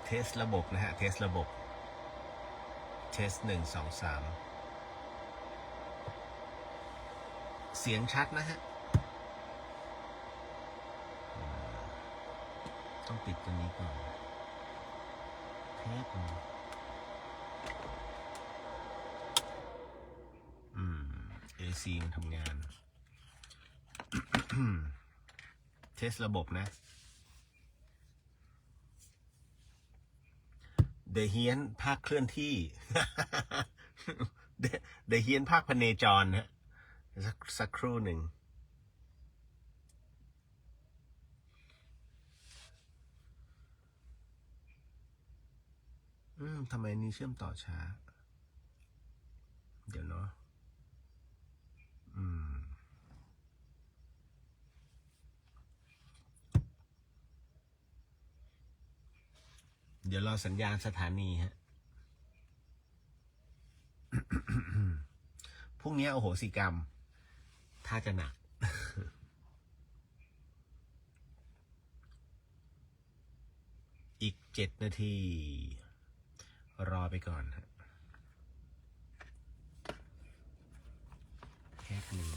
เทสระบบนะฮะเทสระบบเทส1 2 3เสียงชัดนะฮะต้องปิดตัวนี้ก่อนเทสAC มันทำงาน เทสระบบนะเดเฮียนภาคเคลื่อนที่ เดเฮียนภาคพเนจรนะสักครู่หนึ่งทำไมนี้เชื่อมต่อช้าเดี๋ยวเนาะเดี๋ยวรอสัญญาณสถานีฮะ พรุ่งนี้โอโหสิกรรมถ้าจะหนัก อีก7 นาที รอไปก่อนฮะแค่นึง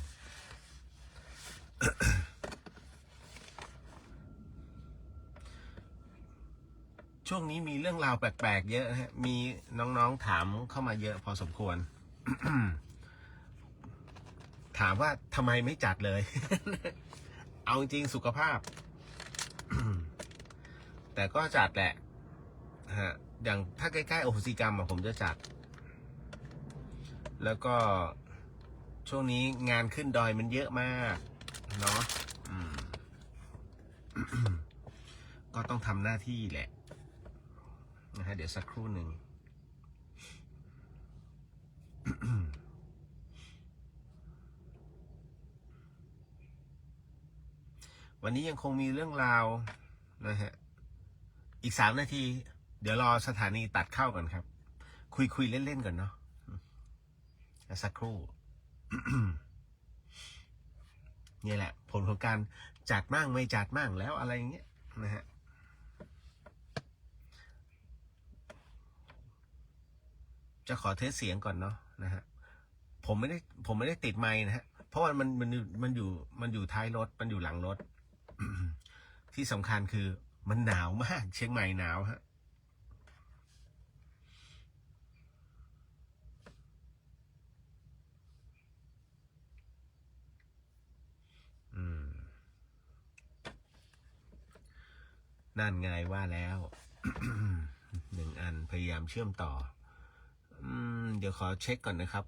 ช่วงนี้มีเรื่องราวแปลกๆเยอะฮะมีน้องๆถามเข้ามาเยอะพอสมควร ถามว่าทำไมไม่จัดเลย เอาจริงสุขภาพ แต่ก็จัดแหละฮะอย่างถ้าใกล้ๆโอโหสิกรรมผมจะจัด แล้วก็ช่วงนี้งานขึ้นดอยมันเยอะมากเนาะก็ต้องทำหน้าที่แหละนะฮะเดี๋ยวสักครู่หนึ่ง วันนี้ยังคงมีเรื่องราวนะฮะอีก3 นาทีเดี๋ยวรอสถานีตัดเข้าก่อนครับคุยเล่นๆก่อนเนาะสักครู่ นี่แหละผลของการจัดมั่งไม่จัดมั่งแล้วอะไรอย่างเงี้ยนะฮะจะขอเทสเสียงก่อนเนาะนะฮะผมไม่ได้ติดไมค์นะฮะเพราะว่ามันอยู่ท้ายรถมันอยู่หลังรถ ที่สำคัญคือมันหนาวมากเชียงใหม่หนาวฮะนั่นไงว่าแล้ว 1 อันพยายามเชื่อมต่อเดี๋ยวขอเช็คก่อนนะครับ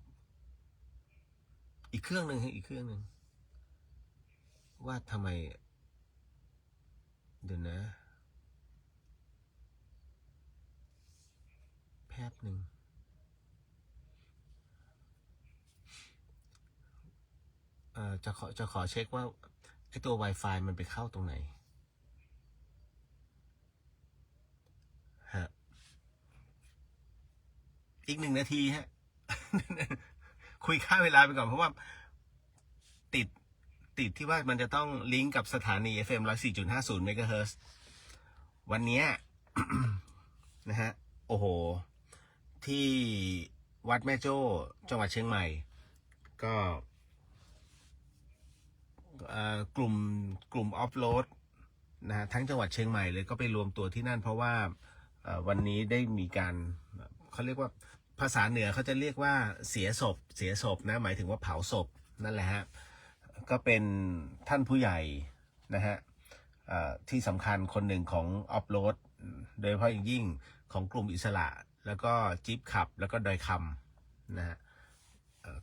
อีกเครื่องหนึ่งว่าทำไมเดี๋ยวนะแป๊บหนึ่งจะขอเช็คว่าไอตัว Wi-Fi มันไปเข้าตรงไหนฮะอีก1 นาทีฮะ คุยค่าเวลาไปก่อนเพราะว่าติดที่ว่ามันจะต้องลิงก์กับสถานี FM 104.50 เมกะเฮิรตซ์วันนี้ นะฮะโอ้โหที่วัดแม่โจ้จังหวัดเชียงใหม่ก็กลุ่มออฟโรดนะฮะทั้งจังหวัดเชียงใหม่เลยก็ไปรวมตัวที่นั่นเพราะว่าวันนี้ได้มีการเขาเรียกว่าภาษาเหนือเขาจะเรียกว่าเสียศพนะหมายถึงว่าเผาศพนั่นแหละฮะก็เป็นท่านผู้ใหญ่นะฮะที่สำคัญคนหนึ่งของออฟโรดโดยเฉพาะอย่างยิ่งของกลุ่มอิสระแล้วก็จิ๊บขับแล้วก็ดอยคำนะฮะ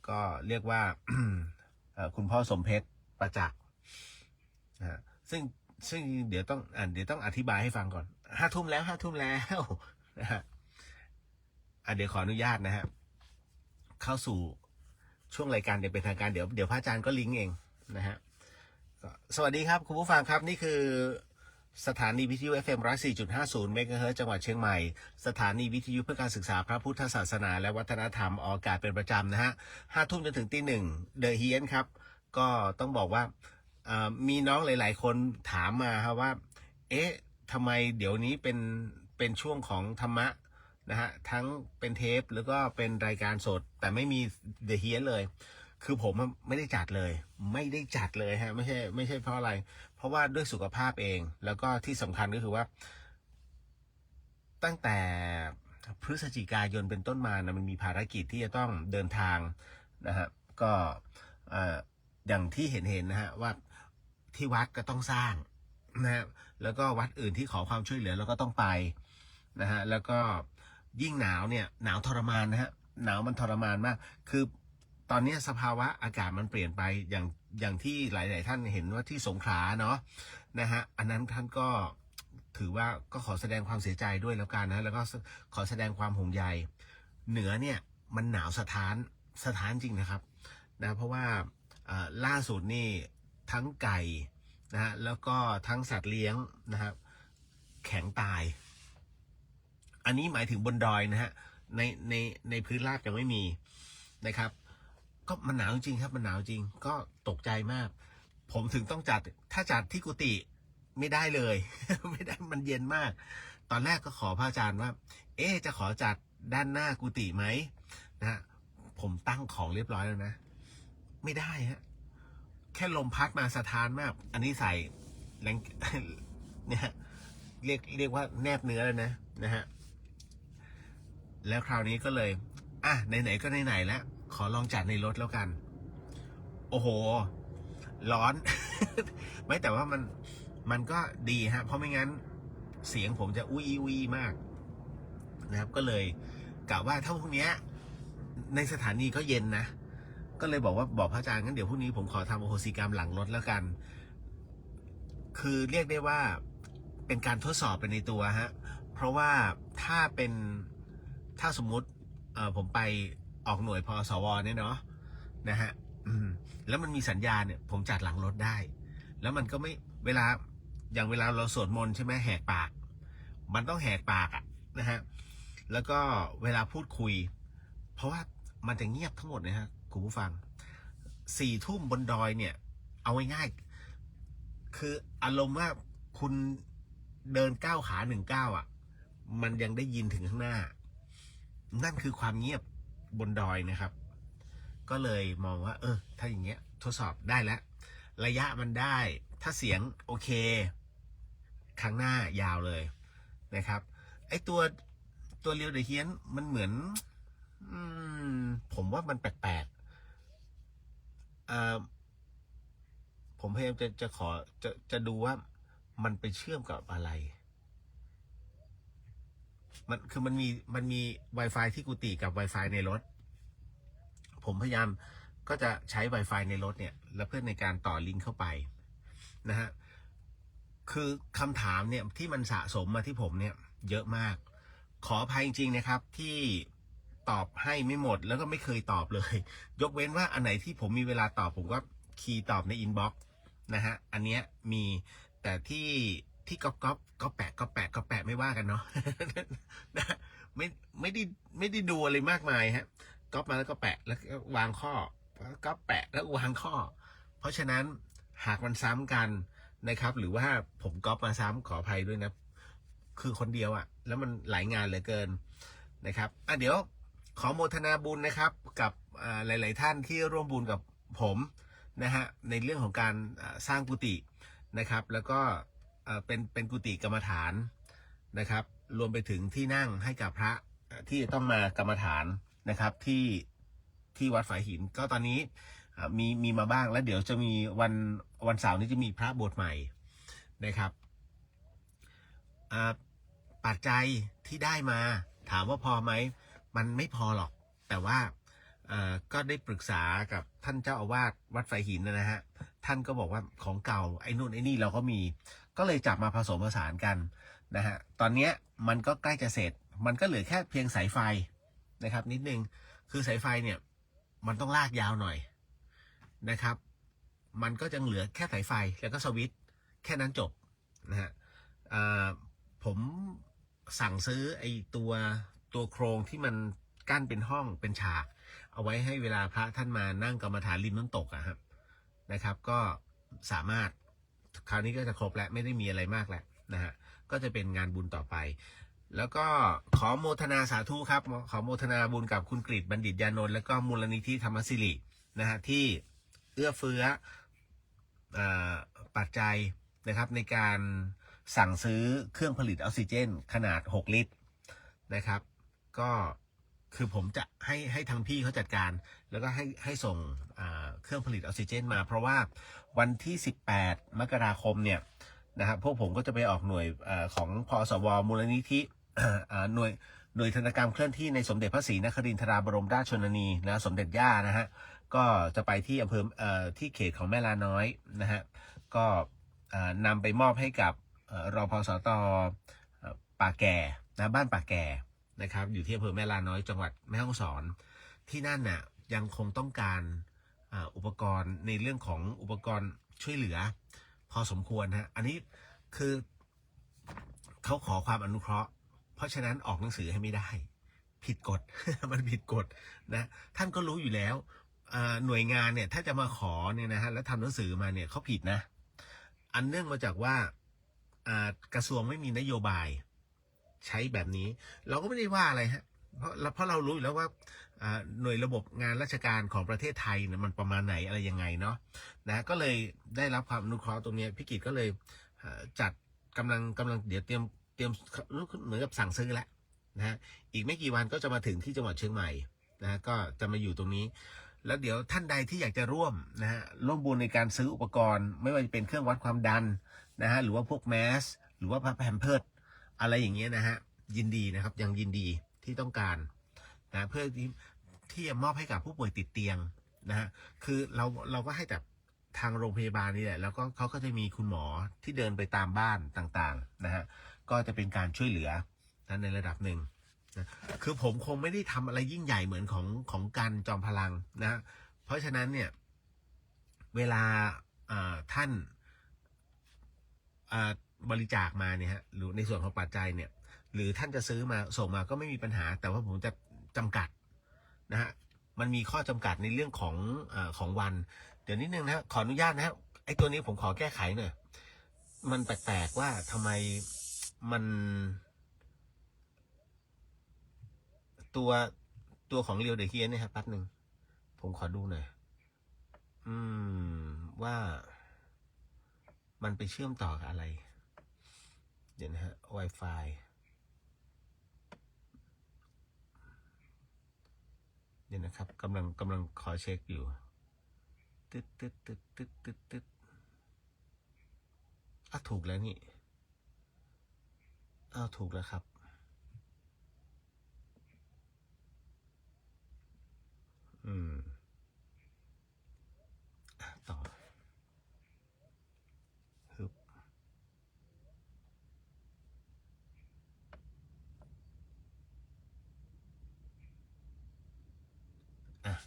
ก็เรียกว่า คุณพ่อสมเพชรประจักษ์นะซึ่งเดี๋ยวต้องอธิบายให้ฟังก่อน5 ทุ่มแล้วนะฮะเดี๋ยวขออนุญาตนะฮะเข้าสู่ช่วงรายการเดี๋ยวเป็นทางการเดี๋ยวพระอาจารย์ก็ลิงก์เองนะฮะสวัสดีครับคุณผู้ฟังครับนี่คือสถานีวิทยุ FM 104.50 เมกะเฮิรตซ์จังหวัดเชียงใหม่สถานีวิทยุเพื่อการศึกษาพระพุทธศาสนาและวัฒนธรรมออกอากาศเป็นประจำนะฮะ5 ทุ่มจนถึงตี 1เดอะเฮียนครับก็ต้องบอกว่ามีน้องหลายๆคนถามมาครับว่าเอ๊ะทำไมเดี๋ยวนี้เป็น เป็นช่วงของธรรมะนะฮะทั้งเป็นเทปแล้วก็เป็นรายการสดแต่ไม่มีเดอะเฮียนเลยคือผมไม่ได้จัดเลยฮะไม่ใช่เพราะอะไรเพราะว่าด้วยสุขภาพเองแล้วก็ที่สำคัญก็คือว่าตั้งแต่พฤศจิกายนเป็นต้นมานะมันมีภารกิจที่จะต้องเดินทางนะฮะก็อย่างที่เห็นนะฮะว่าที่วัดก็ต้องสร้างนะฮะแล้วก็วัดอื่นที่ขอความช่วยเหลือเราก็ต้องไปนะฮะแล้วก็ยิ่งหนาวเนี่ยหนาวทรมานนะฮะหนาวมันทรมานมากคือตอนนี้สภาวะอากาศมันเปลี่ยนไปอย่างที่หลายๆท่านเห็นว่าที่สงขลาเนาะนะฮะอันนั้นท่านก็ถือว่าก็ขอแสดงความเสียใจด้วยแล้วกันนะแล้วก็ขอแสดงความห่วงใยเหนือเนี่ยมันหนาวสถานจริงนะครับนะเพราะว่าล่าสุดนี่ทั้งไก่นะฮะแล้วก็ทั้งสัตว์เลี้ยงนะครับแข็งตายอันนี้หมายถึงบนดอยนะฮะในพื้นราบยังไม่มีนะครับก็มันหนาวจริงครับมันหนาวจริงก็ตกใจมากผมถึงต้องจัดถ้าจัดที่กุฏิไม่ได้เลย ไม่ได้มันเย็นมากตอนแรกก็ขอพระอาจารย์ว่าจะขอจัดด้านหน้ากุฏิไหมนะฮะผมตั้งของเรียบร้อยแล้วนะไม่ได้ฮะแค่ลมพัดมาสะท้านมากอันนี้ใส่แรง เนี่ยเรียกว่าแนบเนื้อเลยนะฮะแล้วคราวนี้ก็เลยไหนๆก็ไหนๆแล้วขอลองจัดในรถแล้วกันโอ้โหร้อน ไม่แต่ว่ามันก็ดีฮะเพราะไม่งั้นเสียงผมจะอุ้ยมากนะครับก็เลยกะว่าถ้าพรุ่งนี้ในสถานีก็เย็นนะก็เลยบอกพระอาจารย์งั้นเดี๋ยวพรุ่งนี้ผมขอทำอโหสิกรรมหลังรถแล้วกันคือเรียกได้ว่าเป็นการทดสอบไปในตัวฮะเพราะว่าถ้าสมมุติผมไปออกหน่วยพสวเนี่ยเนาะนะฮะแล้วมันมีสัญญาณเนี่ยผมจัดหลังรถได้แล้วมันก็ไม่เวลาเราสวดมนต์ใช่ไหมแหกปากมันต้องแหกปากนะฮะแล้วก็เวลาพูดคุยเพราะว่ามันจะเงียบทั้งหมดนะฮะคุณผู้ฟัง4 ทุ่มบนดอยเนี่ยเอาง่ายๆคืออารมณ์ว่าคุณเดิน9 ขา1 ก้าวมันยังได้ยินถึงข้างหน้านั่นคือความเงียบบนดอยนะครับก็เลยมองว่าถ้าอย่างเงี้ยทดสอบได้แล้วระยะมันได้ถ้าเสียงโอเคครั้งหน้ายาวเลยนะครับไอตัวเรียวเดเฮียนมันเหมือนผมว่ามันแปลกๆผมพยายามจะดูว่ามันไปเชื่อมกับอะไรมันมี Wi-Fi ที่กุฏิกับ Wi-Fi ในรถผมพยายามก็จะใช้ Wi-Fi ในรถเนี่ยแล้วเพื่อในการต่อลิงก์เข้าไปนะฮะคือคำถามเนี่ยที่มันสะสมมาที่ผมเนี่ยเยอะมากขออภัยจริงๆนะครับที่ตอบให้ไม่หมดแล้วก็ไม่เคยตอบเลยยกเว้นว่าอันไหนที่ผมมีเวลาตอบผมก็คีย์ตอบในอินบ็อกซ์นะฮะอันเนี้ยมีแต่ที่ก็แปะไม่ว่ากันเนาะ ไม่ได้ดูอะไรมากมายฮะก๊อปมาแล้วก็แปะแล้วก็วางข้อก๊อปแปะแล้ววางข้อเพราะฉะนั้นหากมันซ้ำกันนะครับหรือว่าผมก๊อปมาซ้ำขออภัยด้วยนะคือคนเดียวแล้วมันหลายงานเหลือเกินนะครับเดี๋ยวขอโมทนาบุญนะครับกับหลายๆท่านที่ร่วมบุญกับผมนะฮะในเรื่องของการสร้างกุฏินะครับแล้วก็เป็นกุฏิกรรมฐานนะครับรวมไปถึงที่นั่งให้กับพระที่ต้องมากรรมฐานนะครับที่วัดฝายหินก็ตอนนี้มีมาบ้างแล้วเดี๋ยวจะมีวันเสาร์นี้จะมีพระบวชใหม่นะครับปัจจัยที่ได้มาถามว่าพอไหมมันไม่พอหรอกแต่ว่าก็ได้ปรึกษากับท่านเจ้าอาวาสวัดฝายหินนะฮะท่านก็บอกว่าของเก่าไอ้นู่นไอ้นี่เราก็มีก็เลยจับมาผสมผสานกันนะฮะตอนนี้มันก็ใกล้จะเสร็จมันก็เหลือแค่เพียงสายไฟนะครับนิดนึงคือสายไฟเนี่ยมันต้องลากยาวหน่อยนะครับมันก็จะเหลือแค่สายไฟแล้วก็สวิตช์แค่นั้นจบนะฮะผมสั่งซื้อไอ้ตัวโครงที่มันกั้นเป็นห้องเป็นฉากเอาไว้ให้เวลาพระท่านมานั่งกรรมฐานริมน้ำตกครับนะครับก็สามารถคราวนี้ก็จะครบแล้วไม่ได้มีอะไรมากแล้วนะฮะก็จะเป็นงานบุญต่อไป แล้วก็ขอโมทนาสาธุครับขอโมทนาบุญกับคุณกฤษบัณฑิตยานนท์และก็มูลนิธิธรรมสิรินะฮะที่เอื้อเฟื้อปัจจัยนะครับในการสั่งซื้อเครื่องผลิตออกซิเจนขนาด6 ลิตรนะครับก็คือผมจะให้ทางพี่เขาจัดการแล้วก็ให้ส่งเครื่องผลิตออกซิเจนมาเพราะว่าวันที่18 มกราคมเนี่ยนะครับพวกผมก็จะไปออกหน่วยของพสวมูลนิธิหน่วยธนกรรมเคลื่อนที่ในสมเด็จพระศรีนครินทราบรมราชชนนีนะสมเด็จย่านะฮะก็จะไปที่อำเภอที่เขตของแม่ลาน้อยนะฮะก็นำไปมอบให้กับรพสตป่าแก่นะบ้านป่าแก่นะครับอยู่ที่อำเภอแม่ลาน้อยจังหวัดแม่ฮ่องสอนที่นั่นน่ะยังคงต้องการอุปกรณ์ในเรื่องของอุปกรณ์ช่วยเหลือพอสมควรฮะอันนี้คือเขาขอความอนุเคราะห์เพราะฉะนั้นออกหนังสือให้ไม่ได้ผิดกฎ มันผิดกฎนะท่านก็รู้อยู่แล้วหน่วยงานเนี่ยถ้าจะมาขอเนี่ยนะฮะแล้วทำหนังสือมาเนี่ยเขาผิดนะอันเนื่องมาจากว่ากระทรวงไม่มีนโยบายใช้แบบนี้เราก็ไม่ได้ว่าอะไรฮะเพราะเรารู้อยู่แล้วว่าหน่วยระบบงานราชการของประเทศไทยเนี่ยมันประมาณไหนอะไรยังไงเนาะนะก็เลยได้รับความอนุเคราะห์ตรงนี้พี่กิจก็เลยจัดกำลังเดี๋ยวเตรียมเหมือนกับสั่งซื้อแล้วนะฮะอีกไม่กี่วันก็จะมาถึงที่จังหวัดเชียงใหม่นะก็จะมาอยู่ตรงนี้แล้วเดี๋ยวท่านใดที่อยากจะร่วมนะฮะร่วมบุญในการซื้ออุปกรณ์ไม่ว่าจะเป็นเครื่องวัดความดันนะฮะหรือว่าพวกแมสหรือว่าแพมเพิร์สอะไรอย่างเงี้ยนะฮะยินดีนะครับยังยินดีที่ต้องการนะเพื่อที่จะมอบให้กับผู้ป่วยติดเตียงนะฮะคือเราก็ให้แต่ทางโรงพยาบาลนี่แหละแล้วก็เขาก็จะมีคุณหมอที่เดินไปตามบ้านต่างๆนะฮะก็จะเป็นการช่วยเหลือนะในระดับหนึ่งนะคือผมคงไม่ได้ทำอะไรยิ่งใหญ่เหมือนของการจอมพลังนะเพราะฉะนั้นเนี่ยเวลาท่านบริจาคมาเนี่ยฮะหรือในส่วนของปัจจัยเนี่ยหรือท่านจะซื้อมาส่งมาก็ไม่มีปัญหาแต่ว่าผมจะจำกัดนะฮะมันมีข้อจำกัดในเรื่องของวันเดี๋ยวนิดนึงนะขออนุญาตนะฮะไอ้ตัวนี้ผมขอแก้ไขหน่อยมันแปลกๆว่าทำไมมันตัวของเรียวเดอะเฮียนเนี่ยครับแป๊บหนึ่งผมขอดูหน่อยว่ามันไปเชื่อมต่อกับอะไรเดี๋ยวนะฮะ Wi-Fi เดี๋ยวนะครับกำลังขอเช็คอยู่ตึ๊ดถูกแล้วนี่ถูกแล้วครับต่อฮึบ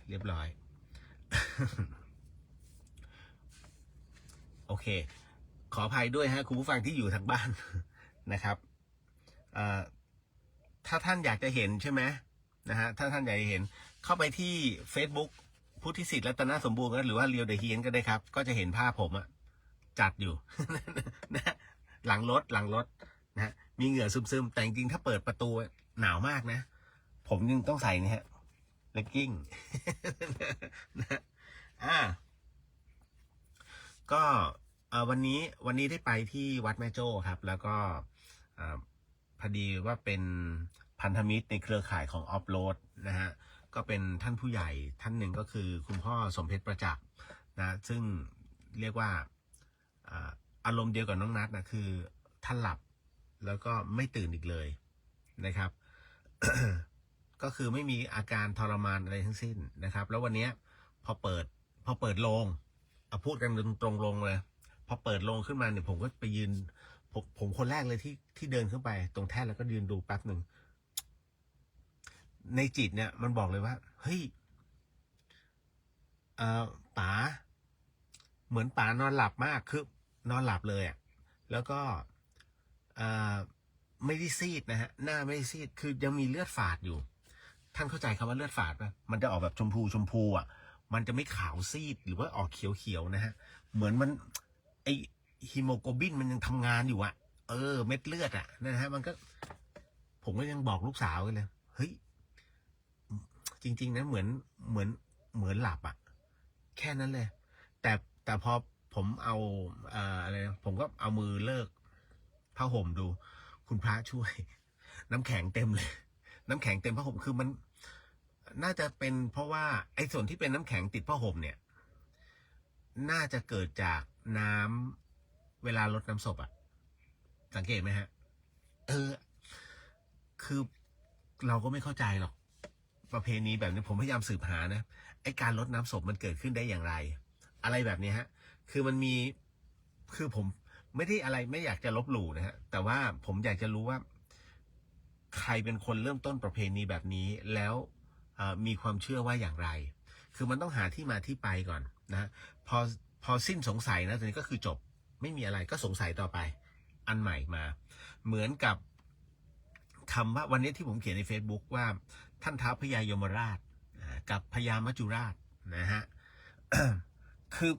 เรียบร้อย โอเคขออภัยด้วยฮะคุณผู้ฟังที่อยู่ทางบ้าน นะครับถ้าท่านอยากจะเห็นใช่ไหมนะฮะถ้าท่านอยากจะเห็นเข้าไปที่ Facebook พุทธิสิทธิ์รัตนสมบูรณ์หรือว่าเรียวเดอะเฮียนก็ได้ครับก็จะเห็นภาพผมจัดอยู่ นะหลังรถนะฮะมีเหงื่อซึมๆแต่จริงๆถ้าเปิดประตูหนาวมากนะผมยังต้องใส่นี่ฮะเลกกิ้ง นะก็วันนี้ได้ไปที่วัดแม่โจ้ครับแล้วก็พอดีว่าเป็นพันธมิตรในเครือข่ายของออฟโรดนะฮะก็เป็นท่านผู้ใหญ่ท่านหนึ่งก็คือคุณพ่อสมเพชรประจักษ์นะซึ่งเรียกว่าอารมณ์เดียวกับน้องนัทนะคือท่านหลับแล้วก็ไม่ตื่นอีกเลยนะครับ ก็คือไม่มีอาการทรมานอะไรทั้งสิ้นนะครับแล้ววันนี้พอเปิดโรงพูดกันตรงๆเลยพอเปิดโรงขึ้นมาเนี่ยผมก็ไปยืนผมคนแรกเลยที่เดินขึ้นไปตรงแท่นแล้วก็ยืนดูแป๊บหนึ่งในจิตเนี่ยมันบอกเลยว่าเฮ้ยป๋าเหมือนป๋านอนหลับมากคือนอนหลับเลยแล้วก็ไม่ได้ซีดนะฮะหน้าไม่ได้ซีดคือยังมีเลือดฝาดอยู่ท่านเข้าใจคำว่าเลือดฝาดไหมมันจะออกแบบชมพูมันจะไม่ขาวซีดหรือว่าออกเขียวนะฮะเหมือนมันไอฮีโมโกลบินมันยังทำงานอยู่เม็ดเลือดนะฮะมันก็ ผมก็ยังบอกลูกสาวกันเลยเฮ้ยจริงๆนะเหมือนหลับอะแค่นั้นเลยแต่พอผมเอาอะไรนะผมก็เอามือเลิกผ้าห่มดูคุณพระช่วย น้ำแข็งเต็มเลย น้ำแข็งเต็มผ้าห่มคือมันน่าจะเป็นเพราะว่าไอ้ส่วนที่เป็นน้ำแข็งติดผ้าห่มเนี่ยน่าจะเกิดจากน้ำเวลารดน้ำศพอะสังเกตไหมฮะคือเราก็ไม่เข้าใจหรอกประเพณีแบบนี้ผมพยายามสืบหานะไอ้การรดน้ำศพมันเกิดขึ้นได้อย่างไรอะไรแบบนี้ฮะคือมันมีคือผมไม่ได้อะไรไม่อยากจะลบหลู่นะฮะแต่ว่าผมอยากจะรู้ว่าใครเป็นคนเริ่มต้นประเพณีแบบนี้แล้วมีความเชื่อว่าอย่างไรคือมันต้องหาที่มาที่ไปก่อนนะพอสิ้นสงสัยนะตอนนี้ก็คือจบไม่มีอะไรก็สงสัยต่อไปอันใหม่มาเหมือนกับคำว่าวันนี้ที่ผมเขียนใน Facebook ว่าท่านท้าวพญายมราชกับพญามัจจุราชนะฮะ คือ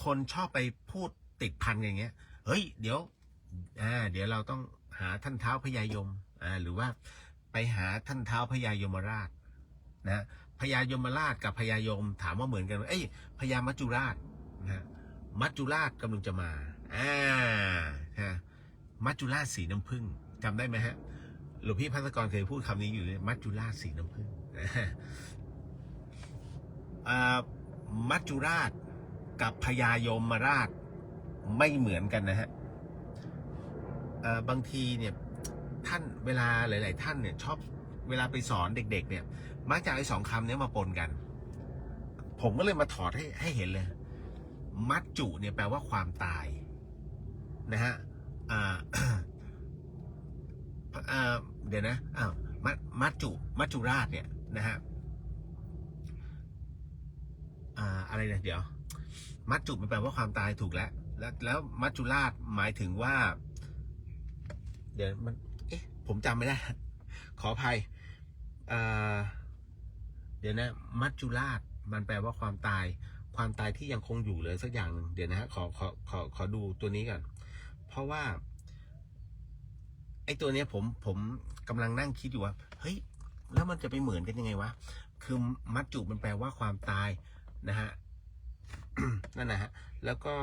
คนชอบไปพูดติดพันอย่างเงี้ยเฮ้ยเดี๋ยวเราต้องหาท่านท้าวพญายมหรือว่าไปหาท่านท้าวพญายมราชนะพญายมราชกับพญายมถามว่าเหมือนกันเอ้ยพญามัจจุราชนะมัจจุราชกำลังจะมามัจจุราชสีน้ำผึ้งจำได้ไหมฮะหลวงพี่ภัสกรเคยพูดคำนี้อยู่เลยมัจจุราชสีน้ำผึ้งมัจจุราชกับพญายมราชไม่เหมือนกันนะฮะบางทีเนี่ยท่านเวลาหลายๆท่านเนี่ยชอบเวลาไปสอนเด็กๆเนี่ยมักจะไอ้สองคำนี้มาปนกันผมก็เลยมาถอดให้เห็นเลยมัจจุเนี่ยแปลว่าความตายนะฮะเดี๋ยวนะมัจจุราชเนี่ยนะฮะอะไรนะเดี๋ยวมัจจุมันแปลว่าความตายถูกแล้วมัจจุราชหมายถึงว่าเดี๋ยวมันผมจำไม่ได้ขออภัยเดี๋ยวนะมัจจุราชมันแปลว่าความตายที่ยังคงอยู่เลยสักอย่างเดี๋ยวนะฮะขอดูตัวนี้ก่อนเพราะว่าไอ้ตัวเนี้ยผมกำลังนั่งคิดอยู่ว่าเฮ้ยแล้วมันจะไปเหมือนกันยังไงวะคือมัจจุมันแปลว่าความตายนะฮะ นั่นนะฮะแล้วก็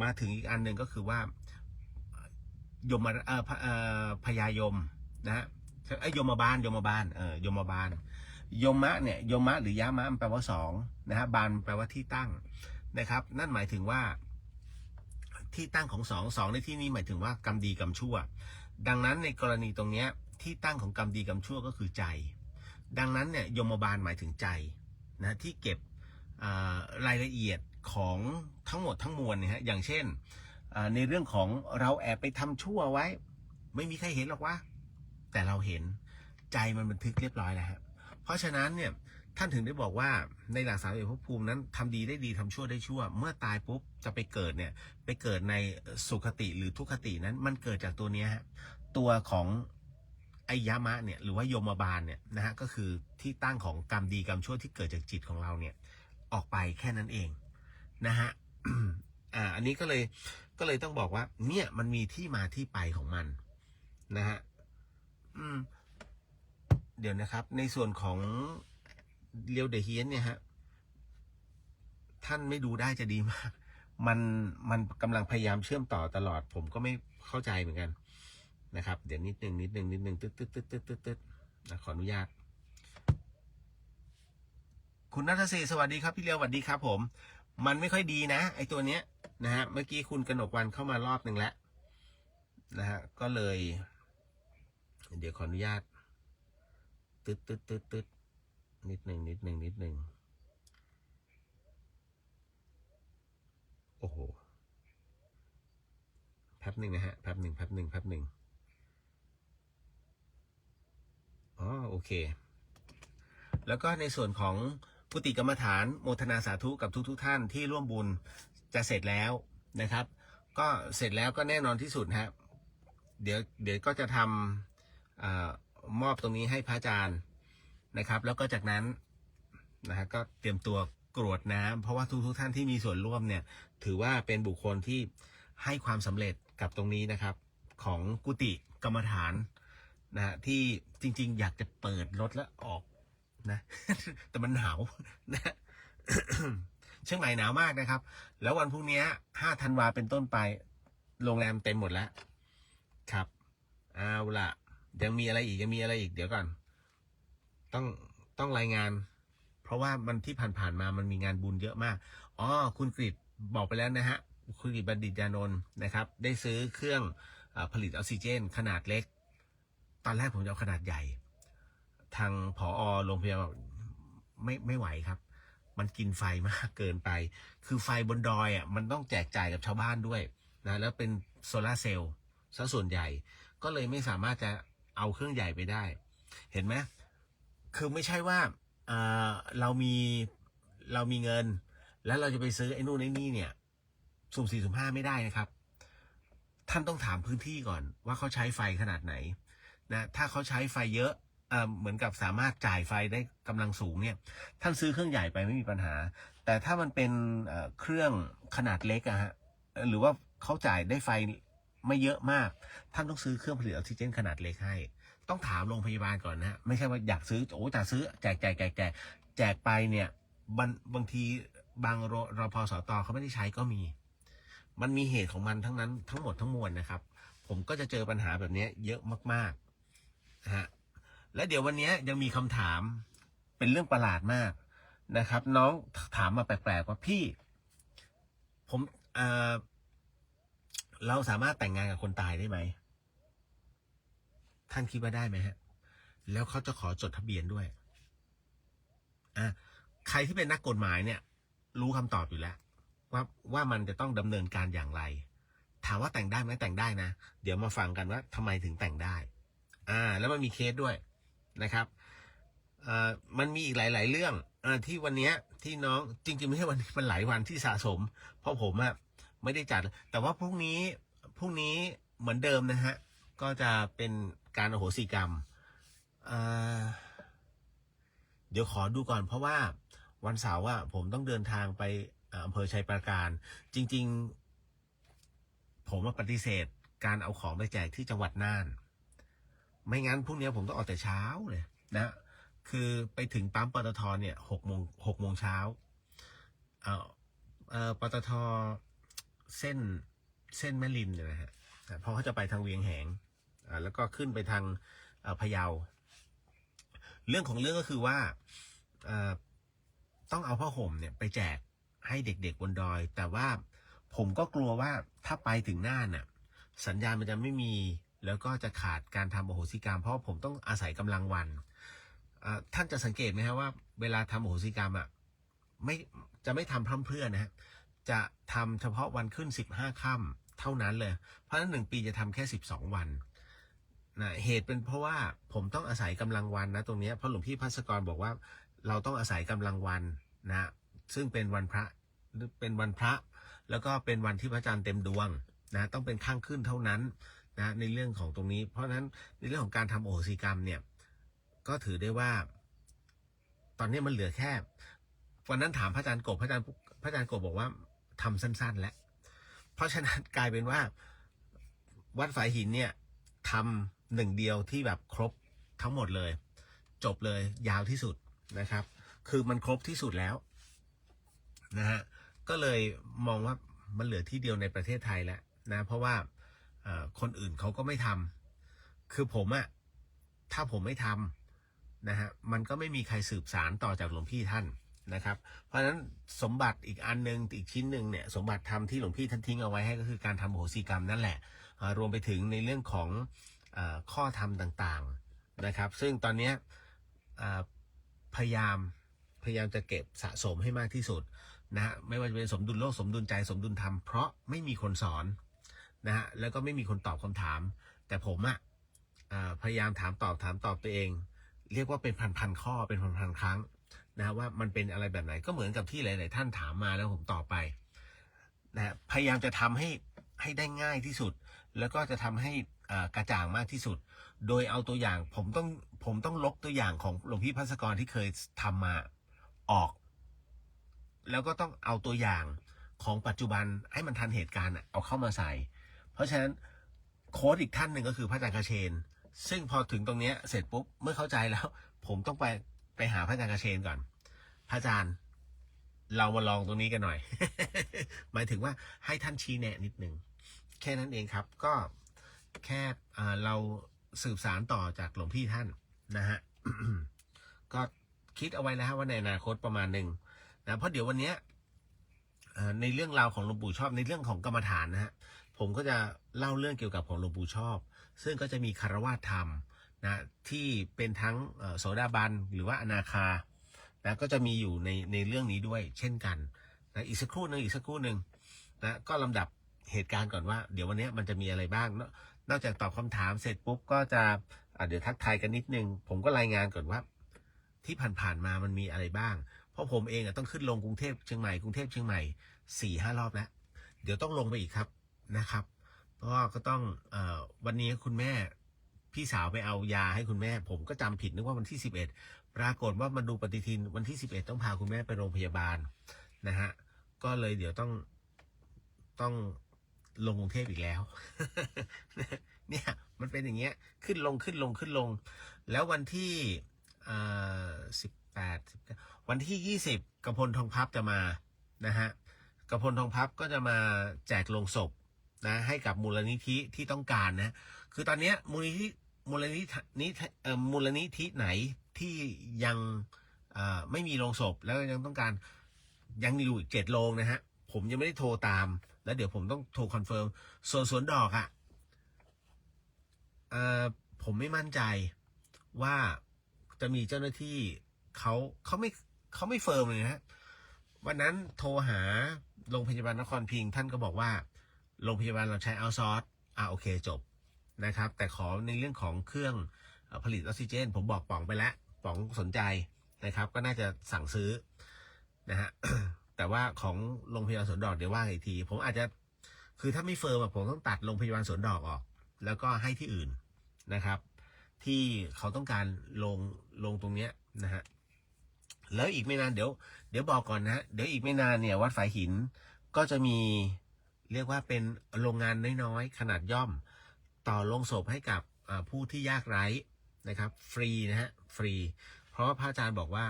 มาถึงอีกอันหนึ่งก็คือว่ายมพญายมนะฮะยมบาลยมบาลยมะเนี่ยยมะหรือยามะมันแปลว่าสองนะฮะบาลแปลว่าที่ตั้งนะครับนั่นหมายถึงว่าที่ตั้งของสองในที่นี้หมายถึงว่ากรรมดีกรรมชั่วดังนั้นในกรณีตรงนี้ที่ตั้งของกรรมดีกรรมชั่วก็คือใจดังนั้นเนี่ยยมบาลหมายถึงใจนะที่เก็บรายละเอียดของทั้งหมดทั้งมวลเนี่ยฮะอย่างเช่นในเรื่องของเราแอบไปทำชั่วไว้ไม่มีใครเห็นหรอกว่าแต่เราเห็นใจมันบันทึกเรียบร้อยแล้วฮะเพราะฉะนั้นเนี่ยท่านถึงได้บอกว่าในหลักสามภพภูมินั้นทำดีได้ดีทำชั่วได้ชั่วเมื่อตายปุ๊บจะไปเกิดเนี่ยไปเกิดในสุคติหรือทุคตินั้นมันเกิดจากตัวนี้ฮะตัวของไอยามะเนี่ยหรือว่ายมบาลเนี่ยนะฮะก็คือที่ตั้งของกรรมดีกรรมชั่วที่เกิดจากจิตของเราเนี่ยออกไปแค่นั้นเองนะฮะ อันนี้ก็เลยต้องบอกว่าเนี่ยมันมีที่มาที่ไปของมันนะฮะเดี๋ยวนะครับในส่วนของเรียวเดเฮียนเนี่ยฮะท่านไม่ดูได้จะดีมากมันกำลังพยายามเชื่อมต่อตลอดผมก็ไม่เข้าใจเหมือนกันนะครับเดี๋ยวนิดนึงตึ๊ดขออนุญาตคุณนัทศรีสวัสดีครับพี่เลียวสวัสดีครับผมมันไม่ค่อยดีนะไอตัวเนี้ยนะฮะเมื่อกี้คุณกนกวันเข้ามารอบหนึ่งแล้วนะฮะก็เลยเดี๋ยวขออนุญาตตึ๊ดนิดหนึ่งโอ้โหแป๊บหนึ่งนะฮะแป๊บหนึ่งอ๋อโอเคแล้วก็ในส่วนของกุฏิกรรมฐานโมทนาสาธุกับทุกท่านที่ร่วมบุญจะเสร็จแล้วนะครับก็เสร็จแล้วก็แน่นอนที่สุดฮะเดี๋ยวก็จะทำมอบตรงนี้ให้พระอาจารย์นะครับแล้วก็จากนั้นนะฮะก็เตรียมตัวกรวดน้ำเพราะว่าทุกท่านที่มีส่วนร่วมเนี่ยถือว่าเป็นบุคคลที่ให้ความสำเร็จกับตรงนี้นะครับ ของกุฏิกรรมฐานนะฮะที่จริงๆอยากจะเปิดรถแล้วออกนะ แต่มันหนาวนะ เชียงใหม่หนาวมากนะครับแล้ววันพรุ่งนี้5 ธันวาเป็นต้นไปโรงแรมเต็มหมดแล้วครับเอาล่ะยังมีอะไรอีกเดี๋ยวก่อนต้องรายงานเพราะว่ามันที่ผ่านมามันมีงานบุญเยอะมากอ๋อคุณกฤษบอกไปแล้วนะฮะคุณกฤษบัณฑิตยานนท์นะครับได้ซื้อเครื่องผลิตออกซิเจนขนาดเล็กตอนแรกผมจะเอาขนาดใหญ่ทางผอ.โรงพยาบาลไม่ไหวครับมันกินไฟมากเกินไปคือไฟบนดอยอ่ะมันต้องแจกจ่ายกับชาวบ้านด้วยนะแล้วเป็นโซลาร์เซลล์ซะส่วนใหญ่ก็เลยไม่สามารถจะเอาเครื่องใหญ่ไปได้เห็นไหมคือไม่ใช่ว่าเรามีเงินแล้วเราจะไปซื้อไอ้นู่นไอ้นี่เนี่ยสุ่ม 4 สุ่ม 5ไม่ได้นะครับท่านต้องถามพื้นที่ก่อนว่าเขาใช้ไฟขนาดไหนนะถ้าเขาใช้ไฟเยอะเหมือนกับสามารถจ่ายไฟได้กำลังสูงเนี่ยท่านซื้อเครื่องใหญ่ไปไม่มีปัญหาแต่ถ้ามันเป็นเครื่องขนาดเล็กอะฮะหรือว่าเขาจ่ายได้ไฟไม่เยอะมากท่านต้องซื้อเครื่องผลิตออกซิเจนขนาดเล็กให้ต้องถามโรงพยาบาลก่อนนะไม่ใช่ว่าอยากซื้อโอ้จะซื้อแจกไปเนี่ยบางทีบางรพสตเขาไม่ได้ใช้ก็มีมันมีเหตุของมันทั้งนั้นทั้งหมดทั้งมวลนะครับผมก็จะเจอปัญหาแบบนี้เยอะมากๆนะฮะและเดี๋ยววันนี้ยังมีคำถามเป็นเรื่องประหลาดมากนะครับน้องถามมาแปลกๆว่าพี่ผมเราสามารถแต่งงานกับคนตายได้ไหมท่านคิดว่าได้ไหมฮะแล้วเขาจะขอจดทะเบียนด้วยใครที่เป็นนักกฎหมายเนี่ยรู้คำตอบอยู่แล้วว่ามันจะต้องดำเนินการอย่างไรถามว่าแต่งได้ไหมแต่งได้นะเดี๋ยวมาฟังกันว่าทำไมถึงแต่งได้แล้วมันมีเคสด้วยนะครับมันมีอีกหลายๆเรื่องที่วันนี้ที่น้องจริงๆไม่ใช่วันนี้มันหลายวันที่สะสมเพราะผมไม่ได้จัดแต่ว่าพรุ่งนี้เหมือนเดิมนะฮะก็จะเป็นการอโหสิกรรมเดี๋ยวขอดูก่อนเพราะว่าวันเสาร์ผมต้องเดินทางไปอำเภอชัยปราการจริงๆผมปฏิเสธการเอาของไปแจกที่จังหวัดน่านไม่งั้นพรุ่งนี้ผมต้องออกแต่เช้าเลยนะคือไปถึงปั๊มปตทเนี่ย6 โมงเช้าปตทเส้นแม่ริมเนี่ยนะฮะเพราะเขาจะไปทางเวียงแหงแล้วก็ขึ้นไปทางพะเยาเรื่องของเรื่องก็คือว่าต้องเอาผ้าห่มเนี่ยไปแจกให้เด็กๆบนดอยแต่ว่าผมก็กลัวว่าถ้าไปถึงน่านน่ะสัญญาณมันจะไม่มีแล้วก็จะขาดการทำอโหสิกรรมเพราะผมต้องอาศัยกำลังวันท่านจะสังเกตไหมครับว่าเวลาทำอโหสิกรรมจะไม่ทำพร่ำเพรื่อนะฮะจะทำเฉพาะวันขึ้น15 ค่ำเท่านั้นเลยเพราะฉะนั้น1 ปีจะทำแค่12 วันนะเหตุเป็นเพราะว่าผมต้องอาศัยกำลังวันนะตรงนี้เพราะหลวงพี่ภัสกรบอกว่าเราต้องอาศัยกำลังวันนะซึ่งเป็นวันพระแล้วก็เป็นวันที่พระจันทร์เต็มดวงนะต้องเป็นข้างขึ้นเท่านั้นนะในเรื่องของตรงนี้เพราะฉะนั้นในเรื่องของการทำโอโหสิกรรมเนี่ยก็ถือได้ว่าตอนนี้มันเหลือแค่วันนั้นถามพระอาจารย์กบบอกว่าทำสั้นๆแล้วเพราะฉะนั้นกลายเป็นว่าวัดฝายหินเนี่ยทำ1 เดียวที่แบบครบทั้งหมดเลยจบเลยยาวที่สุดนะครับคือมันครบที่สุดแล้วนะฮะก็เลยมองว่ามันเหลือที่เดียวในประเทศไทยแล้วนะเพราะว่าคนอื่นเขาก็ไม่ทำคือผมถ้าผมไม่ทำนะฮะมันก็ไม่มีใครสืบสารต่อจากหลวงพี่ท่านนะครับเพราะฉะนั้นสมบัติอีกอันนึงอีกชิ้นหนึ่งเนี่ยสมบัติธรรมที่หลวงพี่ท่านทิ้งเอาไว้ให้ก็คือการทำโหสิกรรมนั่นแหละรวมไปถึงในเรื่องของข้อธรรมต่างๆนะครับซึ่งตอนนี้พยายามจะเก็บสะสมให้มากที่สุดนะฮะไม่ว่าจะเป็นสมดุลโลกสมดุลใจสมดุลธรรมเพราะไม่มีคนสอนนะฮะแล้วก็ไม่มีคนตอบคำถามแต่ผมพยายามถามตอบตัวเองเรียกว่าเป็นพันข้อเป็นพันครั้งนะว่ามันเป็นอะไรแบบไหนก็เหมือนกับที่หลายๆท่านถามมาแล้วผมตอบไปนะพยายามจะทำให้ได้ง่ายที่สุดแล้วก็จะทำให้กระจ่างมากที่สุดโดยเอาตัวอย่างผมต้องลบตัวอย่างของหลวงพี่ภัสกรที่เคยทำมาออกแล้วก็ต้องเอาตัวอย่างของปัจจุบันให้มันทันเหตุการณ์เอาเข้ามาใส่เพราะฉะนั้น โค้ดอีกท่านหนึ่งก็คือพระอาจารย์คเชนซึ่งพอถึงตรงเนี้ยเสร็จปุ๊บเมื่อเข้าใจแล้ว ผมต้องไปหาพระอาจารย์คเชนก่อนพระอาจารย์เรามาลองตรงนี้กันหน่อย หมายถึงว่าให้ท่านชี้แนะนิดนึงแค่นั้นเองครับก็แค่เราสืบสารต่อจากหลวงพี่ท่านนะฮะ ก็คิดเอาไว้แล้วว่าในอนาคตประมาณหนึ่งนะเพราะเดี๋ยววันเนี้ยในเรื่องราวของหลวงปู่ชอบในเรื่องของกรรมฐานนะฮะผมก็จะเล่าเรื่องเกี่ยวกับของหลวงปู่ชอบซึ่งก็จะมีคารวะธรรมนะที่เป็นทั้งโสดาบันหรือว่าอนาคานะก็จะมีอยู่ในเรื่องนี้ด้วยเช่นกันนะอีกสักครู่หนึ่งนะก็ลำดับเหตุการณ์ก่อนว่าเดี๋ยววันนี้มันจะมีอะไรบ้างนอกจากตอบคำถามเสร็จปุ๊บก็จะเดี๋ยวทักทายกันนิดนึงผมก็รายงานก่อนว่าที่ผ่านๆมามันมีอะไรบ้างเพราะผมเองต้องขึ้นลงกรุงเทพเชียงใหม่4-5 รอบแล้วเดี๋ยวต้องลงไปอีกครับนะครับก็ต้องวันนี้คุณแม่พี่สาวไปเอายาให้คุณแม่ผมก็จำผิดนึกว่าวันที่11ปรากฏว่ามาดูปฏิทินวันที่11ต้องพาคุณแม่ไปโรงพยาบาลนะฮะก็เลยเดี๋ยวต้องลงกรุงเทพอีกแล้ว เนี่ยมันเป็นอย่างเงี้ยขึ้นลงแล้ววันที่18วันที่20กพลทองพับจะมานะฮะกพลทองพับก็จะมาแจกลงศพนะให้กับมูลนิธิที่ต้องการนะคือตอนนี้มูลนิธิไหนที่ยังไม่มีโรงศพแล้วยังต้องการยังอยู่อีก7 โรงนะฮะผมยังไม่ได้โทรตามแล้วเดี๋ยวผมต้องโทรคอนเฟิร์มส่วนสวนดอกผมไม่มั่นใจว่าจะมีเจ้าหน้าที่เขาไม่เฟิร์มเลยนะฮะวันนั้นโทรหาโรงพยาบาลนครพิงค์ท่านก็บอกว่าโรงพยาบาลเราใช้เอาท์ซอร์สโอเคจบนะครับแต่ขอในเรื่องของเครื่องผลิตออกซิเจนผมบอกป๋องไปแล้วป๋องสนใจนะครับก็น่าจะสั่งซื้อนะฮะ แต่ว่าของโรงพยาบาลสวนดอกเดี๋ยวว่าอีกทีผมอาจจะคือถ้าไม่เฟิร์มผมต้องตัดโรงพยาบาลสวนดอกออกแล้วก็ให้ที่อื่นนะครับที่เขาต้องการลงตรงเนี้ยนะฮะแล้วอีกไม่นานเดี๋ยวบอกก่อนนะเดี๋ยวอีกไม่นานเนี่ยวัดฝายหินก็จะมีเรียกว่าเป็นโรงงานน้อยๆขนาดย่อมต่อโรงศพให้กับผู้ที่ยากไร้นะครับฟรีนะฮะฟรีเพราะว่าพระอาจารย์บอกว่า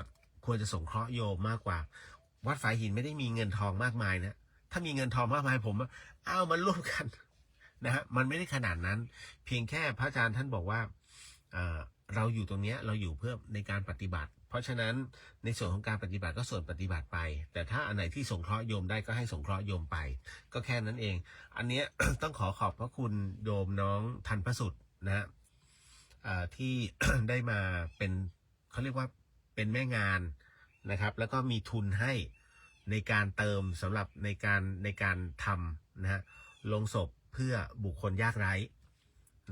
ควรจะสงเคราะห์โยมมากกว่าวัดฝายหินไม่ได้มีเงินทองมากมายนะถ้ามีเงินทองมากมายผมเอามาร่วมกันนะฮะมันไม่ได้ขนาดนั้นเพียงแค่พระอาจารย์ท่านบอกว่าเราอยู่ตรงนี้เราอยู่เพื่อในการปฏิบัติเพราะฉะนั้นในส่วนของการปฏิบัติก็ส่วนปฏิบัติไปแต่ถ้าอันไหนที่สงเคราะห์โยมได้ก็ให้สงเคราะห์โยมไปก็แค่นั้นเองอันเนี้ย ต้องขอบพระคุณโยมน้องทันพระสุดนะฮะที่ ได้มาเป็นเขาเรียกว่าเป็นแม่งานนะครับแล้วก็มีทุนให้ในการเติมสำหรับในการทำนะฮะลงศพเพื่อบุคคลยากไร้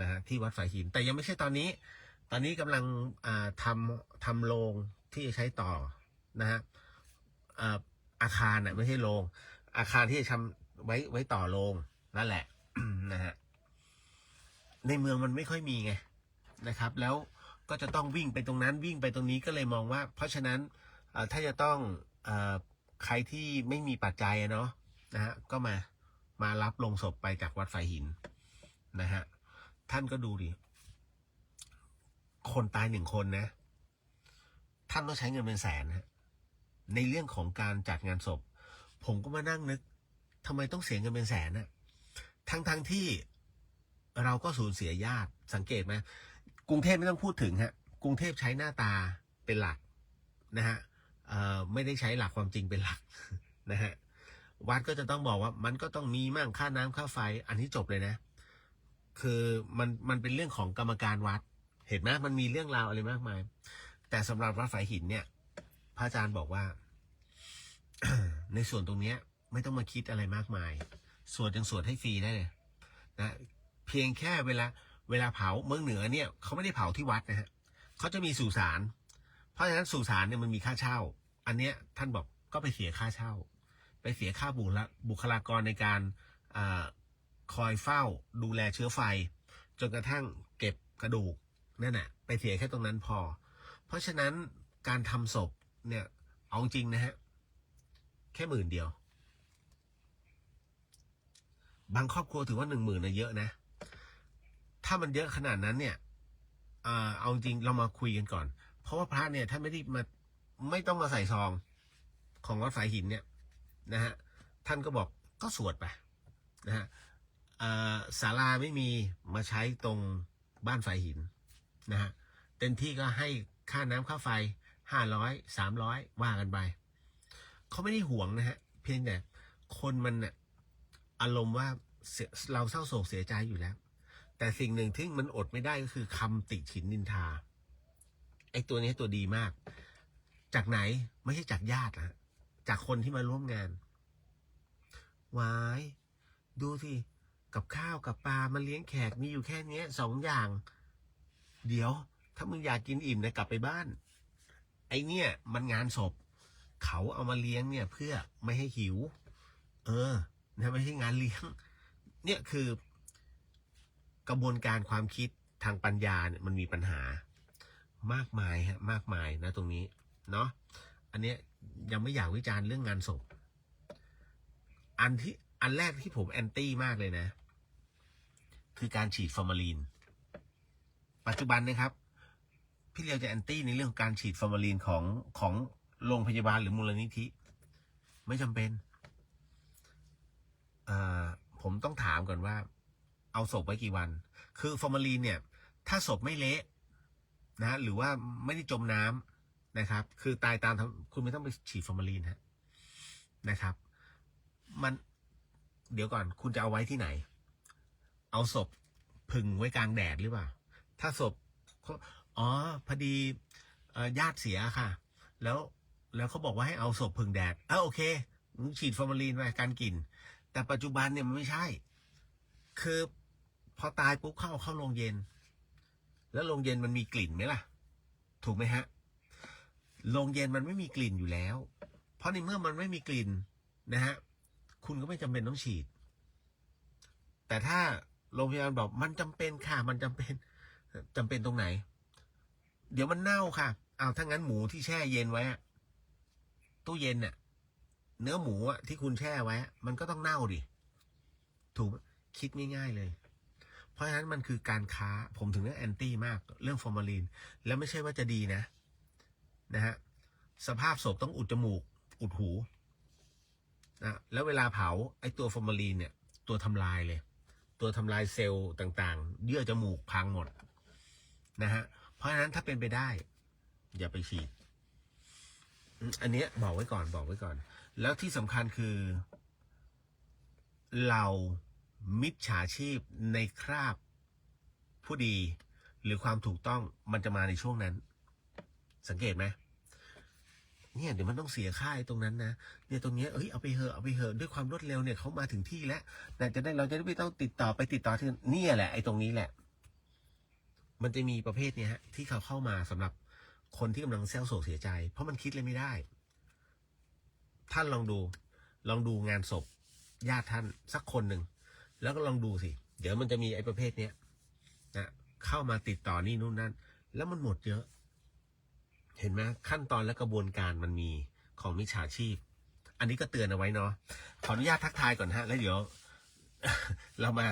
นะฮะที่วัดฝายหินแต่ยังไม่ใช่ตอนนี้กำลังทำโรงที่จะใช้ต่อนะฮะอาคารไม่ใช่โรงอาคารที่จะทำไว้ต่อโรงนั่นแหละ นะฮะในเมืองมันไม่ค่อยมีไงนะครับแล้วก็จะต้องวิ่งไปตรงนั้นวิ่งไปตรงนี้ก็เลยมองว่าเพราะฉะนั้นถ้าจะต้องใครที่ไม่มีปัจจัยเนาะนะฮะก็มารับลงศพไปจากวัดฝายหินนะฮะท่านก็ดูดิคนตาย1 คนนะท่านต้องใช้เงินเป็นแสนฮะในเรื่องของการจัดงานศพผมก็มานั่งนึกทำไมต้องเสียเงินเป็นแสนน่ะทั้งที่เราก็สูญเสียญาติสังเกตไหมกรุงเทพไม่ต้องพูดถึงฮะกรุงเทพใช้หน้าตาเป็นหลักนะฮะไม่ได้ใช้หลักความจริงเป็นหลัก นะฮะวัดก็จะต้องบอกว่ามันก็ต้องมีมั่งค่าน้ำค่าไฟอันนี้จบเลยนะคือมันเป็นเรื่องของกรรมการวัดเห็นไหมมันมีเรื่องราวอะไรมากมายแต่สำหรับวัดฝายหินเนี่ยพระอาจารย์บอกว่า ในส่วนตรงนี้ไม่ต้องมาคิดอะไรมากมายสวดยังสวดให้ฟรีได้เลยนะเพียงแค่เวลาเผาเมืองเหนือเนี่ยเขาไม่ได้เผาที่วัดนะฮะเขาจะมีสุสานเพราะฉะนั้นสุสานเนี่ยมันมีค่าเช่าอันเนี้ยท่านบอกก็ไปเสียค่าเช่าไปเสียค่าบุคลากรในการคอยเฝ้าดูแลเชื้อไฟจนกระทั่งเก็บกระดูกนั่นแหละไปเสียแค่ตรงนั้นพอเพราะฉะนั้นการทำศพเนี่ยเอาจริงนะฮะแค่10,000 เดียวบางครอบครัวถือว่า10,000นะเยอะนะ ถ้ามันเยอะขนาดนั้นเนี่ยเอาจริงเรามาคุยกันก่อนเพราะว่าพระเนี่ยท่านไม่ต้องมาใส่ซองของวัดฝายหินเนี่ยนะฮะท่านก็บอกก็สวดไปนะฮะศาลาไม่มีมาใช้ตรงบ้านฝายหินนะฮะเต็มที่ก็ให้ค่าน้ำค่าไฟ500 300ว่ากันไปเขาไม่ได้ห่วงนะฮะเพียงแต่คนมันเนี่ยอารมณ์ว่าเราเศร้าโศกเสียใจอยู่แล้วแต่สิ่งหนึ่งที่มันอดไม่ได้ก็คือคำติฉินนินทาไอ้ตัวนี้ตัวดีมากจากไหนไม่ใช่จากญาตินะจากคนที่มาร่วมงานวายดูสิกับข้าวกับปลามาเลี้ยงแขกมีอยู่แค่นี้2 อย่างเดี๋ยวถ้ามึงอยากกินอิ่มนะกลับไปบ้านไอเนี่ยมันงานศพเขาเอามาเลี้ยงเนี่ยเพื่อไม่ให้หิวนะไม่ใช่งานเลี้ยงเนี่ยคือกระบวนการความคิดทางปัญญาเนี่ยมันมีปัญหามากมายฮะมากมายนะตรงนี้เนาะอันเนี้ยยังไม่อยากวิจารณ์เรื่องงานศพอันแรกที่ผมแอนตี้มากเลยนะคือการฉีดฟอร์มาลีนปัจจุบันนะครับพี่เลียวจะแอนตี้ในเรื่องของการฉีดฟอร์มาลีนของโรงพยาบาลหรือมูลนิธิไม่จำเป็นผมต้องถามก่อนว่าเอาศพไว้กี่วันคือฟอร์มาลีนเนี่ยถ้าศพไม่เละนะหรือว่าไม่ได้จมน้ำนะครับคือตายตามคุณไม่ต้องไปฉีดฟอร์มาลีนนะครับมันเดี๋ยวก่อนคุณจะเอาไว้ที่ไหนเอาศพผึ่งไว้กลางแดดหรือเปล่าถ้าศพพอดีญาติเสียค่ะแล้วเขาบอกว่าให้เอาศพผึ่งแดดโอเคฉีดฟอร์มาลีนไปกันกลิ่นแต่ปัจจุบันเนี่ยมันไม่ใช่คือพอตายปุ๊บเข้าโรงเย็นแล้วโรงเย็นมันมีกลิ่นไหมล่ะถูกไหมฮะโรงเย็นมันไม่มีกลิ่นอยู่แล้วเพราะในเมื่อมันไม่มีกลิ่นนะฮะคุณก็ไม่จำเป็นต้องฉีดแต่ถ้าโรงพยาบาลบอกมันจำเป็นค่ะมันจำเป็นตรงไหนเดี๋ยวมันเน่าค่ะถ้างั้นหมูที่แช่เย็นไว้ตู้เย็นน่ะเนื้อหมูที่คุณแช่ไว้มันก็ต้องเน่าดิถูกคิดง่ายๆเลยเพราะฉะนั้นมันคือการค้าผมถึงเรื่องแอนตี้มากเรื่องฟอร์มาลีนแล้วไม่ใช่ว่าจะดีนะฮะสภาพศพต้องอุดจมูกอุดหูนะแล้วเวลาเผาไอ้ตัวฟอร์มาลีนเนี่ยตัวทำลายเลยตัวทำลายเซลล์ต่างๆเยื่อจมูกพังหมดนะฮะเพราะฉะนั้นถ้าเป็นไปได้อย่าไปฉีดอันนี้บอกไว้ก่อนแล้วที่สำคัญคือเรามิจฉาชีพในคราบผู้ดีหรือความถูกต้องมันจะมาในช่วงนั้นสังเกตไหมเนี่ยเดี๋ยวมันต้องเสียค่าตรงนั้นนะเนี่ยตรงนี้เอาไปเหอะด้วยความรวดเร็วเนี่ยเขามาถึงที่แล้วแต่เราจะได้ไม่ต้องติดต่อที่นี่แหละตรงนี้แหละมันจะมีประเภทเนี้ยฮะที่เขาเข้ามาสำหรับคนที่กำลังเศร้าโศกเสียใจเพราะมันคิดเลยไม่ได้ท่านลองดูงานศพญาติท่านสักคนหนึ่งแล้วก็ลองดูสิเดี๋ยวมันจะมีไอ้ประเภทเนี้ยนะเข้ามาติดต่อนี่นู่นนั่นแล้วมันหมดเยอะเห็นไหมขั้นตอนและกระบวนการมันมีของมิจฉาชีพอันนี้ก็เตือนเอาไว้เนาะขออนุญาตทักทายก่อนฮะแล้วเดี๋ยว เรามา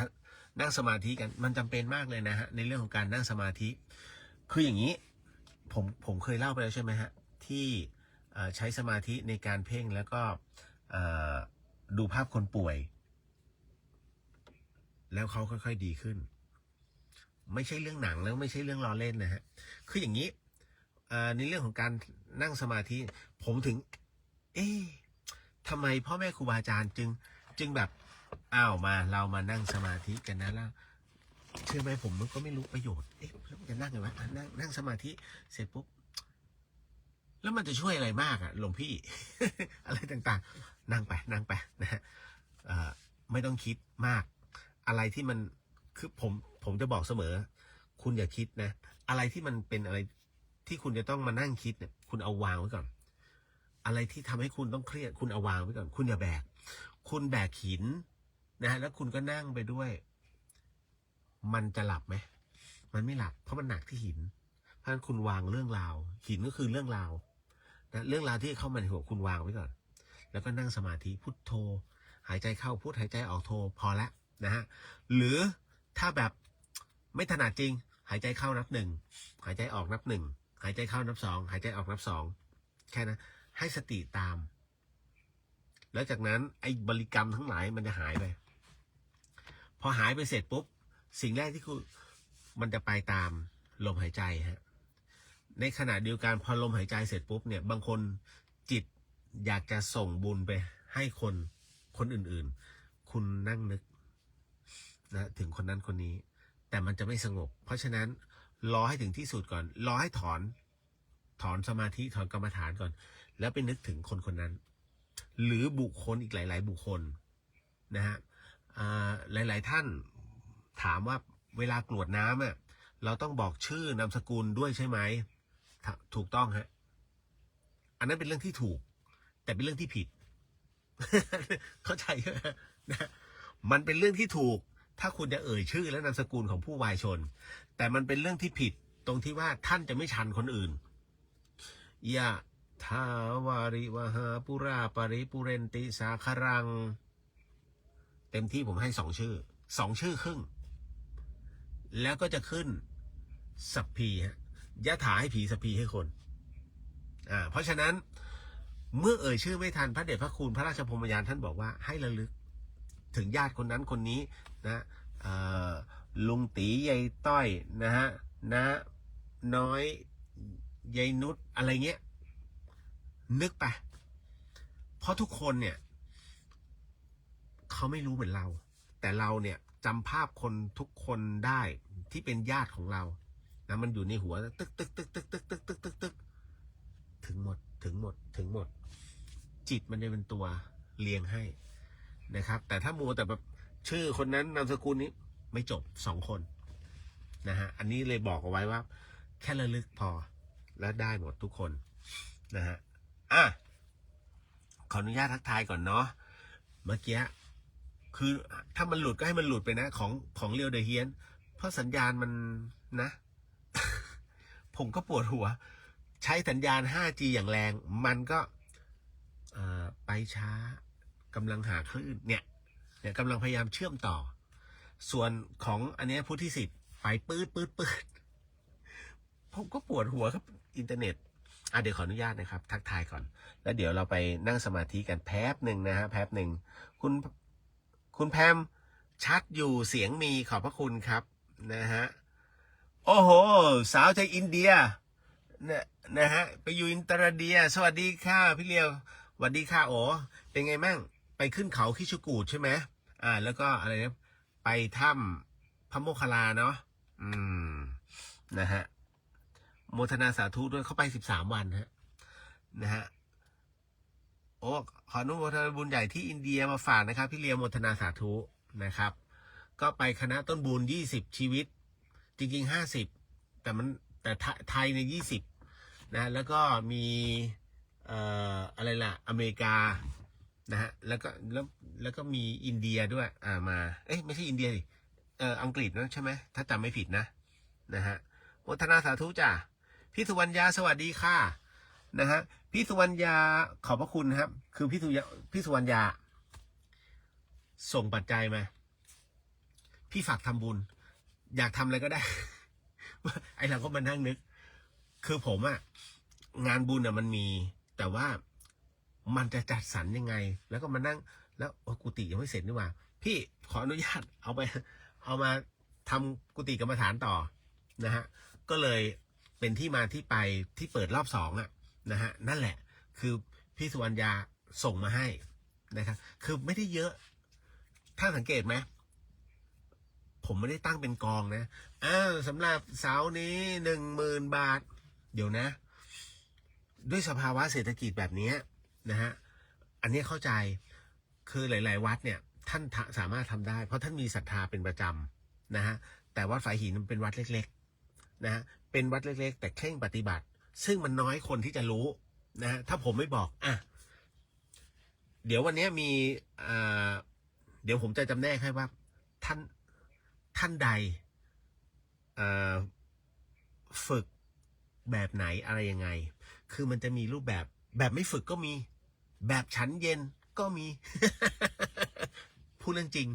นั่งสมาธิกันมันจำเป็นมากเลยนะฮะในเรื่องของการนั่งสมาธิคืออย่างนี้ผมเคยเล่าไปแล้วใช่ไหมฮะที่ใช้สมาธิในการเพ่งแล้วก็ดูภาพคนป่วยแล้วเขาค่อยๆดีขึ้นไม่ใช่เรื่องหนังแล้วไม่ใช่เรื่องล้อเล่นนะฮะคืออย่างนี้ในเรื่องของการนั่งสมาธิผมถึงทำไมพ่อแม่ครูบาอาจารย์จึงแบบเรามานั่งสมาธิกันนะแล้วเชื่อไหมผมมันก็ไม่รู้ประโยชน์จะนั่งไงวะนั่งสมาธิเสร็จปุ๊บแล้วมันจะช่วยอะไรมากหลวงพี่ อะไรต่างๆนั่งไปนะฮะไม่ต้องคิดมากอะไรที่มันคือผมจะบอกเสมอคุณอย่าคิดนะอะไรที่มันเป็นอะไรที่คุณจะต้องมานั่งคิดเนี่ยคุณเอาวางไว้ก่อนอะไรที่ทำให้คุณต้องเครียดคุณเอาวางไว้ก่อนคุณอย่าแบกคุณแบกหินนะฮะแล้วคุณก็นั่งไปด้วยมันจะหลับไหมมันไม่หลับเพราะมันหนักที่หินเพราะฉะนั้นคุณวางเรื่องราวหินก็คือเรื่องราวนะเรื่องราวที่เข้ามาในหัวคุณวางไว้ก่อนแล้วก็นั่งสมาธิพุทโธหายใจเข้าพุทหายใจออกโธพอละนะฮะหรือถ้าแบบ ไม่ถนัดจริงหายใจเข้านับ 1หายใจออกนับ 1หายใจเข้านับ 2หายใจออกนับ 2แค่นั้นให้สติตามแล้วจากนั้นไอ้บริกรรมทั้งหลายมันจะหายไปพอหายไปเสร็จปุ๊บสิ่งแรกที่คุณมันจะไปตามลมหายใจฮะในขณะเดียวกันพอลมหายใจเสร็จปุ๊บเนี่ยบางคนจิตอยากจะส่งบุญไปให้คนอื่นๆคุณนั่งนึกนะถึงคนนั้นคนนี้แต่มันจะไม่สงบเพราะฉะนั้นรอให้ถึงที่สุดก่อนรอให้ถอนสมาธิถอนกรรมฐานก่อนแล้วไปนึกถึงคนนั้นหรือบุคคลอีกหลายๆบุคคลนะฮะหลายๆท่านถามว่าเวลากรวดน้ำอ่ะเราต้องบอกชื่อนามสกุลด้วยใช่ไหมถูกต้องฮะอันนั้นเป็นเรื่องที่ถูกแต่เป็นเรื่องที่ผิด เข้าใจไหมนะมันเป็นเรื่องที่ถูกถ้าคุณจะเอ่ยชื่อและนามสกุลของผู้วายชนแต่มันเป็นเรื่องที่ผิดตรงที่ว่าท่านจะไม่ชันคนอื่นยะทาวาริวหาปุราปริปุเรนติสาคารังเต็มที่ผมให้2 ชื่อ2 ชื่อครึ่งแล้วก็จะขึ้นสัพพีฮะยะถาให้ผีสัพพีให้คนเพราะฉะนั้นเมื่อเอ่ยชื่อไม่ทันพระเดชพระคุณพระราชพรหมยานท่านบอกว่าให้ระลึกถึงญาติคนนั้นคนนี้นะลุงตียายต้อยนะฮะนะน้อยยายนุชอะไรเงี้ยนึกไปเพราะทุกคนเนี่ยเขาไม่รู้เหมือนเราแต่เราเนี่ยจำภาพคนทุกคนได้ที่เป็นญาติของเรานะมันอยู่ในหัวตึกตึกตึกตึกตึกตึกตึกตึกตึกถึงหมดจิตมันจะเป็นตัวเรียงให้นะครับแต่ถ้ามัวแต่แบบชื่อคนนั้นนามสกุลนี้ไม่จบ2 คนนะฮะอันนี้เลยบอกเอาไว้ว่าแค่ระลึกพอแล้วได้หมดทุกคนนะฮะขออนุญาตทักทายก่อนเนาะเมื่อกี้คือถ้ามันหลุดก็ให้มันหลุดไปนะของเรียวเดอะเฮียนเพราะสัญญาณมันนะ ผมก็ปวดหัวใช้สัญญาณ 5G อย่างแรงมันก็ไปช้ากำลังหาคลื่นเนี่ยกำลังพยายามเชื่อมต่อส่วนของอันนี้พุทธิสิทธิ์ไปปื๊ดผมก็ปวดหัวครับอินเทอร์เน็ตเดี๋ยวขออนุญาตนะครับทักทายก่อนแล้วเดี๋ยวเราไปนั่งสมาธิกันแป๊บหนึ่งนะฮะแป๊บหนึ่งคุณแพมชัดอยู่เสียงมีขอบพระคุณครับนะฮะโอ้โหสาวจากอินเดียนะฮะไปอยู่อินเตอร์เดียสวัสดีค่ะพี่เลียวสวัสดีค่ะโอ้เป็นไงมั่งไปขึ้นเขาคิชกูดใช่ไหมแล้วก็อะไรนะไปถ้ำพระโมคคัลลาเนาะนะฮะโมทนาสาธุด้วยเข้าไป13 วันฮะนะฮะโอ้ขออนุโมทนาบุญใหญ่ที่อินเดียมาฝากนะครับพี่เลียวโมทนาสาธุนะครับก็ไปคณะต้นบุญ20 ชีวิตจริงๆ50แต่ไทยใน20นะแล้วก็มีอะไรล่ะอเมริกานะฮะแล้วก็มีอินเดียด้วยมาไม่ใช่อินเดียดิอังกฤษนะใช่ไหมถ้าจำไม่ผิดนะฮะโมทนาสาธุจ้ะพี่สุวรรณยาสวัสดีค่ะนะฮะพี่สุวรรณยาขอบพระคุณครับคือพี่สุวรรณยาส่งปัจจัยมาพี่ฝากทำบุญอยากทำอะไรก็ได้ ไอเราก็มานั่งนึกคือผมงานบุญมันมีแต่ว่ามันจะจัดสรรยังไงแล้วก็มานั่งแล้วกุฏิยังไม่เสร็จนี่หว่าพี่ขออนุญาตเอามาทำกุฏิกรรมฐานต่อนะฮะก็เลยเป็นที่มาที่ไปที่เปิดรอบ2นะฮะนั่นแหละคือพี่สุวรรณยาส่งมาให้นะครับคือไม่ได้เยอะถ้าสังเกตไหมผมไม่ได้ตั้งเป็นกองนะสำหรับเสาร์นี้10,000 บาทเดี๋ยวนะด้วยสภาวะเศรษฐกิจแบบนี้นะฮะอันนี้เข้าใจคือหลายๆวัดเนี่ยท่านสามารถทำได้เพราะท่านมีศรัทธาเป็นประจำนะฮะแต่วัดฝายหินมันเป็นวัดเล็กๆนะฮะเป็นวัดเล็กๆแต่เคร่งปฏิบัติซึ่งมันน้อยคนที่จะรู้นะฮะถ้าผมไม่บอกเดี๋ยววันนี้มีเดี๋ยวผมจะจำแนกให้ว่าท่านใดฝึกแบบไหนอะไรยังไงคือมันจะมีรูปแบบไม่ฝึกก็มีแบบฉันเย็นก็มี พูดเรื่องจริง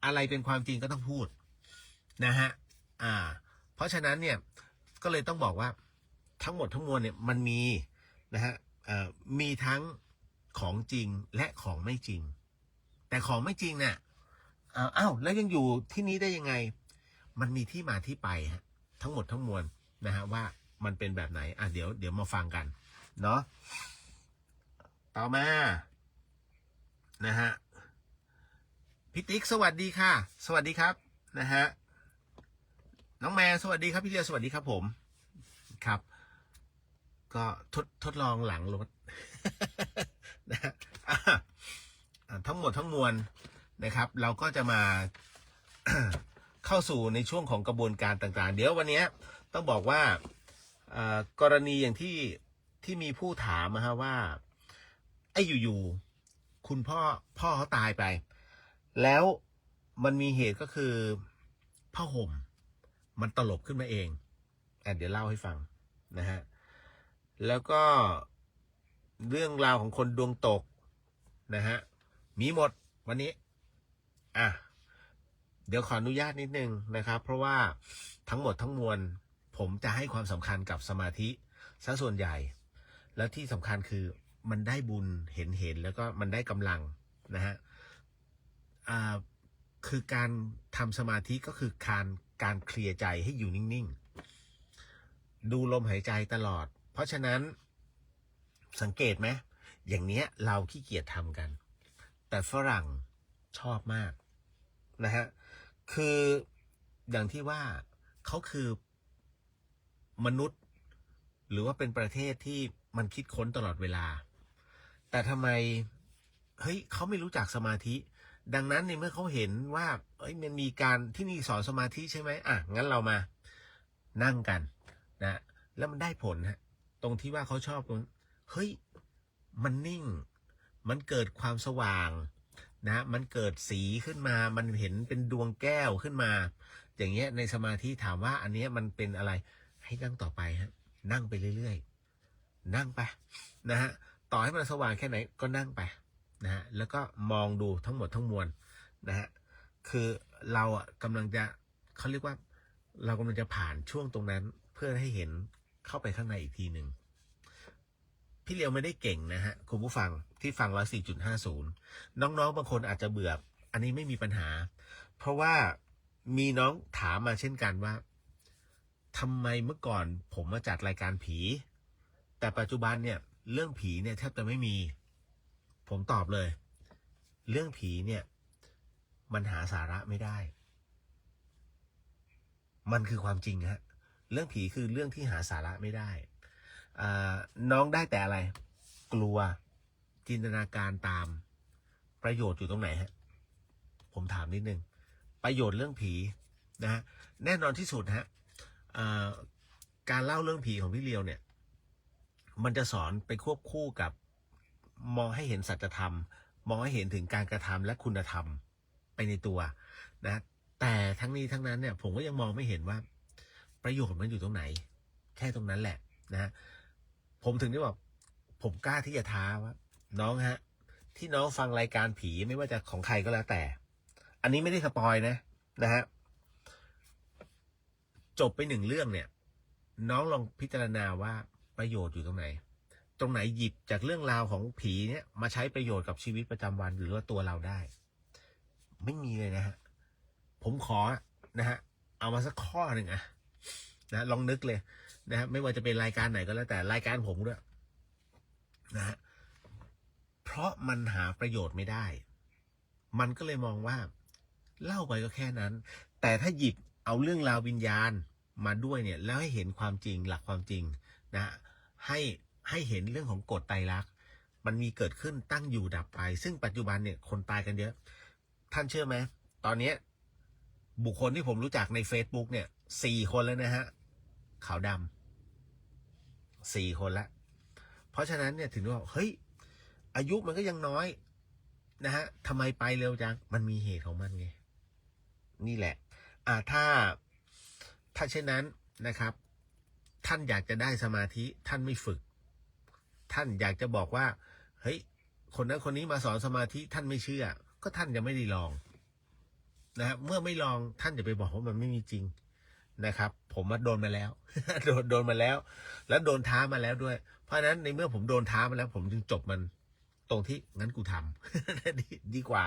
อะไรเป็นความจริงก็ต้องพูดนะฮะ เพราะฉะนั้นเนี่ยก็เลยต้องบอกว่าทั้งหมดทั้งมวลเนี่ยมันมีนะฮะมีทั้งของจริงและของไม่จริงแต่ของไม่จริงเนี่ยอ้าวแล้วยังอยู่ที่นี้ได้ยังไงมันมีที่มาที่ไปฮะทั้งหมดทั้งมวลนะฮะว่ามันเป็นแบบไหนเดี๋ยวมาฟังกันเนาะต่อมานะฮะพี่ติ๊กสวัสดีค่ะสวัสดีครับนะฮะน้องแมนสวัสดีครับพี่เลียวสวัสดีครับผมครับก็ทดลองหลังรถ นะฮะทั้งหมดทั้งมวลนะครับเราก็จะมา เข้าสู่ในช่วงของกระบวนการต่างๆเดี๋ยววันนี้ต้องบอกว่ากรณีอย่างที่มีผู้ถามนะฮะว่าไอ้อยู่ๆคุณพ่อเขาตายไปแล้วมันมีเหตุก็คือผ้าห่มมันตลบขึ้นมาเองเดี๋ยวเล่าให้ฟังนะฮะแล้วก็เรื่องราวของคนดวงตกนะฮะมีหมดวันนี้เดี๋ยวขออนุญาตนิดนึงนะครับเพราะว่าทั้งหมดทั้งมวลผมจะให้ความสำคัญกับสมาธิซะส่วนใหญ่แล้วที่สำคัญคือมันได้บุญเห็นแล้วก็มันได้กำลังนะฮะคือการทำสมาธิก็คือการเคลียร์ใจให้อยู่นิ่งๆดูลมหายใจตลอดเพราะฉะนั้นสังเกตไหมอย่างเนี้ยเราขี้เกียจทำกันแต่ฝรั่งชอบมากนะฮะคืออย่างที่ว่าเขาคือมนุษย์หรือว่าเป็นประเทศที่มันคิดค้นตลอดเวลาแต่ทำไมเขาไม่รู้จักสมาธิดังนั้นในเมื่อเขาเห็นว่ามันมีการที่นี่สอนสมาธิใช่ไหมงั้นเรามานั่งกันนะแล้วมันได้ผลฮะตรงที่ว่าเขาชอบตรงมันนิ่งมันเกิดความสว่างนะมันเกิดสีขึ้นมามันเห็นเป็นดวงแก้วขึ้นมาอย่างเงี้ยในสมาธิถามว่าอันนี้มันเป็นอะไรให้นั่งต่อไปฮะนั่งไปเรื่อยๆนั่งไปนะฮะต่อให้มันสว่างแค่ไหนก็นั่งไปนะฮะแล้วก็มองดูทั้งหมดทั้งมวลนะฮะคือเรากำลังจะเขาเรียกว่าเรากำลังจะผ่านช่วงตรงนั้นเพื่อให้เห็นเข้าไปข้างในอีกทีหนึ่งพี่เลียวไม่ได้เก่งนะฮะคุณผู้ฟังที่ฟัง104.50น้องๆบางคนอาจจะเบื่ออันนี้ไม่มีปัญหาเพราะว่ามีน้องถามมาเช่นกันว่าทำไมเมื่อก่อนผมมาจัดรายการผีแต่ปัจจุบันเนี่ยเรื่องผีเนี่ยแทบจะไม่มีผมตอบเลยเรื่องผีเนี่ยมันหาสาระไม่ได้มันคือความจริงฮะเรื่องผีคือเรื่องที่หาสาระไม่ได้น้องได้แต่อะไรกลัวจินตนาการตามประโยชน์อยู่ตรงไหนฮะผมถามนิดนึงประโยชน์เรื่องผีนะฮะแน่นอนที่สุดฮะการเล่าเรื่องผีของพี่เลียวเนี่ยมันจะสอนไปควบคู่กับมองให้เห็นสัจธรรมมองให้เห็นถึงการกระทำและคุณธรรมไปในตัวนะแต่ทั้งนี้ทั้งนั้นเนี่ยผมก็ยังมองไม่เห็นว่าประโยชน์มันอยู่ตรงไหนแค่ตรงนั้นแหละนะผมถึงได้บอกผมกล้าที่จะท้าว่าน้องฮะที่น้องฟังรายการผีไม่ว่าจะของใครก็แล้วแต่อันนี้ไม่ได้สปอยนะฮะจบไปหนึ่งเรื่องเนี่ยน้องลองพิจารณาว่าประโยชน์อยู่ตรงไหนหยิบจากเรื่องราวของผีเนี่ยมาใช้ประโยชน์กับชีวิตประจำวันหรือว่าตัวเราได้ไม่มีเลยนะฮะผมขอนะฮะเอามาสักข้อหนึ่งนะลองนึกเลยนะฮะไม่ว่าจะเป็นรายการไหนก็แล้วแต่รายการผมด้วยนะฮะเพราะมันหาประโยชน์ไม่ได้มันก็เลยมองว่าเล่าไปก็แค่นั้นแต่ถ้าหยิบเอาเรื่องราววิญญาณมาด้วยเนี่ยแล้วให้เห็นความจริงหลักความจริงนะให้เห็นเรื่องของกฎไตรลักษณ์มันมีเกิดขึ้นตั้งอยู่ดับไปซึ่งปัจจุบันเนี่ยคนตายกันเยอะท่านเชื่อไหมตอนนี้บุคคลที่ผมรู้จักใน Facebook เนี่ย4 คนแล้วนะฮะขาวดำ4 คนแล้วเพราะฉะนั้นเนี่ยถึงได้ว่าอายุมันก็ยังน้อยนะฮะทำไมไปเร็วจังมันมีเหตุของมันไงนี่แหละถ้าเช่นนั้นนะครับท่านอยากจะได้สมาธิท่านไม่ฝึกท่านอยากจะบอกว่าคนนั้นคนนี้มาสอนสมาธิท่านไม่เชื่อก็ท่านยังไม่ได้ลองนะฮะเมื่อไม่ลองท่านจะไปบอกว่ามันไม่มีจริง นะครับ ผมมาโดนมาแล้ว โดนมาแล้ว แล้วโดนท้ามาแล้วด้วย เพราะฉะนั้นในเมื่อผมโดนท้ามาแล้ว ผมจึงจบมันตรงที่งั้นกูทำ ดีกว่า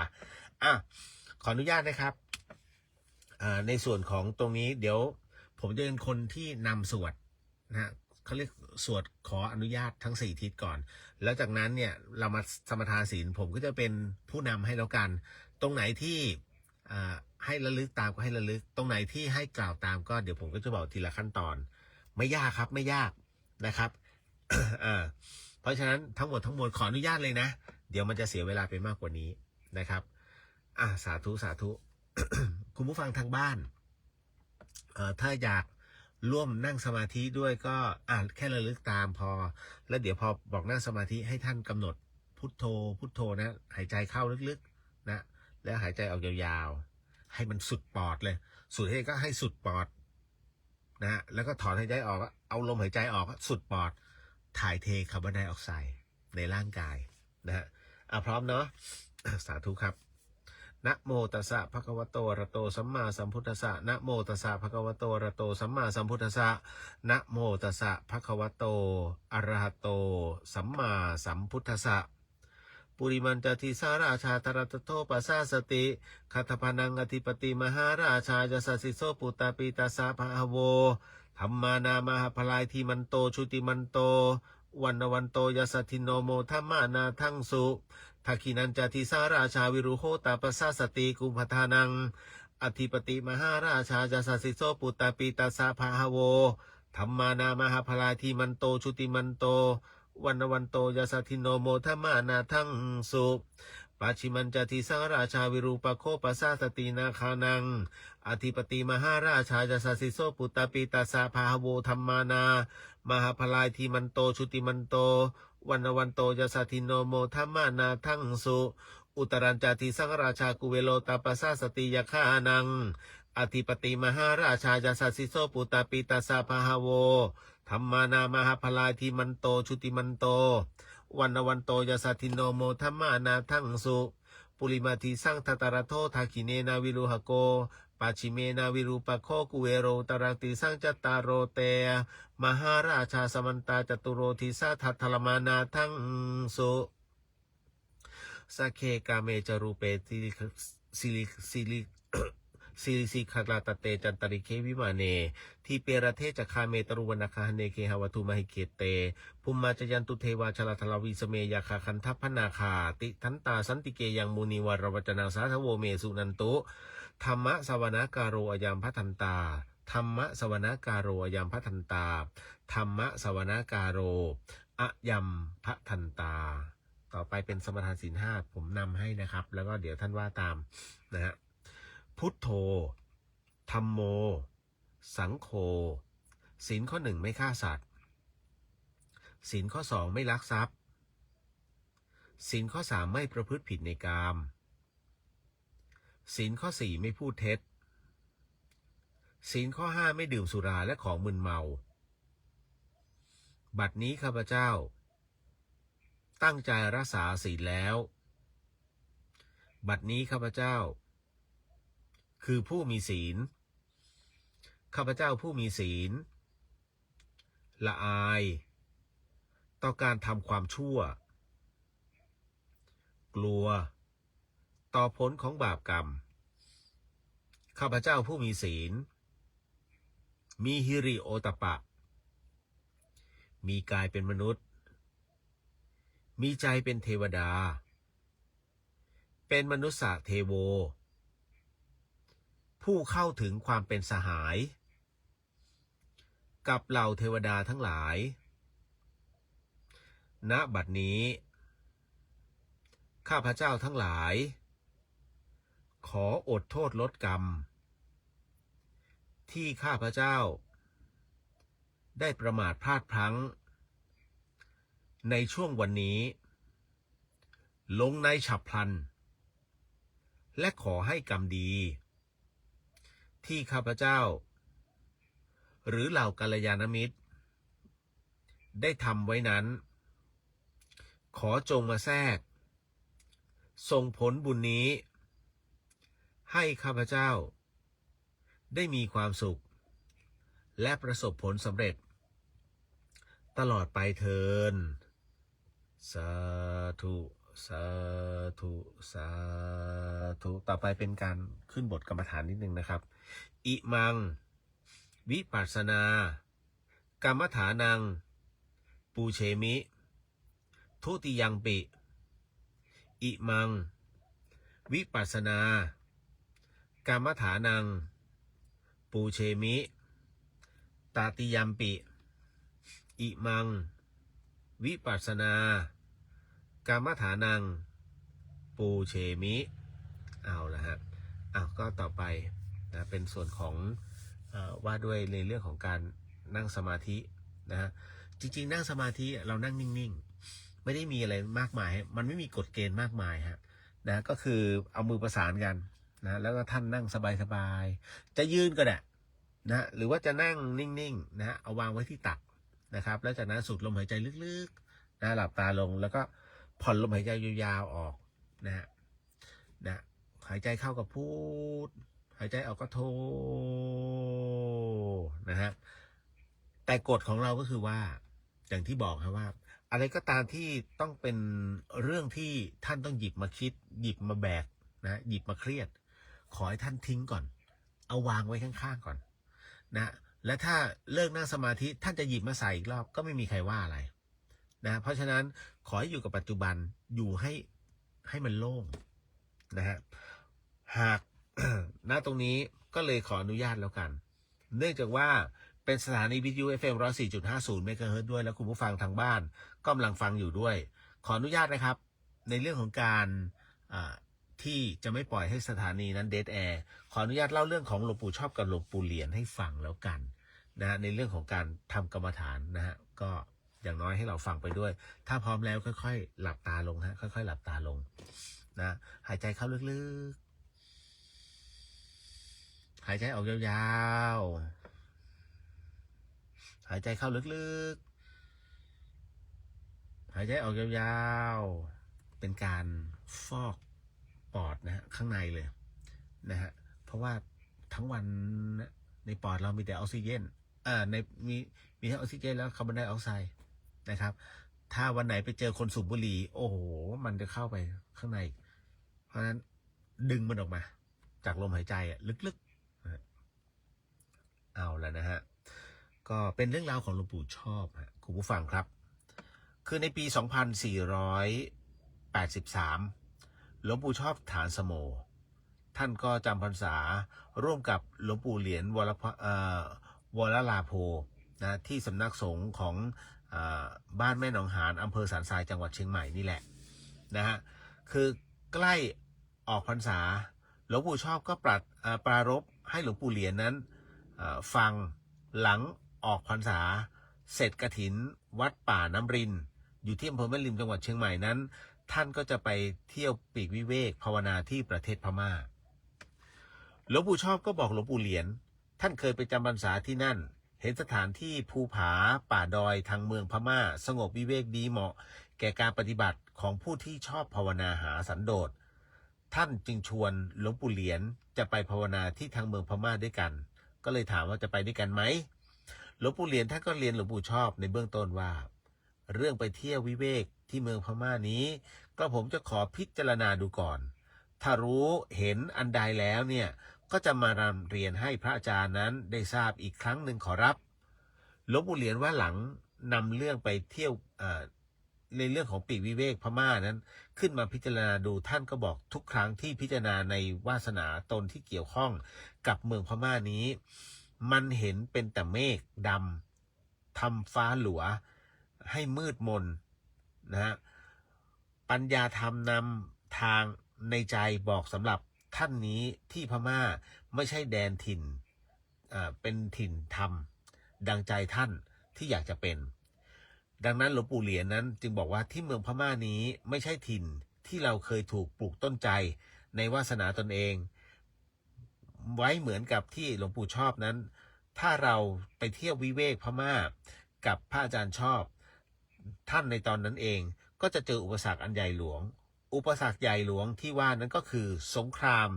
อ่ะขออนุญาตนะครับในส่วนของตรงนี้เดี๋ยวผมจะเป็นคนที่นำสวดนะฮะเขาเรียกสวดขออนุญาตทั้ง4ทิศก่อนแล้วจากนั้นเนี่ยเรามาสมทานศีลผมก็จะเป็นผู้นำให้แล้วกันตรงไหนที่ให้ระลึกตามก็ให้ระลึกตรงไหนที่ให้กล่าวตามก็เดี๋ยวผมก็จะบอกทีละขั้นตอนไม่ยากครับไม่ยากนะครับ เพราะฉะนั้นทั้งหมดทั้งมวลขออนุญาตเลยนะเดี๋ยวมันจะเสียเวลาไปมากกว่านี้นะครับสาธุสาธุ คุณผู้ฟังทางบ้านถ้าอยากร่วมนั่งสมาธิด้วยก็แค่ระลึกตามพอแล้วเดี๋ยวพอบอกนั่งสมาธิให้ท่านกำหนดพุทโธพุทโธนะหายใจเข้าลึกๆนะแล้วหายใจออกยาวๆให้มันสุดปอดเลยสุดให้ก็ให้สุดปอดนะแล้วก็ถอนหายใจออกเอาลมหายใจออกสุดปอดถ่ายเทคาร์บอนไดออกไซด์ในร่างกายนะฮะพร้อมเนาะ สาธุครับนะโมตัสสะภะคะวะโตอะระโตสัมมาสัมพุทธัสสะนะโมตัสสะภะคะวะโตอะระโตสัมมาสัมพุทธัสสะนะโมตัสสะภะคะวะโตอะระหะโตสัมมาสัมพุทธัสสะปุริมันจติสาราชาตรัตโตปัสสาสติคัตถพนังอธิปติมหาราชาจะสัสสิโสปุตตาปิตาสาภะโวธรรมานามาหพลายทีมันโตชุติมันโตวันโตยสัทธิโนโมธรรมานาทั้งสุทักขินันจติสาราชาวิรุโหตาปัสสาสติกุมภทานังอธิปติมหาราชาจะสัสสิโสปุตตาปิตาสาภะโวธรรมานามาหพลายทีมันโตชุติมันโตวันโตยสัทธิโนโมธรรมานาทั้งสุปัจฉิมันจติสังราชาวิรูปโคปัสสาสตินาคานังอธิปติมหาราชาจะสัสสิโสปุตตาปิตาสาภะโวธรรมานามหาพลายทีมันโตชุติมันโตวันโตยสัทธิโนโมธรรมานาทั้งสุอุตรัญจติสังราชากุเวโลตาปัสสาสติยคานังอธิปติมหาราชาจะสัสสิโสปุตตาปิตาสาภะโวธรรมานามหาพลายทีมันโตชุติมันโตวันโตยสัทธิโนโมธรรมานาทั้งสุปุริมาทิสังทัตระโททาคิเนนาวิรุหโกปัจฉิเมนาวิรูปโคกุเวโรตรังติสังจัตตารโรเตมหาราชาสมันตาจตุโรทิสาทัตถลมานาทั้งสุสักเคกาเมจรูเปสิลิสิขลาตเตจันตริเควิมาเนที่เปรเทจคาเมตรุวนาคาเนเคหวัตุมหิเกเตภูมิมาจยันตุเทวาชลาทลาวิสเมยาคาคันทัพพนาคาติทันตาสันติเกยังมุนีวรวจนาสาทโวเมสุนันตุธรรมะสวนาการโรอายามพัทันตาธรรมะสวนาการโรอายามพัทันตาธรรมะสวนาการโรอายามพัทันตาต่อไปเป็นสมทานศีลห้าผมนำให้นะครับแล้วก็เดี๋ยวท่านว่าตามนะฮะพุทโธธัมโมสังโฆศีลข้อหนึ่งไม่ฆ่าสัตว์ศีลข้อสองไม่ลักทรัพย์ศีลข้อสามไม่ประพฤติผิดในกามศีลข้อสี่ไม่พูดเท็จศีลข้อห้าไม่ดื่มสุราและของมึนเมาบัดนี้ข้าพเจ้าตั้งใจรักษาศีลแล้วบัดนี้ข้าพเจ้าคือผู้มีศีลข้าพเจ้าผู้มีศีลละอายต่อการทำความชั่วกลัวต่อผลของบาปกรรมข้าพเจ้าผู้มีศีลมีฮิริโอตปะมีกายเป็นมนุษย์มีใจเป็นเทวดาเป็นมนุษย์เทโวผู้เข้าถึงความเป็นสหายกับเหล่าเทวดาทั้งหลายณบัดนี้ข้าพเจ้าทั้งหลายขออดโทษลดกรรมที่ข้าพเจ้าได้ประมาทพลาดพลั้งในช่วงวันนี้ลงในฉับพลันและขอให้กรรมดีที่ข้าพเจ้าหรือเหล่ากัลยาณมิตรได้ทำไว้นั้นขอจงมาแทรกส่งผลบุญนี้ให้ข้าพเจ้าได้มีความสุข และประสบผลสำเร็จตลอดไปเทินสาธุสาธุสาธุต่อไปเป็นการขึ้นบทกรรมฐานนิดนึงนะครับอิมังวิปัสสนากรรมฐานังปูเชมิทุติยังปิอิมังวิปัสสนากรรมฐานังปูเชมิตาติยัมปิอิมังวิปัสสนากรรมฐานังปูเชมิเอาละฮะก็ต่อไปนะเป็นส่วนของว่าด้วยในเรื่องของการนั่งสมาธินะฮะจริงๆนั่งสมาธิเรานั่งนิ่งๆไม่ได้มีอะไรมากมายมันไม่มีกฎเกณฑ์มากมายฮะนะก็คือเอามือประสานกันนะแล้วก็ท่านนั่งสบายๆจะยืนก็ได้นะหรือว่าจะนั่งนิ่งๆนะเอาวางไว้ที่ตักนะครับแล้วจากนั้นสูดลมหายใจลึกๆนะหลับตาลงแล้วก็ผ่อนลมหายใจยาวๆออกนะหายใจเข้าก็พูดหายใจออกก็โทนะฮะแต่กฎของเราก็คือว่าอย่างที่บอกครับว่าอะไรก็ตามที่ต้องเป็นเรื่องที่ท่านต้องหยิบมาคิดหยิบมาแบกนะหยิบมาเครียดขอให้ท่านทิ้งก่อนเอาวางไว้ข้างๆก่อนนะและถ้าเลิกนั่งสมาธิท่านจะหยิบมาใส่อีกรอบก็ไม่มีใครว่าอะไรนะเพราะฉะนั้นขอให้อยู่กับปัจจุบันอยู่ให้มันโล่งนะฮะหาก ณตรงนี้ก็เลยขออนุญาตแล้วกันเนื่องจากว่าเป็นสถานีวิทยุ FM 104.50 เมกะเฮิรตซ์ด้วยแล้วคุณผู้ฟังทางบ้านก็กำลังฟังอยู่ด้วยขออนุญาตนะครับในเรื่องของการที่จะไม่ปล่อยให้สถานีนั้นเดดแอร์ขออนุญาตเล่าเรื่องของหลวงปู่ชอบกับหลวงปู่เหรียญให้ฟังแล้วกันนะในเรื่องของการทำกรรมฐานนะฮะก็อย่างน้อยให้เราฟังไปด้วยถ้าพร้อมแล้วค่อยๆหลับตาลงฮะค่อยๆหลับตาลงนะหายใจเข้าลึกๆหายใจออกยาวๆหายใจเข้าลึกๆหายใจออกยาวๆเป็นการฟอกปอดนะฮะข้างในเลยนะฮะเพราะว่าทั้งวันในปอดเรามีแต่ออกซิเจนในมีทั้งออกซิเจนแล้วคาร์บอนไดออกไซด์นะครับถ้าวันไหนไปเจอคนสูบบุหรี่โอ้โหมันจะเข้าไปข้างในเพราะฉะนั้นดึงมันออกมาจากลมหายใจลึกๆเอาแล้วนะฮะก็เป็นเรื่องราวของหลวงปู่ชอบคุณผู้ฟังครับคือในปี 2483 หลวงปู่ชอบฐานสโมท่านก็จำพรรษาร่วมกับหลวงปู่เหรียญวรลาโภนะที่สำนักสงฆ์ของบ้านแม่หนองหานอำเภอสันทรายจังหวัดเชียงใหม่นี่แหละนะฮะคือใกล้ออกพรรษาหลวงปู่ชอบก็ปรารภให้หลวงปู่เหรียญนั้นฟังหลังออกพรรษาเสร็จกฐินวัดป่าน้ำรินอยู่ที่อำเภอแม่ริมจังหวัดเชียงใหม่นั้นท่านก็จะไปเที่ยวปีกวิเวกภาวนาที่ประเทศพม่าหลวงปู่ชอบก็บอกหลวงปู่เหรียญท่านเคยไปจำพรรษาที่นั่นเห็นสถานที่ภูผาป่าดอยทางเมืองพม่าสงบวิเวกดีเหมาะแก่การปฏิบัติของผู้ที่ชอบภาวนาหาสันโดษท่านจึงชวนหลวงปู่เหรียญจะไปภาวนาที่ทางเมืองพม่าด้วยกันก็เลยถามว่าจะไปด้วยกันไหมหลวงปู่เหรียญท่านก็เรียนหลวงปู่ชอบในเบื้องต้นว่าเรื่องไปเที่ยววิเวกที่เมืองพม่านี้ก็ผมจะขอพิจารณาดูก่อนถ้ารู้เห็นอันใดแล้วเนี่ยก็จะมานำเรียนให้พระอาจารย์นั้นได้ทราบอีกครั้งหนึ่งขอรับหลวงปู่เหรียญว่าหลังนำเรื่องไปเที่ยวในเรื่องของปีกวิเวกพม่านั้นขึ้นมาพิจารณาดูท่านก็บอกทุกครั้งที่พิจารณาในวาสนาตนที่เกี่ยวข้องกับเมืองพม่านี้มันเห็นเป็นแต่เมฆดำทำฟ้าหลัวให้มืดมนนะฮะปัญญาธรรมนำทางในใจบอกสำหรับท่านนี้ที่พม่าไม่ใช่แดนถิ่นเป็นถิ่นธรรมดังใจท่านที่อยากจะเป็นดังนั้นหลวงปู่เหรียญนั้นจึงบอกว่าที่เมืองพม่านี้ไม่ใช่ถิ่นที่เราเคยถูกปลูกต้นใจในวาสนาตนเองไว้เหมือนกับที่หลวงปู่ชอบนั้นถ้าเราไปเที่ยววิเวกพม่ากับพระอาจารย์ชอบท่านในตอนนั้นเองก็จะเจออุปสรรคอันใหญ่หลวงอุปสรรคใหญ่หลวงที่ว่านั้นก็คือสงคราม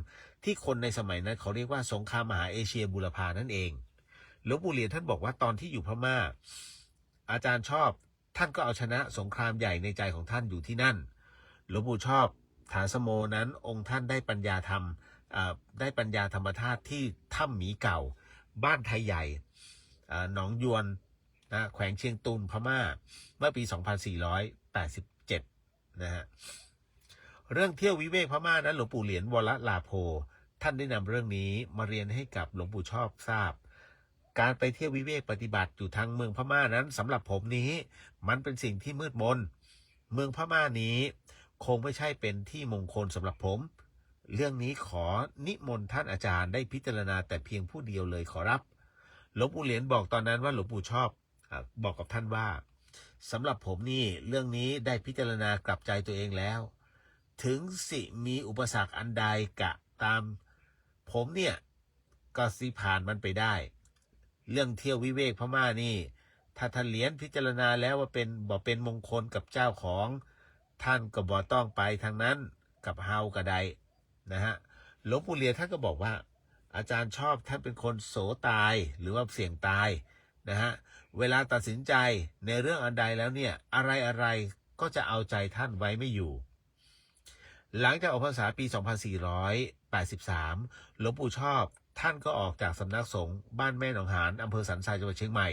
ที่คนในสมัยนั้นเขาเรียกว่าสงครามมหาเอเชียบูรพานั่นเอง หลวงปู่เหรียญท่านบอกว่าตอนที่อยู่พม่าอาจารย์ชอบท่านก็เอาชนะสงครามใหญ่ในใจของท่านอยู่ที่นั่นหลวงปู่ชอบฐานสโมนั้นองค์ท่านได้ปัญญาธรรมได้ปัญญาธรรมธาตุที่ถ้ำหมีเก่าบ้านไทยใหญ่หนองยวนนะแขวงเชียงตุงพม่าเมื่อปี 2487 นะฮะเรื่องเที่ยววิเวกพม่านั้นหลวงปู่เหรียญวรลาโภท่านได้นำเรื่องนี้มาเรียนให้กับหลวงปู่ชอบทราบการไปเที่ยววิเวกปฏิบัติอยู่ทางเมืองพม่านั้นสำหรับผมนี้มันเป็นสิ่งที่มืดมนเมืองพม่านี้คงไม่ใช่เป็นที่มงคลสำหรับผมเรื่องนี้ขอนิมนต์ท่านอาจารย์ได้พิจารณาแต่เพียงผู้เดียวเลยขอรับหลวงปู่เหรียญบอกตอนนั้นว่าหลวงปู่ชอบบอกกับท่านว่าสำหรับผมนี่เรื่องนี้ได้พิจารณากลับใจตัวเองแล้วถึงสิมีอุปสรรคอันใดกะตามผมเนี่ยก็สิผ่านมันไปได้เรื่องเที่ยววิเวกพม่านี่ถ้าท่านเหรียญพิจารณาแล้วว่าเป็นมงคลกับเจ้าของท่านก็บ่ต้องไปทางนั้นกับเฮากระไดนะฮะหลวงปู่เหรียญท่านก็บอกว่าอาจารย์ชอบท่านเป็นคนโสตายหรือว่าเสี่ยงตายนะฮะเวลาตัดสินใจในเรื่องอันใดแล้วเนี่ยอะไรก็จะเอาใจท่านไว้ไม่อยู่หลังจากออกพรรษาปี 2483 หลวงปู่ชอบท่านก็ออกจากสำนักสงฆ์บ้านแม่หนองหานอำเภอสันทรายจังหวัดเชียงใหม่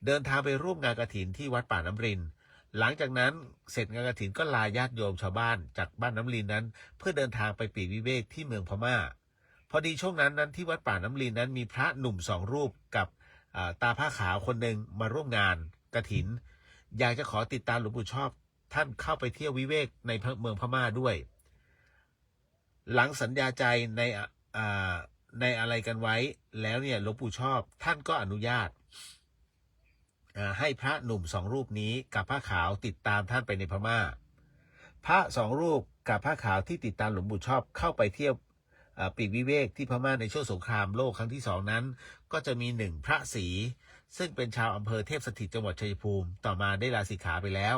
เดินทางไปร่วมงานกฐินที่วัดป่าน้ำรินหลังจากนั้นเสร็จงานกฐินก็ลาญาติโยมชาวบ้านจากบ้านน้ำรินนั้นเพื่อเดินทางไปปีกวิเวกที่เมืองพม่าพอดีช่วงนั้นที่วัดป่าน้ำรินนั้นมีพระหนุ่ม2 รูปกับตาผ้าขาวคนหนึ่งมาร่วมงานกฐินอยากจะขอติดตามหลวงปู่ชอบท่านเข้าไปเที่ยววิเวกในเมืองพม่าด้วยหลังสัญญาใจในอะไรกันไว้แล้วเนี่ยหลวงปู่ชอบท่านก็อนุญาตให้พระหนุ่ม2 รูปนี้กับผ้าขาวติดตามท่านไปในพม่าพระ2 รูปกับผ้าขาวที่ติดตามหลวงปู่ชอบเข้าไปเที่ยวปีกวิเวกที่พม่าในช่วงสงครามโลกครั้งที่2นั้นก็จะมี1พระศรีซึ่งเป็นชาวอำเภอเทพสถิตจังหวัดชัยภูมิต่อมาได้ลาสิกขาไปแล้ว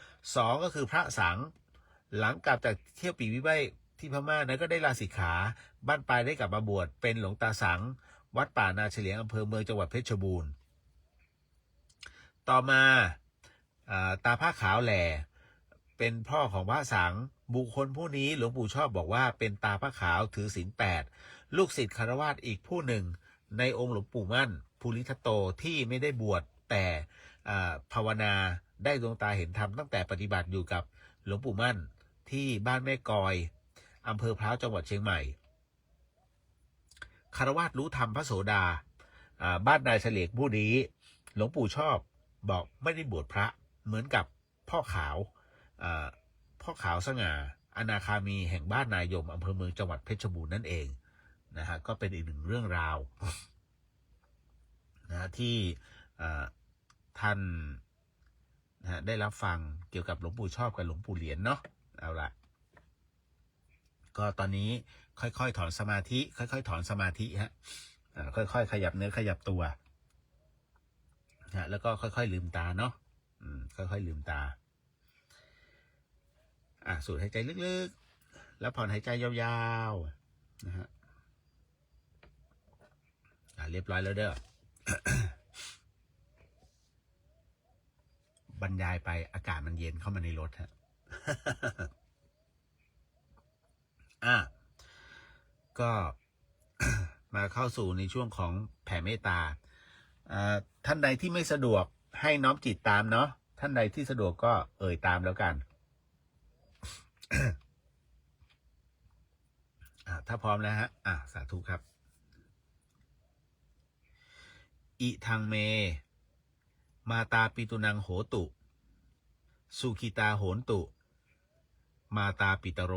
2ก็คือพระสังหลังกลับจากเที่ยวปีกวิเวกที่พม่านั้นก็ได้ลาสิกขาบ้านปลายได้กลับมาบวชเป็นหลวงตาสังวัดป่านาเฉลียงอำเภอเมืองจังหวัดเพชรบูรณ์ต่อมาตาผ้าขาวแหล่เป็นพ่อของพระสังบุคคลผู้นี้หลวงปู่ชอบบอกว่าเป็นตาผ้าขาวถือศีล 8ลูกศิษย์คฤหัสถ์อีกผู้หนึ่งในองค์หลวงปู่มั่นภูริทัตโตที่ไม่ได้บวชแต่ภาวนาได้ดวงตาเห็นธรรมตั้งแต่ปฏิบัติอยู่กับหลวงปู่มั่นที่บ้านแม่กอยอำเภอพร้าวจังหวัดเชียงใหม่คฤหัสถ์รู้ธรรมพระโสดาบ้านนายเฉลียงผู้นี้หลวงปู่ชอบบอกไม่ได้บวชพระเหมือนกับพ่อขาวสง่าอนาคามีแห่งบ้านนายมอำเภอเมืองจังหวัดเพชรบูรณ์นั่นเองนะฮะก็เป็นอีกหนึ่งเรื่องราวนะที่ท่านนะได้รับฟังเกี่ยวกับหลวงปู่ชอบกับหลวงปู่เหรียญเนาะเอาละก็ตอนนี้ค่อยๆถอนสมาธิค่อยๆถอนสมาธิฮะค่อยๆขยับเนื้อขยับตัวแล้วก็ค่อยๆลืมตาเนาะค่อยๆลืมตาสูดหายใจลึกๆแล้วผ่อนหายใจยาวๆนะฮะเรียบร้อยแล้วเด้อ บรรยายไปอากาศมันเย็นเข้ามาในรถฮะ ก็ มาเข้าสู่ในช่วงของแผ่เมตตาท่านใดที่ไม่สะดวกให้น้อมจิตตามเนาะท่านใดที่สะดวกก็เอ่ยตามแล้วกัน ถ้าพร้อมแล้วฮะสาธุครับอิทังเมมาตาปิตุนังโหตุสุขิตาโหนตุมาตาปิตโร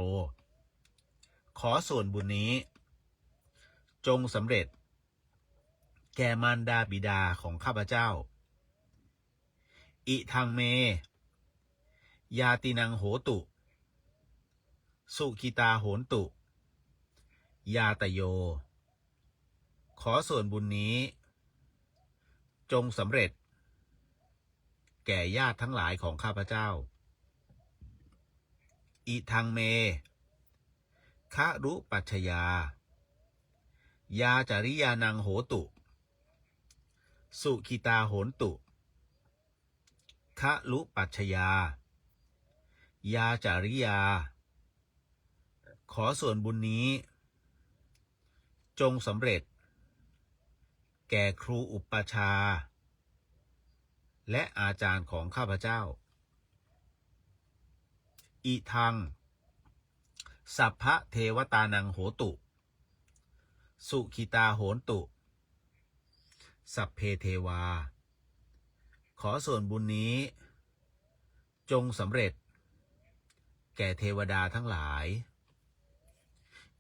ขอส่วนบุญนี้จงสำเร็จแก่มารดาบิดาของข้าพเจ้าอิทังเมยาตินังโหตุสุขิตาโหนตุยาตโยขอส่วนบุญนี้จงสำเร็จแก่ญาติทั้งหลายของข้าพเจ้าอิทังเมคะรุปัชยายาจริยานังโหตุ สุขิตาโหนตุคะลุปัชชยายาจาริยาขอส่วนบุญนี้จงสำเร็จแก่ครูอุปัชฌาย์และอาจารย์ของข้าพเจ้าอิทังสัพพะเทวตานังโหตุสุขิตาโหนตุสัพเพเทวาขอส่วนบุญนี้จงสำเร็จแก่เทวดาทั้งหลาย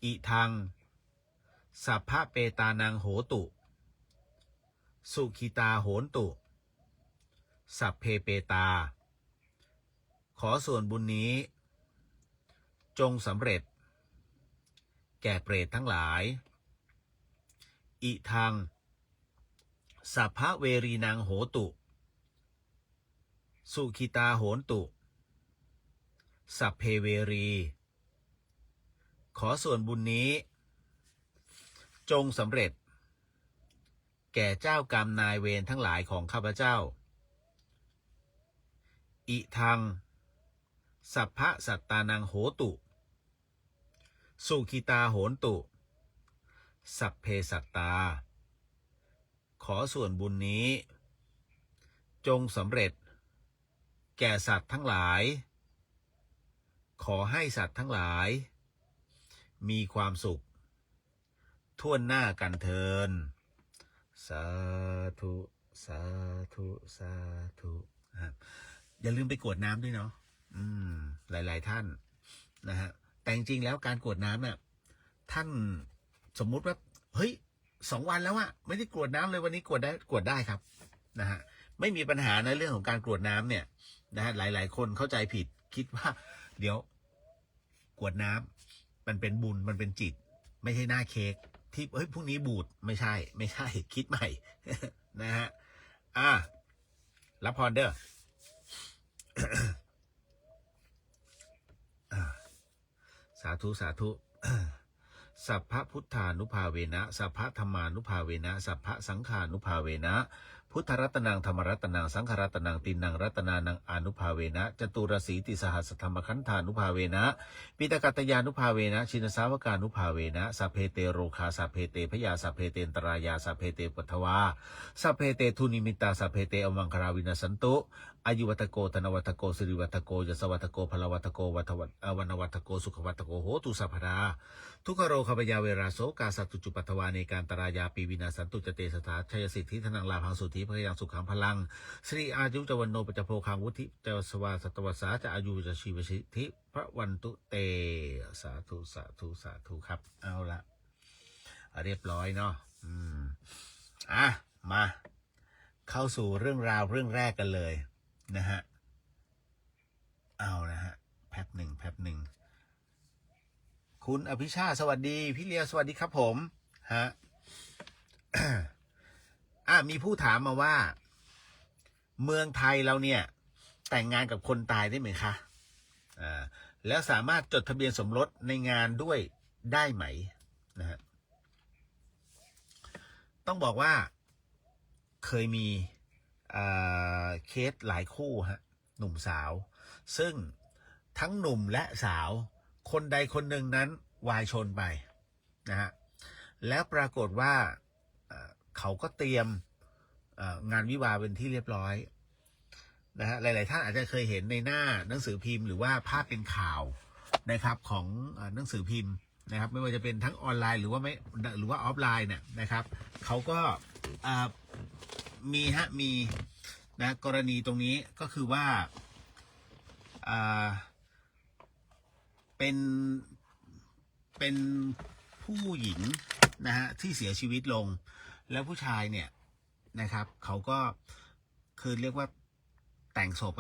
อิทังสัพพะเปตานังโหตุสุขิตาโหนตุสัพเพเปตาขอส่วนบุญนี้จงสำเร็จแก่เปรตทั้งหลายอิทังสัพพะเวรีนังโหตุสุขิตาโหนตุสัพเพเวรีขอส่วนบุญนี้จงสำเร็จแก่เจ้ากรรมนายเวรทั้งหลายของข้าพเจ้าอิทังสัพพะสัตตานังโหตุสุขิตาโหนตุสัพเพสัตตาขอส่วนบุญนี้จงสำเร็จแก่สัตว์ทั้งหลายขอให้สัตว์ทั้งหลายมีความสุขทั่วหน้ากันเทินสาธุสาธุสาธุอย่าลืมไปกรวดน้ำด้วยเนาะหลายๆท่านนะฮะแต่จริงๆแล้วการกรวดน้ำเนี่ยท่านสมมุติว่าเฮ้ย2 วันแล้วอะไม่ได้กรวดน้ำเลยวันนี้กรวดได้ครับนะฮะไม่มีปัญหาในเรื่องของการกรวดน้ำเนี่ยนะฮะหลายๆคนเข้าใจผิดคิดว่าเดี๋ยวกรวดน้ำมันเป็นบุญมันเป็นจิตไม่ใช่หน้าเค้กที่เฮ้ยพรุ่งนี้บูดไม่ใช่คิดใหม่ นะฮะรับพรเด้อ สาธุสาธุ สัพพะพุทธานุภาเวนะสัพพะธรรมานุภาเวนะสัพพะสังฆานุภาเวนะพุทธรัตนังธรรมรัตนังสังฆรัตนังตินังรัตนานังอนุภาเวนะจตุรสีติสหัสธรรมขันธานุภาเวนะปิตกัตตยานุภาเวนะชินสาวกานุภาเวนะสัพเพเตโรคาสัพเพเตพยาสัพเพเตนตรายาสัพเพเตปัทวาสัพเพเตทุนิมิตาสัพเพเตอมังคาราวินาสันตุอายุวัตโกธนวัตโกสิริวัตโกยศวัตโกพลวัตโกวัตวันวัตโกสุขวัตโกโหตุสัพพดาทุกโรคปยาเวราโสกาสัตตุจุปัตวาในการตรายาปีวินาสันตุจเตสถาชัยสิทธิธนังลาภังสุธีพยังสุขังพลังสรีอายุจวันโนปจโพคังวุธิเจสวาสัตวสาจะอายุจะชีวสิทธิพระวันตุเตสาธุสาธุสาธุครับเอาละเรียบร้อยเนาะมาเข้าสู่เรื่องราวเรื่องแรกกันเลยนะฮะเอานะฮะแป๊บหนึ่งคุณอภิชาติสวัสดีพี่เลียสวัสดีครับผมฮะ มีผู้ถามมาว่าเมืองไทยเราเนี่ยแต่งงานกับคนตายได้ไหมคะแล้วสามารถจดทะเบียนสมรสในงานด้วยได้ไหมนะฮะต้องบอกว่าเคยมีเคสหลายคู่ฮะหนุ่มสาวซึ่งทั้งหนุ่มและสาวคนใดคนหนึ่งนั้นวายชนไปนะฮะแล้วปรากฏว่าเขาก็เตรียมงานวิวาห์เป็นที่เรียบร้อยนะฮะหลายๆท่านอาจจะเคยเห็นในหน้าหนังสือพิมพ์หรือว่าภาพเป็นข่าวนะครับของหนังสือพิมพ์นะครับไม่ว่าจะเป็นทั้งออนไลน์หรือว่าออฟไลน์เนี่ยนะครับเขาก็มีนะกรณีตรงนี้ก็คือว่าเป็นผู้หญิงนะฮะที่เสียชีวิตลงแล้วผู้ชายเนี่ยนะครับเขาก็คือเรียกว่าแต่งศพ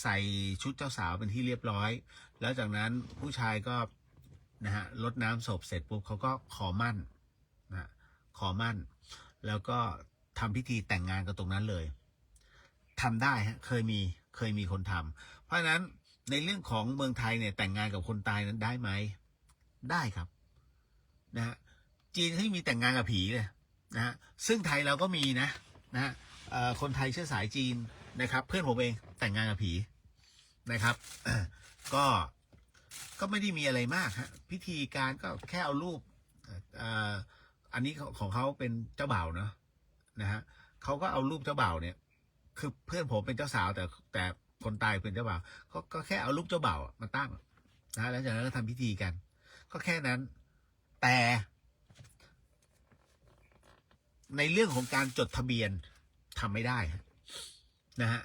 ใส่ชุดเจ้าสาวเป็นที่เรียบร้อยแล้วจากนั้นผู้ชายก็นะฮะรดน้ำศพเสร็จปุ๊บเขาก็ขอมั่นนะขอมั่นแล้วก็ทำพิธีแต่งงานกันตรงนั้นเลยทำได้ฮะเคยมีคนทำเพราะฉะนั้นในเรื่องของเมืองไทยเนี่ยแต่งงานกับคนตายนั้นได้ไหมได้ครับนะฮะจีนเขามีแต่งงานกับผีเลยนะฮะซึ่งไทยเราก็มีนะ นะฮะคนไทยเชื้อสายจีนนะครับเพื่อนผมเองแต่งงานกับผีนะครับ ก็ก็ไม่ได้มีอะไรมากฮะพิธีการก็แค่เอารูปอันนี้ของเขาเป็นเจ้าบ่าวเนาะนะฮะเขาก็เอารูปเจ้าบ่าวเนี่ยคือเพื่อนผมเป็นเจ้าสาวแต่คนตายเป็นเจ้าบ่าวก็แค่เอารูปเจ้าบ่าวมาตั้งนะแล้วจากนั้นก็ทำพิธีกัน ก็แค่นั้นแต่ในเรื่องของการจดทะเบียนทำไม่ได้นะฮะ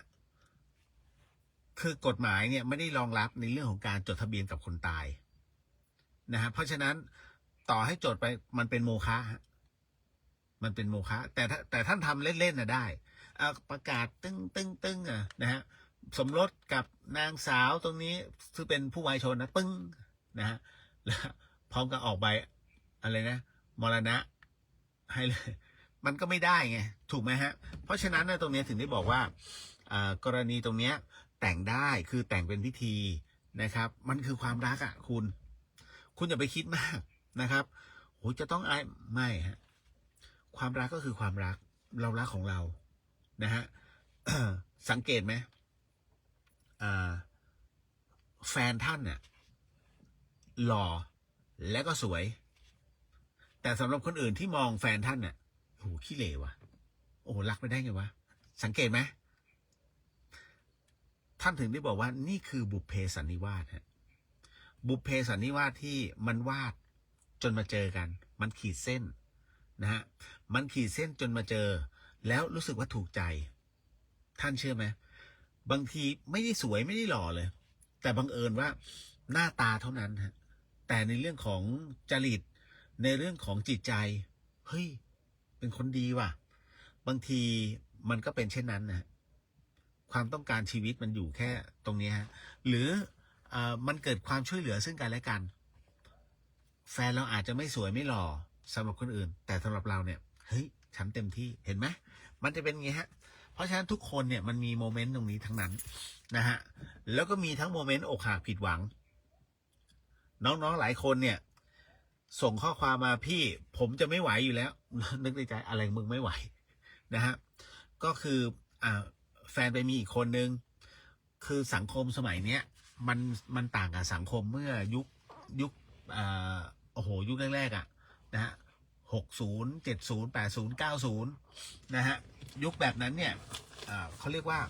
คือกฎหมายเนี่ยไม่ได้รองรับในเรื่องของการจดทะเบียนกับคนตายนะฮะเพราะฉะนั้นต่อให้จดไปมันเป็นโมฆะมันเป็นโมฆะแต่ท่านทำเล่นๆนะได้ประกาศตึ้งนะฮะสมรสกับนางสาวตรงนี้ซึ่งเป็นผู้วายชนนะปึ้งนะฮะแล้วพร้อมกับออกใบอะไรนะมรณะให้เลยมันก็ไม่ได้ไงถูกไหมฮะเพราะฉะนั้นนะตรงนี้ถึงได้บอกว่ากรณีตรงเนี้ยแต่งได้คือแต่งเป็นพิธีนะครับมันคือความรักอ่ะคุณอย่าไปคิดมากนะครับโหจะต้องไม่ฮะความรักก็คือความรักเรารักของเรานะฮะ สังเกตไหมแฟนท่านเนี่ยหล่อและก็สวยแต่สำหรับคนอื่นที่มองแฟนท่านเนี่ยโหขี้เหร่วะโอ้รักไม่ได้ไงวะสังเกตไหมท่านถึงได้บอกว่านี่คือบุพเพสันนิวาสฮะบุพเพสันนิวาสที่มันวาดจนมาเจอกันมันขีดเส้นนะฮะมันขีดเส้นจนมาเจอแล้วรู้สึกว่าถูกใจท่านเชื่อไหมบางทีไม่ได้สวยไม่ได้หล่อเลยแต่บังเอิญว่าหน้าตาเท่านั้นฮะแต่ในเรื่องของจริตในเรื่องของจิตใจเฮ้ยเป็นคนดีว่ะบางทีมันก็เป็นเช่นนั้นนะความต้องการชีวิตมันอยู่แค่ตรงนี้ฮะหรือมันเกิดความช่วยเหลือซึ่งกันและกันแฟนเราอาจจะไม่สวยไม่หล่อสำหรับคนอื่นแต่สำหรับเราเนี่ยเฮ้ยฉันเต็มที่เห็นไหมมันจะเป็นไงฮะเพราะฉะนั้นทุกคนเนี่ยมันมีโมเมนต์ตรงนี้ทั้งนั้นนะฮะแล้วก็มีทั้งโมเมนต์อกหักผิดหวังน้องๆหลายคนเนี่ยส่งข้อความมาพี่ผมจะไม่ไหวอยู่แล้วนึกในใจอะไรมึงไม่ไหวนะฮะก็คือแฟนไปมีอีกคนนึงคือสังคมสมัยเนี้ยมันต่างกับสังคมเมื่อยุคโอ้โหยุคแรกๆนะฮะ60 70 80 90นะฮะยุคแบบนั้นเนี่ยเขาเรียกว่า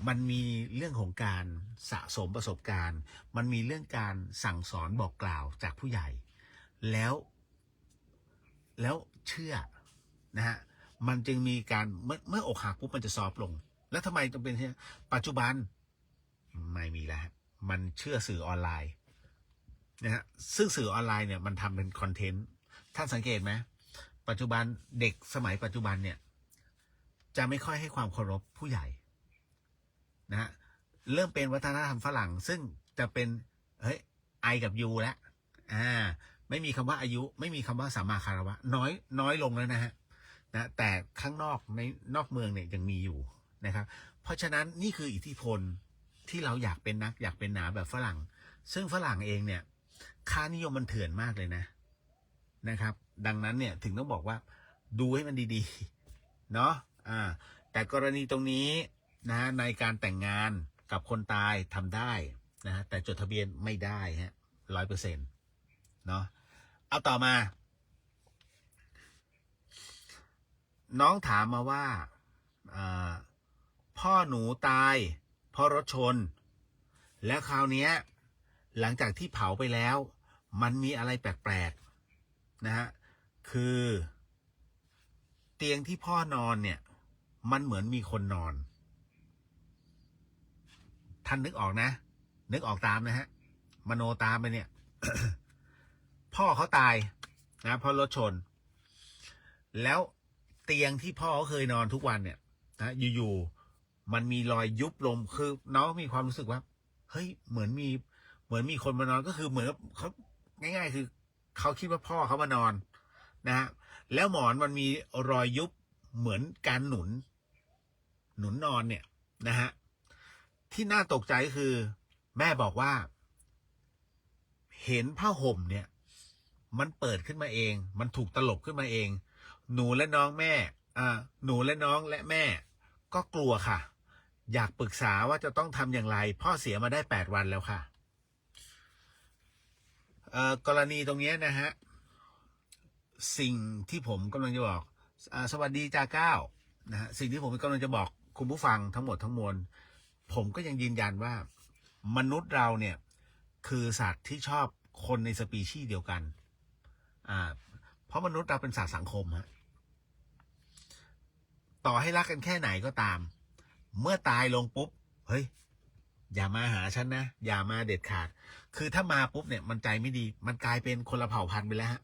มันมีเรื่องของการสะสมประสบการณ์มันมีเรื่องการสั่งสอนบอกกล่าวจากผู้ใหญ่แล้วเชื่อนะฮะมันจึงมีการเมื่ออกหักปุ๊บมันจะซอฟลงแล้วทำไมต้องเป็นที่ปัจจุบันไม่มีแล้วมันเชื่อสื่อออนไลน์นะฮะซึ่งสื่อออนไลน์เนี่ยมันทำเป็นคอนเทนต์ท่านสังเกตไหมปัจจุบันเด็กสมัยปัจจุบันเนี่ยจะไม่ค่อยให้ความเคารพผู้ใหญ่นะฮะเริ่มเป็นวัฒนธรรมฝรั่งซึ่งจะเป็นเฮ้ยไอกับยูแล้วไม่มีคำว่าอายุไม่มีคำว่าสัมมาคารวะน้อยลงแล้วนะฮะแต่ข้างนอกในนอกเมืองเนี่ยยังมีอยู่นะครับเพราะฉะนั้นนี่คืออิทธิพลที่เราอยากเป็นนักอยากเป็นหนาแบบฝรั่งซึ่งฝรั่งเองเนี่ยค่านิยมมันเถื่อนมากเลยนะครับดังนั้นเนี่ยถึงต้องบอกว่าดูให้มันดีๆเนาะแต่กรณีตรงนี้นะในการแต่งงานกับคนตายทำได้นะแต่จดทะเบียนไม่ได้ฮะ100%เนาะเอาต่อมาน้องถามมาว่าพ่อหนูตายเพราะรถชนแล้วคราวนี้หลังจากที่เผาไปแล้วมันมีอะไรแปลกๆนะฮะคือเตียงที่พ่อนอนเนี่ยมันเหมือนมีคนนอนท่านนึกออกนะนึกออกตามนะฮะมโนตามไปเนี่ย พ่อเขาตายนะเพราะรถชนแล้วเตียงที่พ่อเขาเคยนอนทุกวันเนี่ยนะอยู่ๆมันมีรอยยุบลงคือน้องมีความรู้สึกว่าเฮ้ยเหมือนมีคนมานอนก็คือเหมือนเขาง่ายๆคือเขาคิดว่าพ่อเขามานอนนะฮะแล้วหมอนมันมีรอยยุบเหมือนการหนุนนอนเนี่ยนะฮะที่น่าตกใจคือแม่บอกว่าเห็นผ้าห่มเนี่ยมันเปิดขึ้นมาเองมันถูกตลบขึ้นมาเองหนูและน้องแม่ หนูและน้องและแม่ก็กลัวค่ะ อยากปรึกษาว่าจะต้องทำอย่างไรพ่อเสียมาได้8 วันแล้วค่ะกรณีตรงนี้นะฮะสิ่งที่ผมกำลังจะบอกสวัสดีจ่าเก้านะฮะสิ่งที่ผมกำลังจะบอกคุณผู้ฟังทั้งหมดทั้งมวลผมก็ยังยืนยันว่ามนุษย์เราเนี่ยคือสัตว์ที่ชอบคนในสปีชีส์เดียวกันเพราะมนุษย์เราเป็นสัตว์สังคมฮะต่อให้รักกันแค่ไหนก็ตามเมื่อตายลงปุ๊บเฮ้ยอย่ามาหาฉันนะอย่ามาเด็ดขาดคือถ้ามาปุ๊บเนี่ยมันใจไม่ดีมันกลายเป็นคนละเผ่าพันธุ์ไปแล้วฮะ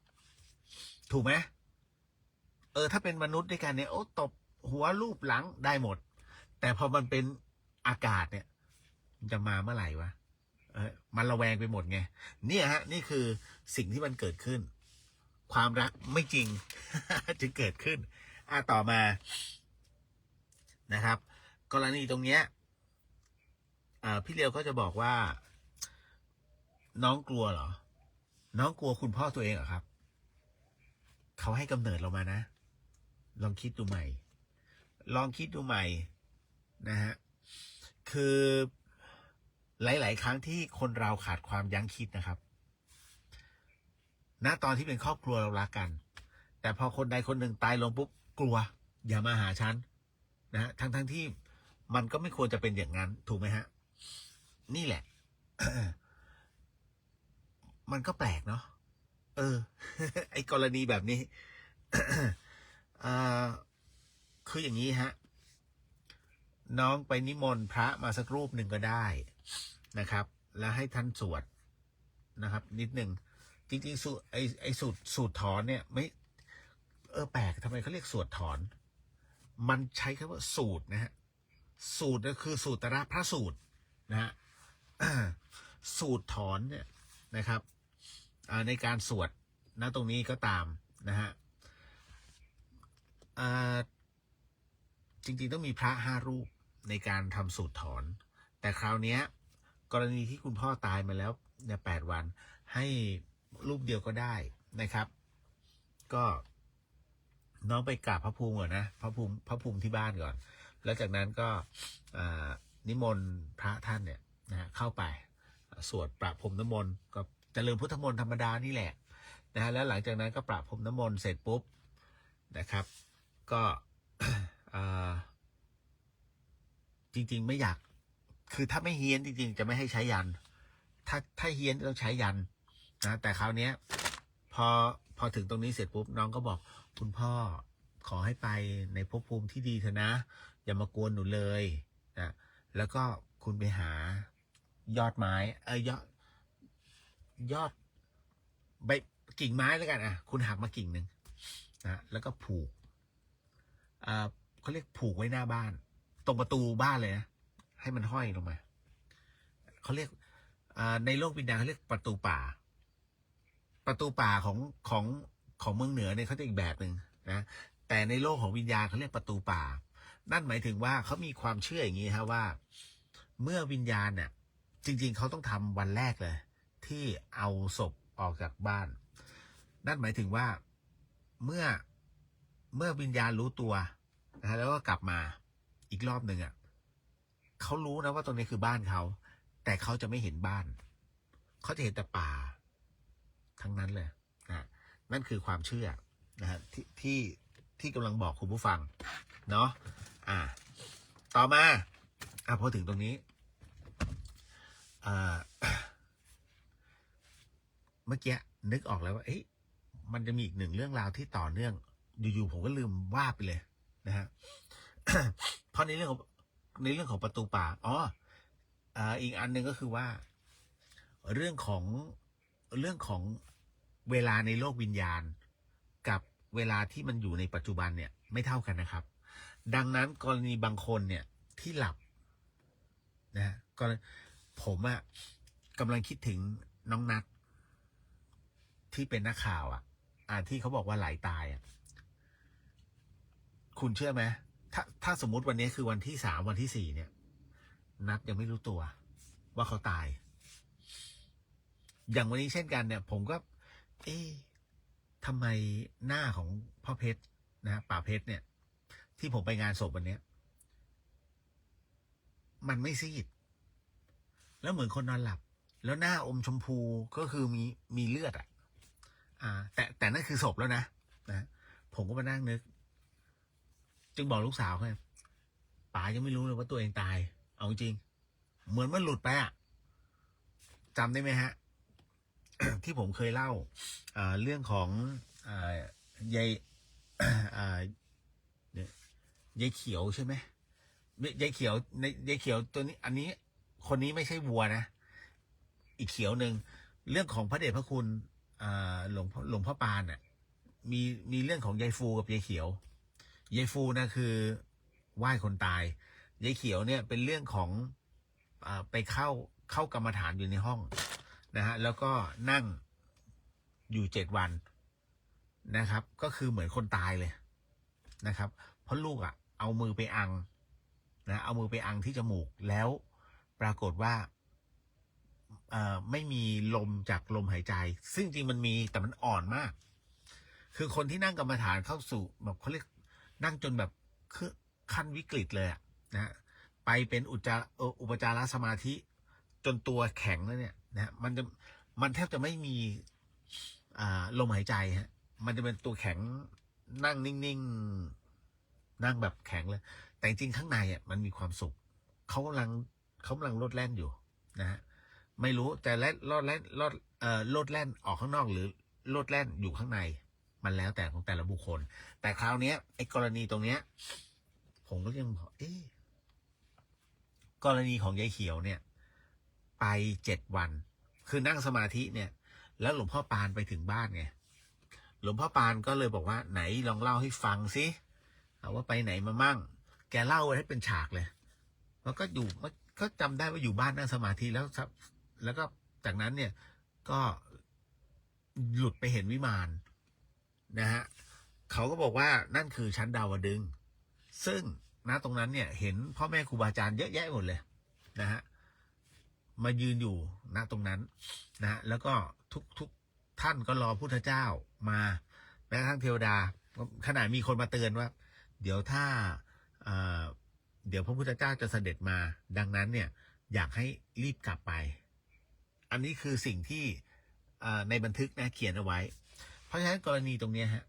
ถูกไหมถ้าเป็นมนุษย์ด้วยกันเนี่ยโอ้ตบหัวลูบหลังได้หมดแต่พอมันเป็นอากาศเนี่ยมันจะมาเมื่อไหร่วะมันระแวงไปหมดไงเนี่ยฮะนี่คือสิ่งที่มันเกิดขึ้นความรักไม่จริง จึงเกิดขึ้นต่อมานะครับกรณีตรงเนี้ยพี่เลียวก็จะบอกว่าน้องกลัวเหรอน้องกลัวคุณพ่อตัวเองเหรอครับเขาให้กำเนิดเรามานะลองคิดดูใหม่นะฮะคือหลายๆครั้งที่คนเราขาดความยั้งคิดนะครับณตอนที่เป็นครอบครัวเรารักกันแต่พอคนใดคนหนึ่งตายลงปุ๊บกลัวอย่ามาหาฉันนะฮะทั้งที่มันก็ไม่ควรจะเป็นอย่างนั้นถูกไหมฮะนี่แหละ มันก็แปลกเนาะไอ้กรณีแบบนี้ คืออย่างนี้ฮะน้องไปนิมนต์พระมาสักรูปหนึ่งก็ได้นะครับแล้วให้ท่านสวดนะครับนิดหนึ่งจริงๆสูตรถอนเนี่ยไม่แปลกทำไมเขาเรียกสวดถอนมันใช้คำว่าสูตรนะฮะสูตรก็คือสูตรพระสูตรนะฮะสูตรถอนเนี่ยนะครับในการสวดนะตรงนี้ก็ตามนะฮะจริงๆต้องมีพระ5 รูปในการทำสูตรถอนแต่คราวนี้กรณีที่คุณพ่อตายมาแล้วเนี่ย8 วันให้รูปเดียวก็ได้นะครับก็น้องไปกราบพระภูมิก่อนนะพระภูมิที่บ้านก่อนแล้วจากนั้นก็นิมนต์พระท่านเนี่ยนะเข้าไปสวดประพรมน้ำมนต์ก็เจริญพุทธมนต์ธรรมดานี่แหละนะฮะแล้วหลังจากนั้นก็ประพรมน้ำมนต์เสร็จปุ๊บนะครับก็จริงๆไม่อยากคือถ้าไม่เฮี้ยนจริงๆจะไม่ให้ใช้ยันถ้าเฮี้ยนต้องใช้ยันนะแต่คราวนี้พอถึงตรงนี้เสร็จปุ๊บน้องก็บอกคุณพ่อขอให้ไปในภพภูมิที่ดีเถอะนะอย่ามากวนหนูเลยนะแล้วก็คุณไปหายอดไม้ยอดใบกิ่งไม้แล้วกันคุณหักมากิ่งหนึ่งนะแล้วก็ผูกเขาเรียกผูกไว้หน้าบ้านตรงประตูบ้านเลยนะให้มันห้อยลงมาเขาเรียกในโลกวิญญาณเขาเรียกประตูป่าของเมืองเหนือเนี่ยเขาจะอีกแบบหนึ่งนะแต่ในโลกของวิญญาณเขาเรียกประตูป่านั่นหมายถึงว่าเขามีความเชื่ออย่างนี้ครับว่าเมื่อวิญญาณเนี่ยจริงๆเขาต้องทำวันแรกเลยที่เอาศพออกจากบ้านนั่นหมายถึงว่าเมื่อวิญญาณรู้ตัวนะแล้วก็กลับมาอีกรอบหนึ่งเขารู้นะว่าตรงนี้คือบ้านเขาแต่เขาจะไม่เห็นบ้านเขาจะเห็นแต่ป่าทั้งนั้นเลยนะนั่นคือความเชื่อนะฮะที่กำลังบอกคุณผู้ฟังเนาะต่อมาพอถึงตรงนี้เมื่อกี้นึกออกแล้วว่ามันจะมีอีกหนึ่งเรื่องราวที่ต่อเนื่องอยู่ๆผมก็ลืมว่าไปเลยนะฮะ เพราะในเรื่องของประตูป่าอีกอันหนึ่งก็คือว่าเรื่องของเวลาในโลกวิญญาณกับเวลาที่มันอยู่ในปัจจุบันเนี่ยไม่เท่ากันนะครับดังนั้นกรณีบางคนเนี่ยที่หลับนะก็ผมกำลังคิดถึงน้องนัทที่เป็นนักข่าวที่เขาบอกว่าไหลตายคุณเชื่อไหมถ้าสมมุติวันนี้คือวันที่3วันที่4เนี่ยนัทยังไม่รู้ตัวว่าเขาตายอย่างวันนี้เช่นกันเนี่ยผมก็ทำไมหน้าของพ่อเพชรนะป่าเพชรเนี่ย ที่ผมไปงานศพวันเนี้ยมันไม่ซีดแล้วเหมือนคนนอนหลับแล้วหน้าอมชมพูก็คือมีเลือดแต่นั่นคือศพแล้วนะผมก็มานั่งนึกจึงบอกลูกสาวเขาป๋ายังไม่รู้เลยว่าตัวเองตายเอาจริงเหมือนมันหลุดไปจำได้ไหมฮะ ที่ผมเคยเล่าเรื่องของยายยายเขียวใช่ไหมยายเขียวในยายเขียวตัวนี้อันนี้คนนี้ไม่ใช่วัวนะอีกเขียวหนึ่งเรื่องของพระเดชพระคุณหลวงพ่อปานมีเรื่องของยายฟูกับยายเขียวยายฟูนะคือไหว้คนตายยายเขียวเนี่ยเป็นเรื่องของไปเข้ากรรมฐานอยู่ในห้องนะฮะแล้วก็นั่งอยู่7 วันนะครับก็คือเหมือนคนตายเลยนะครับเพราะลูกเอามือไปอังเอามือไปอังที่จมูกแล้วปรากฏว่าไม่มีลมจากลมหายใจซึ่งจริงมันมีแต่มันอ่อนมากคือคนที่นั่งกรรมฐานเข้าสู่แบบเขาเรียกนั่งจนแบบคือขั้นวิกฤตเลยนะไปเป็นอุปจารสมาธิจนตัวแข็งแล้วเนี่ยนะมันแทบจะไม่มีลมหายใจฮะมันจะเป็นตัวแข็งนั่งนิ่งๆนั่งแบบแข็งเลยแต่จริงข้างในมันมีความสุขเขากำลังโลดแล่นอยู่นะฮะไม่รู้แต่โลดแล่นออกข้างนอกหรือโลดแล่นอยู่ข้างในมันแล้วแต่ของแต่ละบุคคลแต่คราวนี้ไอ้กรณีตรงเนี้ยผมก็ยังบอกกรณีของยายเขียวเนี่ยไป7 วันคือนั่งสมาธิเนี่ยแล้วหลวงพ่อปานไปถึงบ้านไงหลวงพ่อปานก็เลยบอกว่าไหนลองเล่าให้ฟังสิว่าไปไหนมามั่งแกเล่าให้เป็นฉากเลยแล้วก็อยู่ก็จำได้ว่าอยู่บ้านนั่งสมาธิแล้วก็จากนั้นเนี่ยก็หลุดไปเห็นวิมานนะฮะเขาก็บอกว่านั่นคือชั้นดาวดึงส์ซึ่งตรงนั้นเนี่ยเห็นพ่อแม่ครูบาอาจารย์เยอะแยะหมดเลยนะฮะมายืนอยู่ตรงนั้นนะแล้วก็ทุกท่านก็รอพุทธเจ้ามาแม้กระทั่งเทวดาขนาดมีคนมาเตือนว่าเดี๋ยวถ้าเดี๋ยวพระพุทธเจ้าจะเสด็จมาดังนั้นเนี่ยอยากให้รีบกลับไปอันนี้คือสิ่งที่ในบันทึกเขียนเอาไว้เพราะฉะนั้นกรณีตรงนี้ฮะ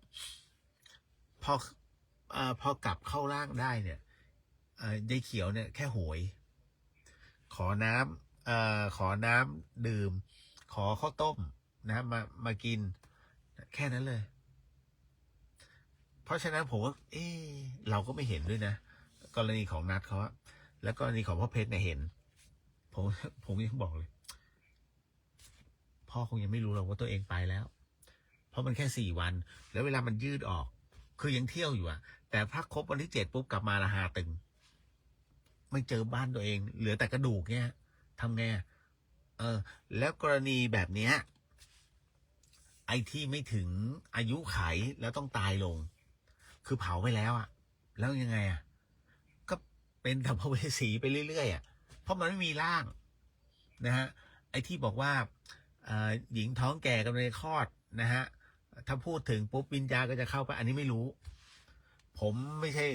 พอกลับเข้าร่างได้เนี่ยยายเขียวเนี่ยแค่โหยขอน้ำดื่มขอข้าวต้มมากินแค่นั้นเลยเพราะฉะนั้นผมว่าเราก็ไม่เห็นด้วยนะกรณีของนัทเขาแล้วกรณีของพ่อเพชรเนี่ยเห็นผมยังบอกเลยพ่อคงยังไม่รู้หรอกว่าตัวเองไปแล้วเพราะมันแค่4 วันแล้วเวลามันยืดออกคือยังเที่ยวอยู่แต่ถ้าครบวันที่7ปุ๊บกลับมาละหาตึงไม่เจอบ้านตัวเองเหลือแต่กระดูกเนี่ยทำไงแล้วกรณีแบบเนี้ยไอ้ที่ไม่ถึงอายุไขแล้วต้องตายลงคือเผาไปแล้วแล้วยังไงก็เป็นสัมภเวสีไปเรื่อยๆเพราะมันไม่มีร่างนะฮะไอ้ที่บอกว่าหญิงท้องแก่กำลังจะคลอดนะฮะถ้าพูดถึงปุ๊บวิญญาณก็จะเข้าไปอันนี้ไม่รู้ผมไม่ใช่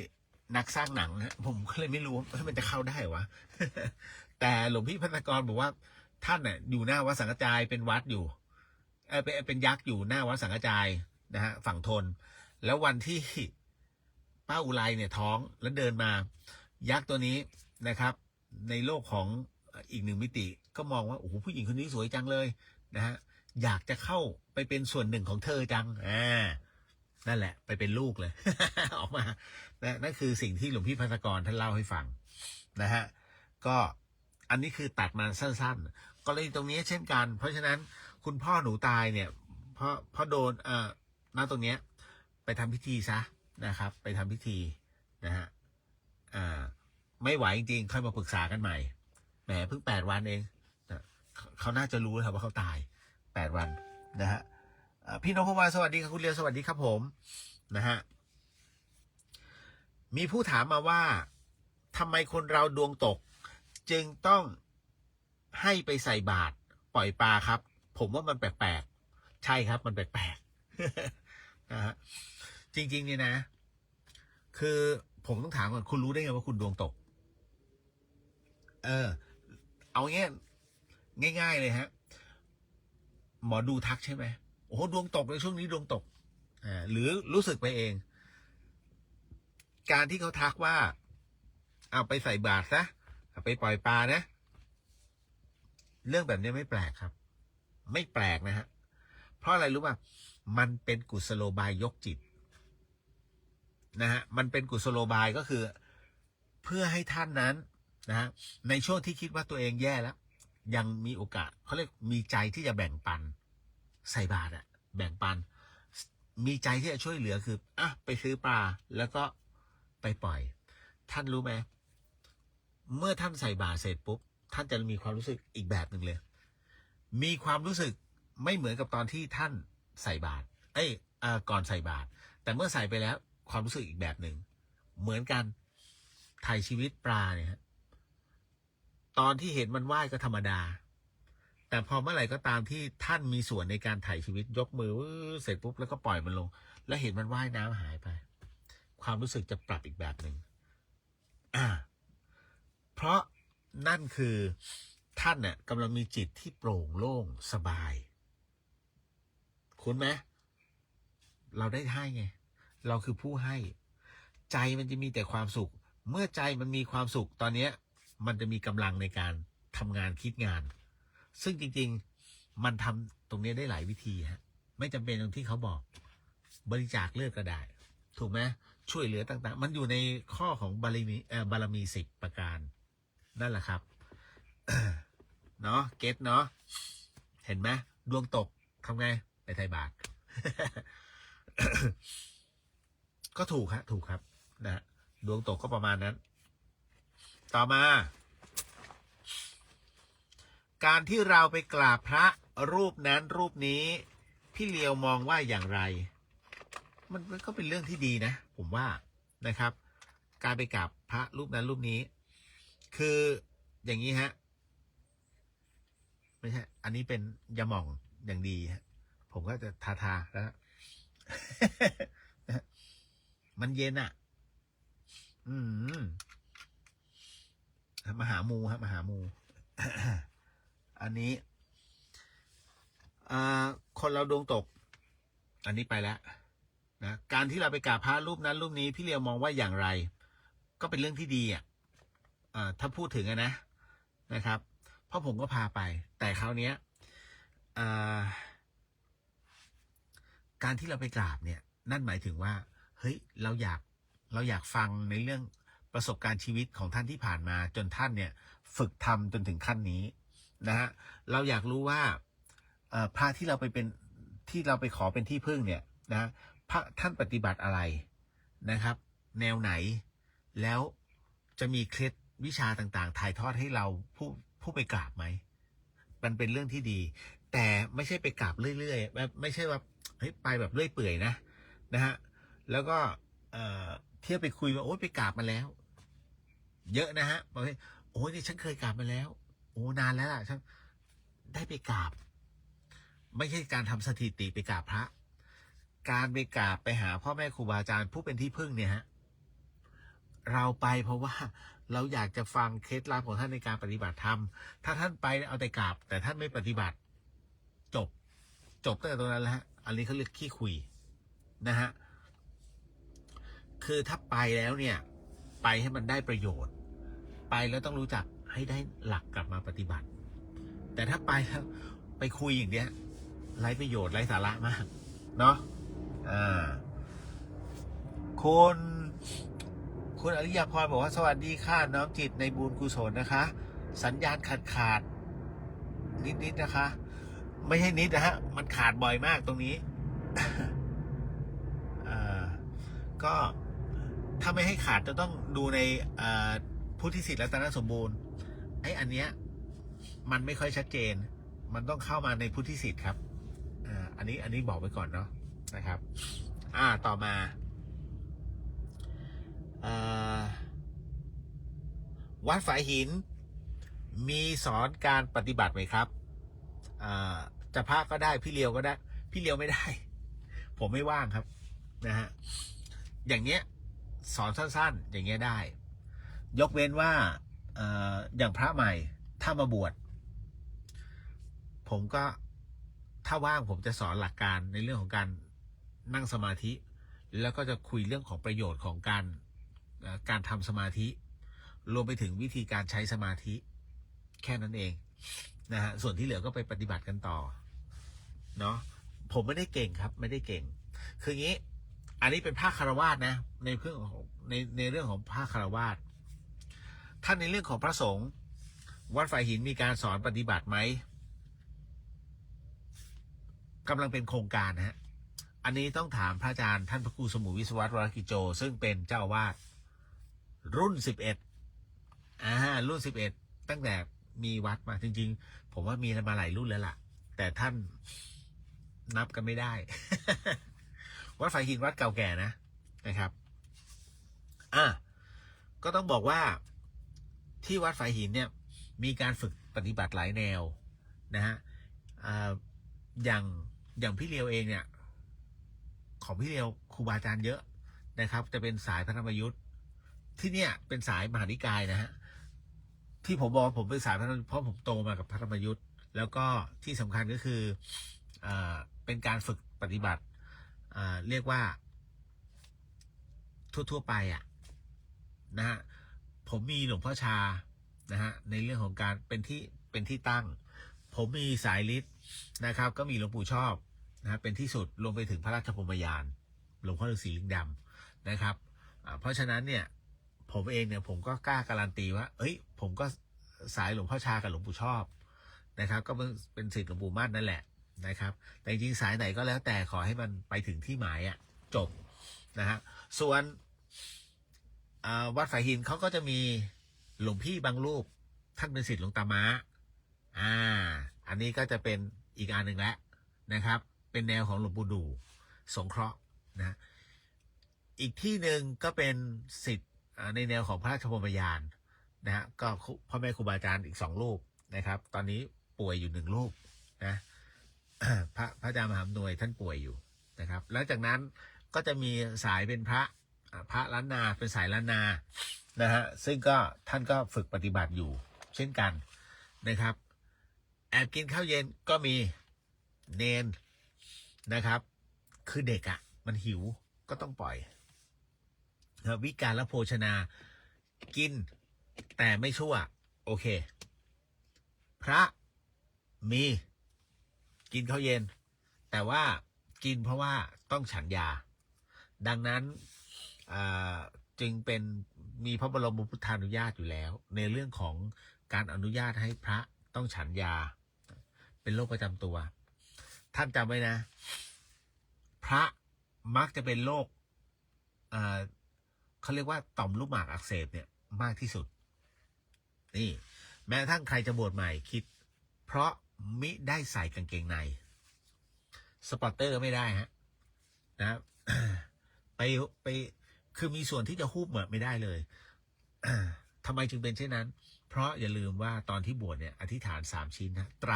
นักสร้างหนังนะผมก็เลยไม่รู้ว่ามันจะเข้าได้วะ แต่หลวงพี่พัฒกรบอกว่าท่านอยู่หน้าวัดสังฆจายเป็นวัดอยู่เป็นยักษ์อยู่หน้าวัดสังฆจายนะฮะฝั่งทนแล้ววันที่ป้าอุไรเนี่ยท้องแล้วเดินมายักษ์ตัวนี้นะครับในโลกของอีก1 มิติก็มองว่าโอ้โหผู้หญิงคนนี้สวยจังเลยนะฮะอยากจะเข้าไปเป็นส่วนหนึ่งของเธอจังนั่นแหละไปเป็นลูกเลย ออกมานั่นคือสิ่งที่หลวงพี่พัฒกรท่านเล่าให้ฟังนะฮะก็อันนี้คือตัดมาสั้นๆกรณีตรงนี้เช่นกันเพราะฉะนั้นคุณพ่อหนูตายเนี่ยเพราะโดนตรงเนี้ยไปทำพิธีซะนะครับไปทำพิธีนะฮะไม่ไหวจริงๆค่อยมาปรึกษากันใหม่แหมเพิ่ง8 วันเองเขาน่าจะรู้แล้วว่าเขาตาย8 วันนะฮะพี่นพวรรณสวัสดีครับคุณเรียวสวัสดีครับผมนะฮะมีผู้ถามมาว่าทำไมคนเราดวงตกจึงต้องให้ไปใส่บาตรปล่อยปลาครับผมว่ามันแปลกๆใช่ครับมันแปลกๆนะฮะจริงๆเนี่ยนะคือผ ผมต้องถามก่อนคุณรู้ได้ไงว่าคุณดวงตก เอาเงี้ยง่ายๆเลยฮะ หมอดูทักใช่ไหมโอ้โหดวงตกในช่วงนี้ดวงตกหรือรู้สึกไปเอง การที่เขาทักว่าเอาไปใส่บาตรซะเอาไปปล่อยปลานะ เรื่องแบบนี้ไม่แปลกครับ ไม่แปลกนะฮะ เพราะอะไรรู้ป่ะมันเป็นกุศโลบายยกจิตนะฮะ มันเป็นกุศโลบายก็คือ เพื่อให้ท่านนั้นนะฮะในช่วงที่คิดว่าตัวเองแย่แล้ว ยังมีโอกาสเขาเรียกมีใจที่จะแบ่งปันใส่บาตรอะแบ่งปัน มีใจที่จะช่วยเหลือคือไปซื้อปลาแล้วก็ไปปล่อย ท่านรู้ไหมเมื่อท่านใส่บาตรเสร็จปุ๊บท่านจะมีความรู้สึกอีกแบบหนึ่งเลย มีความรู้สึกไม่เหมือนกับตอนที่ท่านใส่บาตรก่อนใส่บาตรแต่เมื่อใส่ไปแล้วความรู้สึกอีกแบบหนึ่งเหมือนกันไถ่ชีวิตปลาเนี่ยฮะตอนที่เห็นมันว่ายก็ธรรมดา แต่พอเมื่อไหร่ก็ตามที่ท่านมีส่วนในการไถ่ชีวิตยกมือเสร็จปุ๊บแล้วก็ปล่อยมันลง แล้วเห็นมันว่ายน้ำหายไป ความรู้สึกจะปรับอีกแบบหนึ่งเพราะนั่นคือท่านเนี่ยกำลังมีจิตที่โปร่งโล่งสบายคุ้นไหมเราได้ให้ไงเราคือผู้ให้ใจมันจะมีแต่ความสุข เมื่อใจมันมีความสุขตอนนี้มันจะมีกำลังในการทำงานคิดงาน ซึ่งจริงๆมันทำตรงนี้ได้หลายวิธีฮะไม่จำเป็นตรงที่เขาบอกบริจาคเลือดก็ได้ถูกไหมช่วยเหลือต่างๆมันอยู่ในข้อของบารมี10 ประการนั่นแหละครับ เนาะเก็ตเนาะเห็นไหมดวงตกทำไงไปไทยบาท ก็ถูกครับนะดวงตกก็ประมาณนั้น ต่อมา การที่เราไปกราบพระรูปนั้นรูปนี้พี่เลียวมองว่าอย่างไรมันก็เป็นเรื่องที่ดีนะผมว่านะครับการไปกราบพระรูปนั้นรูปนี้คืออย่างนี้ฮะไม่ใช่อันนี้เป็นยาหม่องอย่างดีฮะผมก็จะทาแล้ว มันเย็นอ่ะมหามูครับมหามู อันนี้คนเราดวงตกอันนี้ไปแล้วนะการที่เราไปกราบพระรูปนั้นรูปนี้พี่เลียวมองว่าอย่างไรก็เป็นเรื่องที่ดีถ้าพูดถึงนะครับ เพราะผมก็พาไปแต่คราวนี้การที่เราไปกราบเนี่ยนั่นหมายถึงว่าเฮ้ยเราอยากฟังในเรื่องประสบการณ์ชีวิตของท่านที่ผ่านมาจนท่านเนี่ยฝึกทำจนถึงขั้นนี้นะฮะเราอยากรู้ว่าพระที่เราไปขอเป็นที่พึ่งเนี่ยนะพระท่านปฏิบัติอะไรนะครับแนวไหนแล้วจะมีเคล็ดวิชาต่างๆถ่ายทอดให้เราผู้ไปกราบไหมมันเป็นเรื่องที่ดีแต่ไม่ใช่ไปกราบเรื่อยๆไม่ใช่ว่าเฮ้ยไปแบบเรื่อยเปื่อยนะฮะแล้วก็เที่ยวไปคุยว่าโอ้ยไปกราบมาแล้วเยอะนะฮะบอกว่าโอ้ยนี่ฉันเคยกราบมาแล้วโอ้นานแล้วล่ะฉันได้ไปกราบไม่ใช่การทำสถิติไปกราบพระการไปกราบไปหาพ่อแม่ครูบาอาจารย์ผู้เป็นที่พึ่งเนี่ยฮะเราไปเพราะว่าเราอยากจะฟังเคล็ดลับของท่านในการปฏิบัติธรรมถ้าท่านไปเอาแต่กราบแต่ท่านไม่ปฏิบัติจบตั้งแต่ตรงนั้นแล้วฮะอันนี้เขาเรียกขี้คุยนะฮะคือถ้าไปแล้วเนี่ยไปให้มันได้ประโยชน์ไปแล้วต้องรู้จักให้ได้หลักกลับมาปฏิบัติแต่ถ้าไปแล้วไปคุยอย่างเนี้ยไร้ประโยชน์ไร้สาระมากเนาะคุณอริยพรบอกว่าสวัสดีค่ะน้อมจิตในบุญกุศลนะคะสัญญาณขาดนิดนะคะ ไม่ใช่นิดนะฮะมันขาดบ่อยมากตรงนี้ ก็ถ้าไม่ให้ขาดจะต้องดูในพุทธิสิทธิ์รัตนสมบูรณ์อันเนี้ยมันไม่ค่อยชัดเจนมันต้องเข้ามาในพุทธิสิทธิ์ครับอันนี้บอกไว้ก่อนเนาะนะครับต่อมาวัดฝายหินมีสอนการปฏิบัติไหมครับจะพระก็ได้พี่เลียวก็ได้พี่เลียวไม่ได้ผมไม่ว่างครับนะฮะอย่างเนี้ย สอนสั้นๆอย่างเงี้ยได้ยกเว้นว่าอย่างพระใหม่ถ้ามาบวชผมก็ถ้าว่างผมจะสอนหลักการในเรื่องของการนั่งสมาธิแล้วก็จะคุยเรื่องของประโยชน์ของการทำสมาธิรวมไปถึงวิธีการใช้สมาธิแค่นั้นเองนะฮะส่วนที่เหลือก็ไปปฏิบัติกันต่อเนาะผมไม่ได้เก่งครับไม่ได้เก่งคืองี้อันนี้เป็นภาคคารวาสนะในเรื่องของในเรื่องของภาคคารวาสท่านในเรื่องของพระสงฆ์วัดฝ่ายหินมีการสอนปฏิบัติไหมกำลังเป็นโครงการนะฮะอันนี้ต้องถามพระอาจารย์ท่านพระครูสมุวิศวัตรวรกิจโจซึ่งเป็นเจ้าอาวาสรุ่น11รุ่น11ตั้งแต่มีวัดมาจริงๆผมว่ามีมาหลายรุ่นแล้วล่ะแต่ท่านนับกันไม่ได้ วัดฝ่ายหินวัดเก่าแก่นะครับก็ต้องบอกว่าที่วัดฝ่ายหินเนี่ยมีการฝึกปฏิบัติหลายแนวนะฮะอย่างพี่เลียวเองเนี่ยของพี่เลียวครูบาอาจารย์เยอะนะครับจะเป็นสายพระธรรมยุทธ์ที่เนี่ยเป็นสายมหานิกายนะฮะที่ผมบอกผมเป็นสายพระธรรมเพราะผมโตมากับพระธรรมยุทธ์แล้วก็ที่สำคัญก็คือเป็นการฝึกปฏิบัติเรียกว่าทั่วๆไปนะฮะผมมีหลวงพ่อชานะฮะในเรื่องของการเป็นที่ตั้งผมมีสายฤทธิ์นะครับก็มีหลวงปู่ชอบนะเป็นที่สุดรวมไปถึงพระราชพรหมยานหลวงพ่อฤาษีลิงดำนะครับเพราะฉะนั้นเนี่ยผมเองเนี่ยผมก็กล้าการันตีว่าผมก็สายหลวงพ่อชากับหลวงปู่ชอบนะครับก็เป็นศิษย์หลวงปู่มั่นนั่นแหละนะครับแต่จริงสายไหนก็แล้วแต่ขอให้มันไปถึงที่หมายจบนะฮะส่วนวัดฝ่ายหินเขาก็จะมีหลวงพี่บางรูปท่านเป็นศิษย์หลวงตาม้าอันนี้ก็จะเป็นอีกอันหนึ่งแล้วนะครับเป็นแนวของหลวงปู่ดูสงเคราะห์นะอีกที่หนึ่งก็เป็นศิษย์ในแนวของพระราชพรหมยานนะฮะก็พ่อแม่ครูบาอาจารย์อีก2 รูปนะครับตอนนี้ป่วยอยู่1 รูปนะพระอาจารย์มหาอำนวยท่านป่วยอยู่นะครับแล้วจากนั้นก็จะมีสายเป็นพระล้านนาเป็นสายล้านนานะฮะซึ่งก็ท่านก็ฝึกปฏิบัติอยู่เช่นกันนะครับแอบกินข้าวเย็นก็มีเนนนะครับคือเด็กมันหิวก็ต้องปล่อยวิการละโภชนากินแต่ไม่ชั่วโอเคพระมีกินข้าวเย็นแต่ว่ากินเพราะว่าต้องฉันยาดังนั้นจึงเป็นมีพระบรมพุทธานุญาตอยู่แล้วในเรื่องของการอนุญาตให้พระต้องฉันยาเป็นโรคประจำตัวท่านจำไว้นะพระมักจะเป็นโรคเขาเรียกว่าต่อมลูกหมากอักเสบเนี่ยมากที่สุดนี่แม้กระทั่งใครจะบวชใหม่คิดเพราะมิได้ใส่กางเกงในสปอร์เตอร์ไม่ได้ฮะนะไปคือมีส่วนที่จะฮูบไม่ได้เลยทำไมจึงเป็นเช่นนั้นเพราะอย่าลืมว่าตอนที่บวชเนี่ยอธิษฐาน3 ชิ้นนะไตร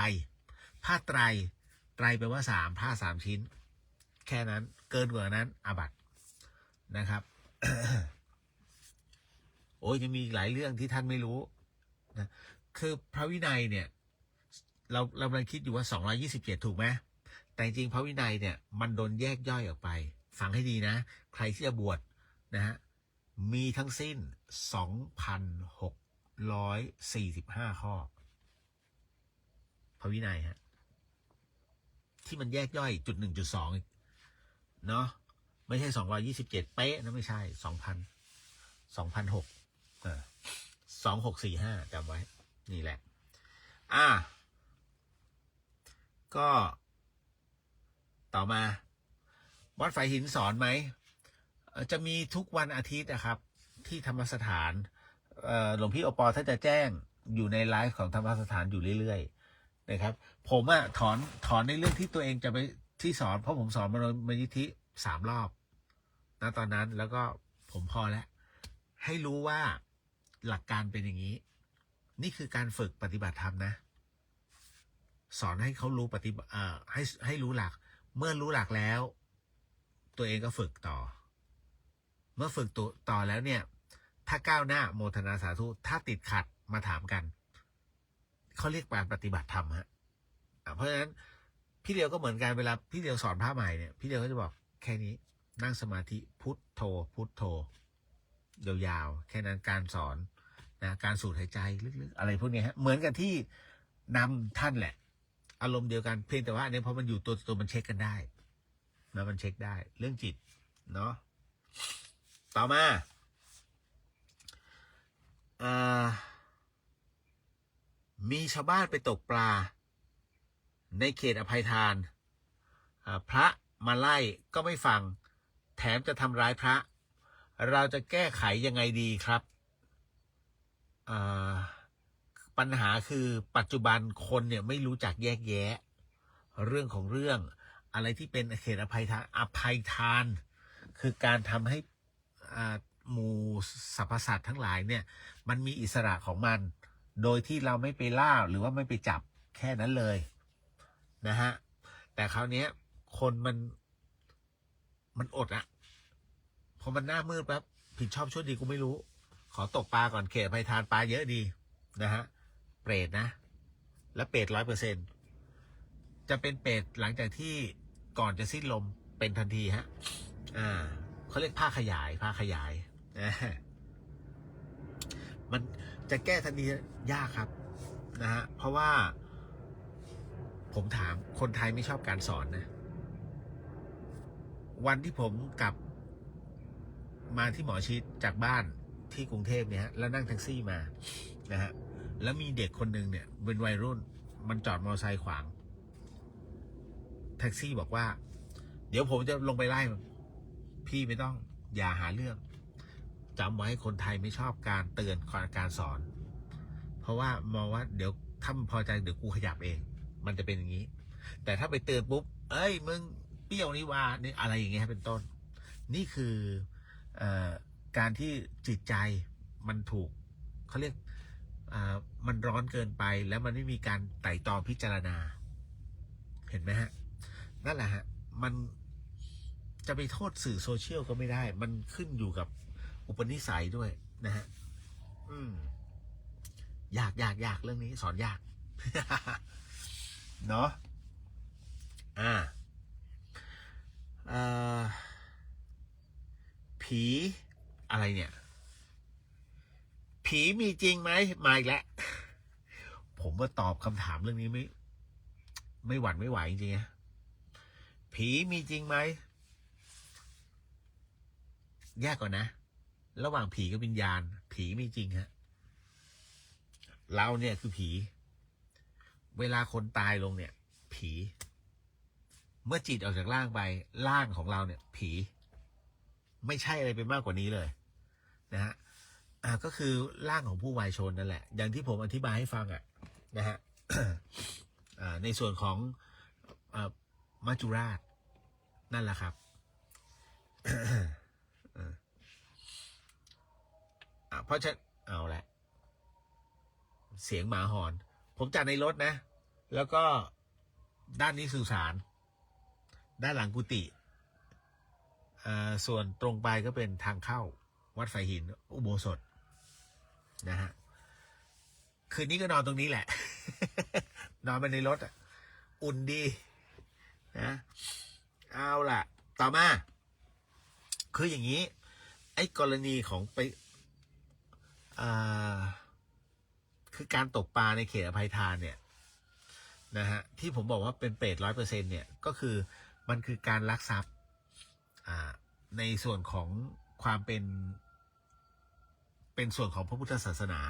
ผ้าไตรแปลว่า3ผ้า3 ชิ้นแค่นั้นเกินกว่านั้นอาบัตินะครับ โอ้ยยังมีหลายเรื่องที่ท่านไม่รู้นะคือพระวินัยเนี่ยเรากำลังคิดอยู่ว่า227ถูกไหมแต่จริงพระวินัยเนี่ยมันโดนแยกย่อยออกไปฟังให้ดีนะใครที่จะบวชนะฮะมีทั้งสิ้น 2,645 ข้อพระวินัยฮะที่มันแยกย่อย1.2เนาะไม่ใช่227เป๊ะนะไม่ใช่2,006 2645จำไว้นี่แหละก็ต่อมาวัดฝ่ายหินสอนไหมจะมีทุกวันอาทิตย์นะครับที่ธรรมสถานหลวงพี่โอปอท่านจะแจ้งอยู่ในไลฟ์ของธรรมสถานอยู่เรื่อยๆนะครับผมถอนในเรื่องที่ตัวเองจะไปที่สอนเพราะผมสอนมโนมยิทธิ3 รอบนะตอนนั้นแล้วก็ผมพอแล้วให้รู้ว่าหลักการเป็นอย่างนี้นี่คือการฝึกปฏิบัติธรรมนะสอนให้เขารู้ให้รู้หลักเมื่อรู้หลักแล้วตัวเองก็ฝึกต่อ เมื่อฝึกตัวต่อแล้วเนี่ยถ้าก้าวหน้าโมทนาสาธุถ้าติดขัดมาถามกันเขาเรียกการปฏิบัติธรรมฮะเพราะฉะนั้นพี่เดียวก็เหมือนกันเวลาพี่เดียวสอนพระใหม่เนี่ยพี่เดียวก็จะบอกแค่นี้นั่งสมาธิพุทโธพุทโธยาวๆแค่นั้นการสอนนะการสูดหายใจลึกๆอะไรพวกนี้ฮะเหมือนกันที่นำท่านแหละอารมณ์เดียวกันเพียงแต่ว่าอันนี้พอมันอยู่ตัวมันเช็คกันได้นะมันเช็คได้เรื่องจิตเนาะต่อมามีชาวบ้านไปตกปลาในเขตอภัยทานพระมาไล่ก็ไม่ฟังแถมจะทำร้ายพระเราจะแก้ไขยังไงดีครับปัญหาคือปัจจุบันคนเนี่ยไม่รู้จักแยกแยะเรื่องของเรื่องอะไรที่เป็นเขตอภัยทานคือการทำให้หมู่สรรพสัตว์ทั้งหลายเนี่ยมันมีอิสระของมันโดยที่เราไม่ไปล่าหรือว่าไม่ไปจับแค่นั้นเลยนะฮะแต่คราวนี้คนมันอดอะพอมันหน้ามืดปั๊บผิดชอบชั่วดีกูไม่รู้ขอตกปลาก่อนเขตอภัยทานปลาเยอะดีนะฮะเปรตนะและเปรต100%จะเป็นเปรตหลังจากที่ก่อนจะสิ้นลมเป็นทันทีฮะเขาเรียกผ้าขยายมันจะแก้ทันทียากครับนะฮะเพราะว่าผมถามคนไทยไม่ชอบการสอนนะวันที่ผมกลับมาที่หมอชิดจากบ้านที่กรุงเทพเนี่ยฮะแล้วนั่งแท็กซี่มานะฮะแล้วมีเด็กคนหนึ่งเนี่ยเป็นวัยรุ่นมันจอดมอเตอร์ไซค์ขวางแท็กซี่บอกว่าเดี๋ยวผมจะลงไปไล่มันพี่ไม่ต้องอย่าหาเรื่องจำไว้คนไทยไม่ชอบการเตือนการสอนเพราะว่ามองว่าเดี๋ยวถ้ามันพอใจเดี๋ยวกูขยับเองมันจะเป็นอย่างนี้แต่ถ้าไปเตือนปุ๊บเอ้ยมึงเปรี้ยวนี่ว่านี่อะไรอย่างเงี้ยเป็นต้นนี่คือการที่จิตใจมันถูกเขาเรียกมันร้อนเกินไปแล้วมันไม่มีการไต่ตองพิจารณาเห็นไหมฮะนั่นแหละฮะมันจะไปโทษสื่อโซเชียลก็ไม่ได้มันขึ้นอยู่กับอุปนิสัยด้วยนะฮะยากเรื่องนี้สอนยาก เนาะผีอะไรเนี่ยผีมีจริงไหมมาอีกแล้วผมว่าตอบคำถามเรื่องนี้ไม่หวั่นไม่ไหวจริงๆนะผีมีจริงไหมแยกก่อนนะระหว่างผีกับวิญญาณผีมีจริงฮะเราเนี่ยคือผีเวลาคนตายลงเนี่ยผีเมื่อจิตออกจากร่างไปร่างของเราเนี่ยผีไม่ใช่อะไรไปมากกว่านี้เลยนะฮะก็คือร่างของผู้วายชนนั่นแหละอย่างที่ผมอธิบายให้ฟังนะฮะ ในส่วนของมัจจุราชนั่นแหละครับ เพราะฉะนั้นเอาแหละเสียงหมาหอนผมจัดในรถนะแล้วก็ด้านนี้สุสานด้านหลังกุฏิส่วนตรงไปก็เป็นทางเข้าวัดไฟหินอุโบสถนะฮะคืนนี้ก็นอนตรงนี้แหละ นอนไปในรถอุ่นดีนะเอาล่ะต่อมาคืออย่างนี้ไอ้กรณีของไปคือการตกปลาในเขตอภัยทานเนี่ยนะฮะที่ผมบอกว่าเป็นเปรต100%เนี่ยก็คือมันคือการลักทรัพย์ในส่วนของความเป็นส่วนของพระพุทธศาสนา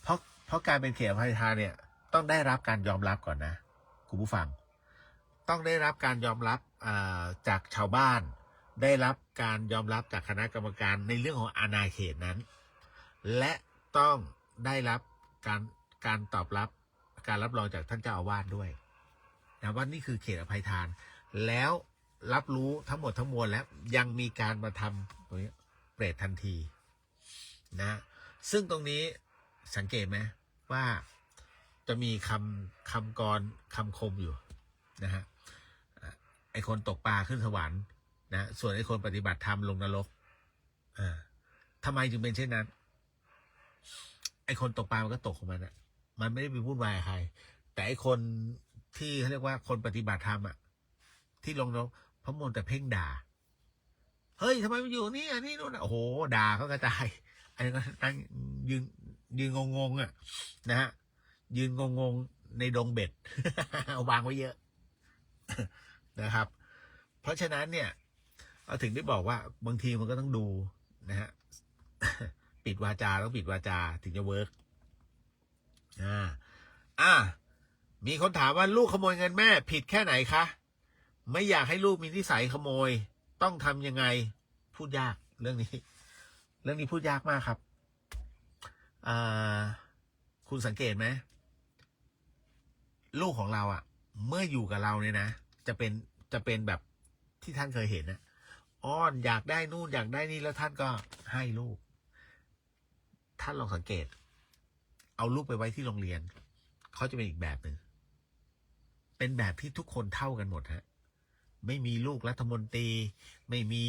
เพราะการเป็นเขตอภัยทานเนี่ยต้องได้รับการยอมรับก่อนนะคุณผู้ฟังต้องได้รับการยอมรับจากชาวบ้านได้รับการยอมรับจากคณะกรรมการในเรื่องของอาณาเขตนั้นและต้องได้รับการตอบรับการรับรองจากท่านเจ้าอาวาสด้วยนะว่านี่คือเขตอภัยทานแล้วรับรู้ทั้งหมดทั้งมวลแล้วยังมีการมาทำตรงนี้เปรตทันทีนะซึ่งตรงนี้สังเกตไหมว่าจะมีคำกรคำคมอยู่นะฮะไอคนตกปลาขึ้นสวรรค์นะส่วนไอคนปฏิบัติธรรมลงนรก อ่าทำไมจึงเป็นเช่นนั้นไอ้คนตกปลามันก็ตกของมันอ่ะมันไม่ได้ไปวุ่นวายกับใครแต่ไอ้คนที่เขาเรียกว่าคนปฏิบัติธรรมอ่ะที่ลงนรกเพราะมัวแต่เพ่งด่าเฮ้ยทำไมมันอยู่นี่อันนี้นู่นโอ้โหด่าเขากระจายไอ้ก็นั่งยืนยืนงงๆอ่ะนะฮะยืนงงๆในดงเบ็ด เอาวางไว้เยอะ นะครับเพราะฉะนั้นเนี่ยเราถึงได้บอกว่าบางทีมันก็ต้องดูนะฮะ ปิดวาจาต้องปิดวาจาถึงจะเวิร์กมีคนถามว่าลูกขโมยเงินแม่ผิดแค่ไหนคะไม่อยากให้ลูกมีนิสัยขโมยต้องทำยังไงพูดยากเรื่องนี้พูดยากมากครับคุณสังเกตไหมลูกของเราอ่ะเมื่ออยู่กับเราเนี่ยนะจะเป็นแบบที่ท่านเคยเห็นนะอ้อนอยากได้นู่นอยากได้นี่แล้วท่านก็ให้ลูกท่านลองสังเกตเอาลูกไปไว้ที่โรงเรียนเขาจะเป็นอีกแบบหนึ่งเป็นแบบที่ทุกคนเท่ากันหมดฮะไม่มีลูกรัฐมนตรีไม่มี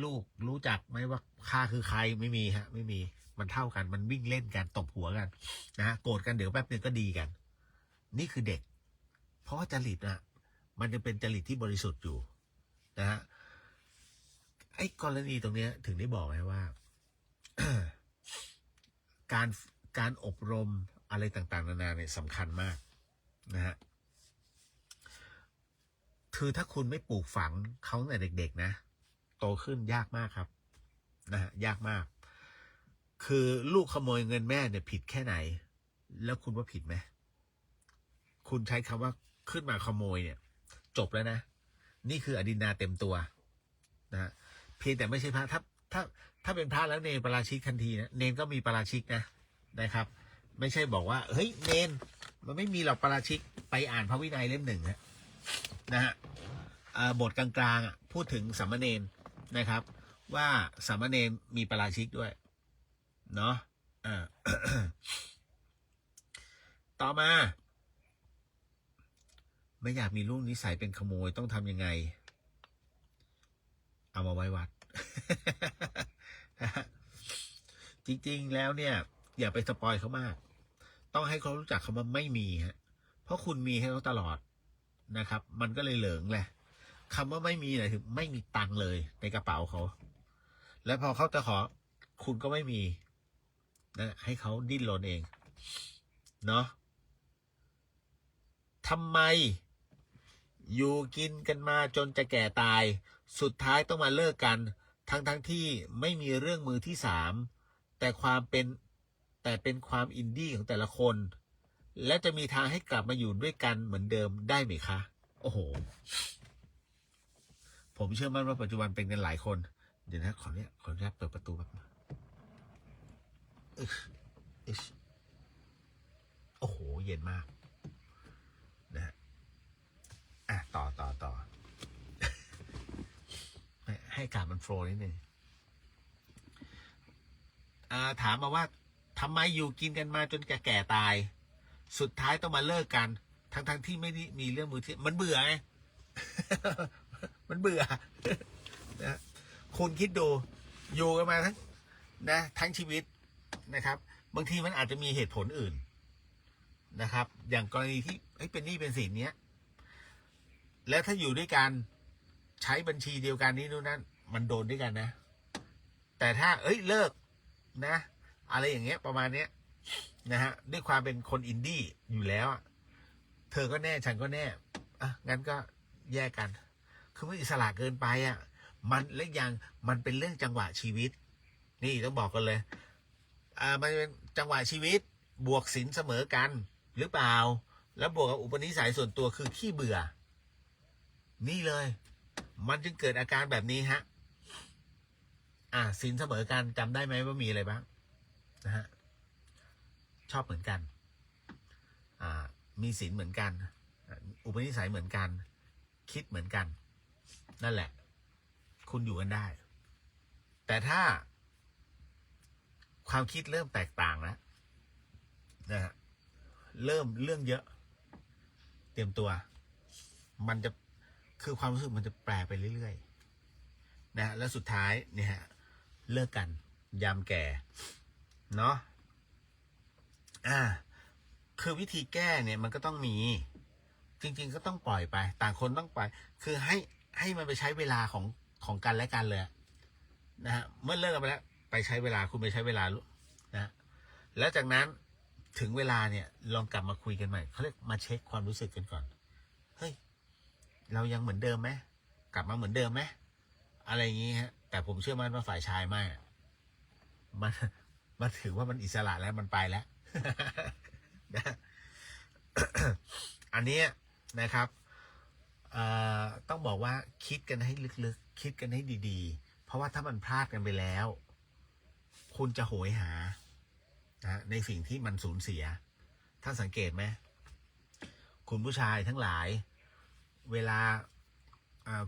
ลูกรู้จักไหมว่าข้าคือใครไม่มีฮะไม่มีมันเท่ากันมันวิ่งเล่นกันตบหัวกันนะฮะโกรธกันเดี๋ยวแป๊บนึงก็ดีกันนี่คือเด็กเพราะว่าจริตนะมันจะเป็นจริตที่บริสุทธิ์อยู่นะฮะไอ้กรณีตรงนี้ถึงได้บอกไว้ว่า การอบรมอะไรต่างๆนานาเนี่ยสำคัญมากนะฮะคือถ้าคุณไม่ปลูกฝังเขาตั้งแต่เด็กๆนะโตขึ้นยากมากครับนะฮะยากมากคือลูกขโมยเงินแม่เนี่ยผิดแค่ไหนแล้วคุณว่าผิดไหมคุณใช้คำว่าขึ้นมาขโมยเนี่ยจบแล้วนะนี่คืออดินนาเต็มตัวนะเพียงแต่ไม่ใช่พระถ้าเป็นพระแล้วเนรปาราชิกทันทีนะเนรก็มีปาราชิกนะครับไม่ใช่บอกว่าเฮ้ยเนรมันไม่มีหรอกปาราชิกไปอ่านพระวินัยเล่มหนึ่งนะฮะบทกลางๆพูดถึงสามเณรนะครับว่าสามเณรมีปาราชิกด้วยเนาะ ต่อมาไม่อยากมีลูกนิสัยเป็นขโมยต้องทำยังไงเอามาไว้วัด จริงๆแล้วเนี่ยอย่าไปสปอยเขามากต้องให้เขารู้จักคำว่าไม่มีฮะเพราะคุณมีให้เขาตลอดนะครับมันก็เลยเหลิงแหละคำว่าไม่มีหมายถึงไม่มีตังค์เลยในกระเป๋าเขาแล้วพอเขาจะขอคุณก็ไม่มีนะให้เขาดิ้นรนเองเนาะทำไมอยู่กินกันมาจนจะแก่ตายสุดท้ายต้องมาเลิกกันทั้งที่ไม่มีเรื่องมือที่สามแต่เป็นความอินดี้ของแต่ละคนและจะมีทางให้กลับมาอยู่ด้วยกันเหมือนเดิมได้ไหมคะโอ้โหผมเชื่อมั่นว่าปัจจุบันเป็นกันหลายคนเดี๋ยวนะขออนุญาตเปิดประตูแบบโอ้โหเย็นมากนะฮะต่อ ให้อากาศมันโฟล์นิดนึงถามมาว่าทำไมอยู่กินกันมาจนแก่ตายสุดท้ายต้องมาเลิกกันทั้งที่ไม่ได้มีเรื่องมือที่มันเบื่อไง มันเบื่อ นะคุณคิดดูอยู่กันมาทั้งชีวิตนะครับบางทีมันอาจจะมีเหตุผลอื่นนะครับอย่างกรณีที่เป็นหนี้เป็นสินเนี้ยแล้วถ้าอยู่ด้วยกันใช้บัญชีเดียวกันนี้นู่นนั่นมันโดนด้วยกันนะแต่ถ้าเลิกนะอะไรอย่างเงี้ยประมาณเนี้ยนะฮะด้วยความเป็นคนอินดี้อยู่แล้วเธอก็แน่ฉันก็แน่งั้นก็แยกกันคือมันอิสระเกินไปมันเรื่องอย่างมันเป็นเรื่องจังหวะชีวิตนี่ต้องบอกกันเลยมันเป็นจังหวะชีวิตบวกสินเสมอกันหรือเปล่าแล้วบวกกับอุปนิสัยส่วนตัวคือขี้เบื่อนี่เลยมันจึงเกิดอาการแบบนี้ฮะสินเสมอกันจำได้ไหมว่ามีอะไรบ้างนะฮะชอบเหมือนกันมีสินเหมือนกันอุปนิสัยเหมือนกันคิดเหมือนกันนั่นแหละคุณอยู่กันได้แต่ถ้าความคิดเริ่มแตกต่างแล้วนะฮะเริ่มเรื่องเยอะเตรียมตัวมันจะคือความรู้สึกมันจะแปรไปเรื่อยๆนะแล้วสุดท้ายเนี่ยฮะ เลิกกันยามแก่เนาะคือวิธีแก้เนี่ยมันก็ต้องมีจริงๆก็ต้องปล่อยไปต่างคนต้องปล่อยคือให้มันไปใช้เวลาของกันและกันเลยนะฮะเมื่อเลิกกันไปแล้วไปใช้เวลาคุณไปใช้เวลานะแล้วจากนั้นถึงเวลาเนี่ยลองกลับมาคุยกันใหม่เขาเรียกมาเช็คความรู้สึกกันก่อนเฮ้ยเรายังเหมือนเดิมไหมกลับมาเหมือนเดิมไหมอะไรอย่างงี้ฮะแต่ผมเชื่อมั่นว่าฝ่ายชายไม่มันถือว่ามันอิสระแล้วมันไปแล้ว นะ อันนี้นะครับต้องบอกว่าคิดกันให้ลึกๆคิดกันให้ดีๆเพราะว่าถ้ามันพลาดกันไปแล้วคุณจะโหยหานะในสิ่งที่มันสูญเสียท่านสังเกตไหมคุณผู้ชายทั้งหลายเวลา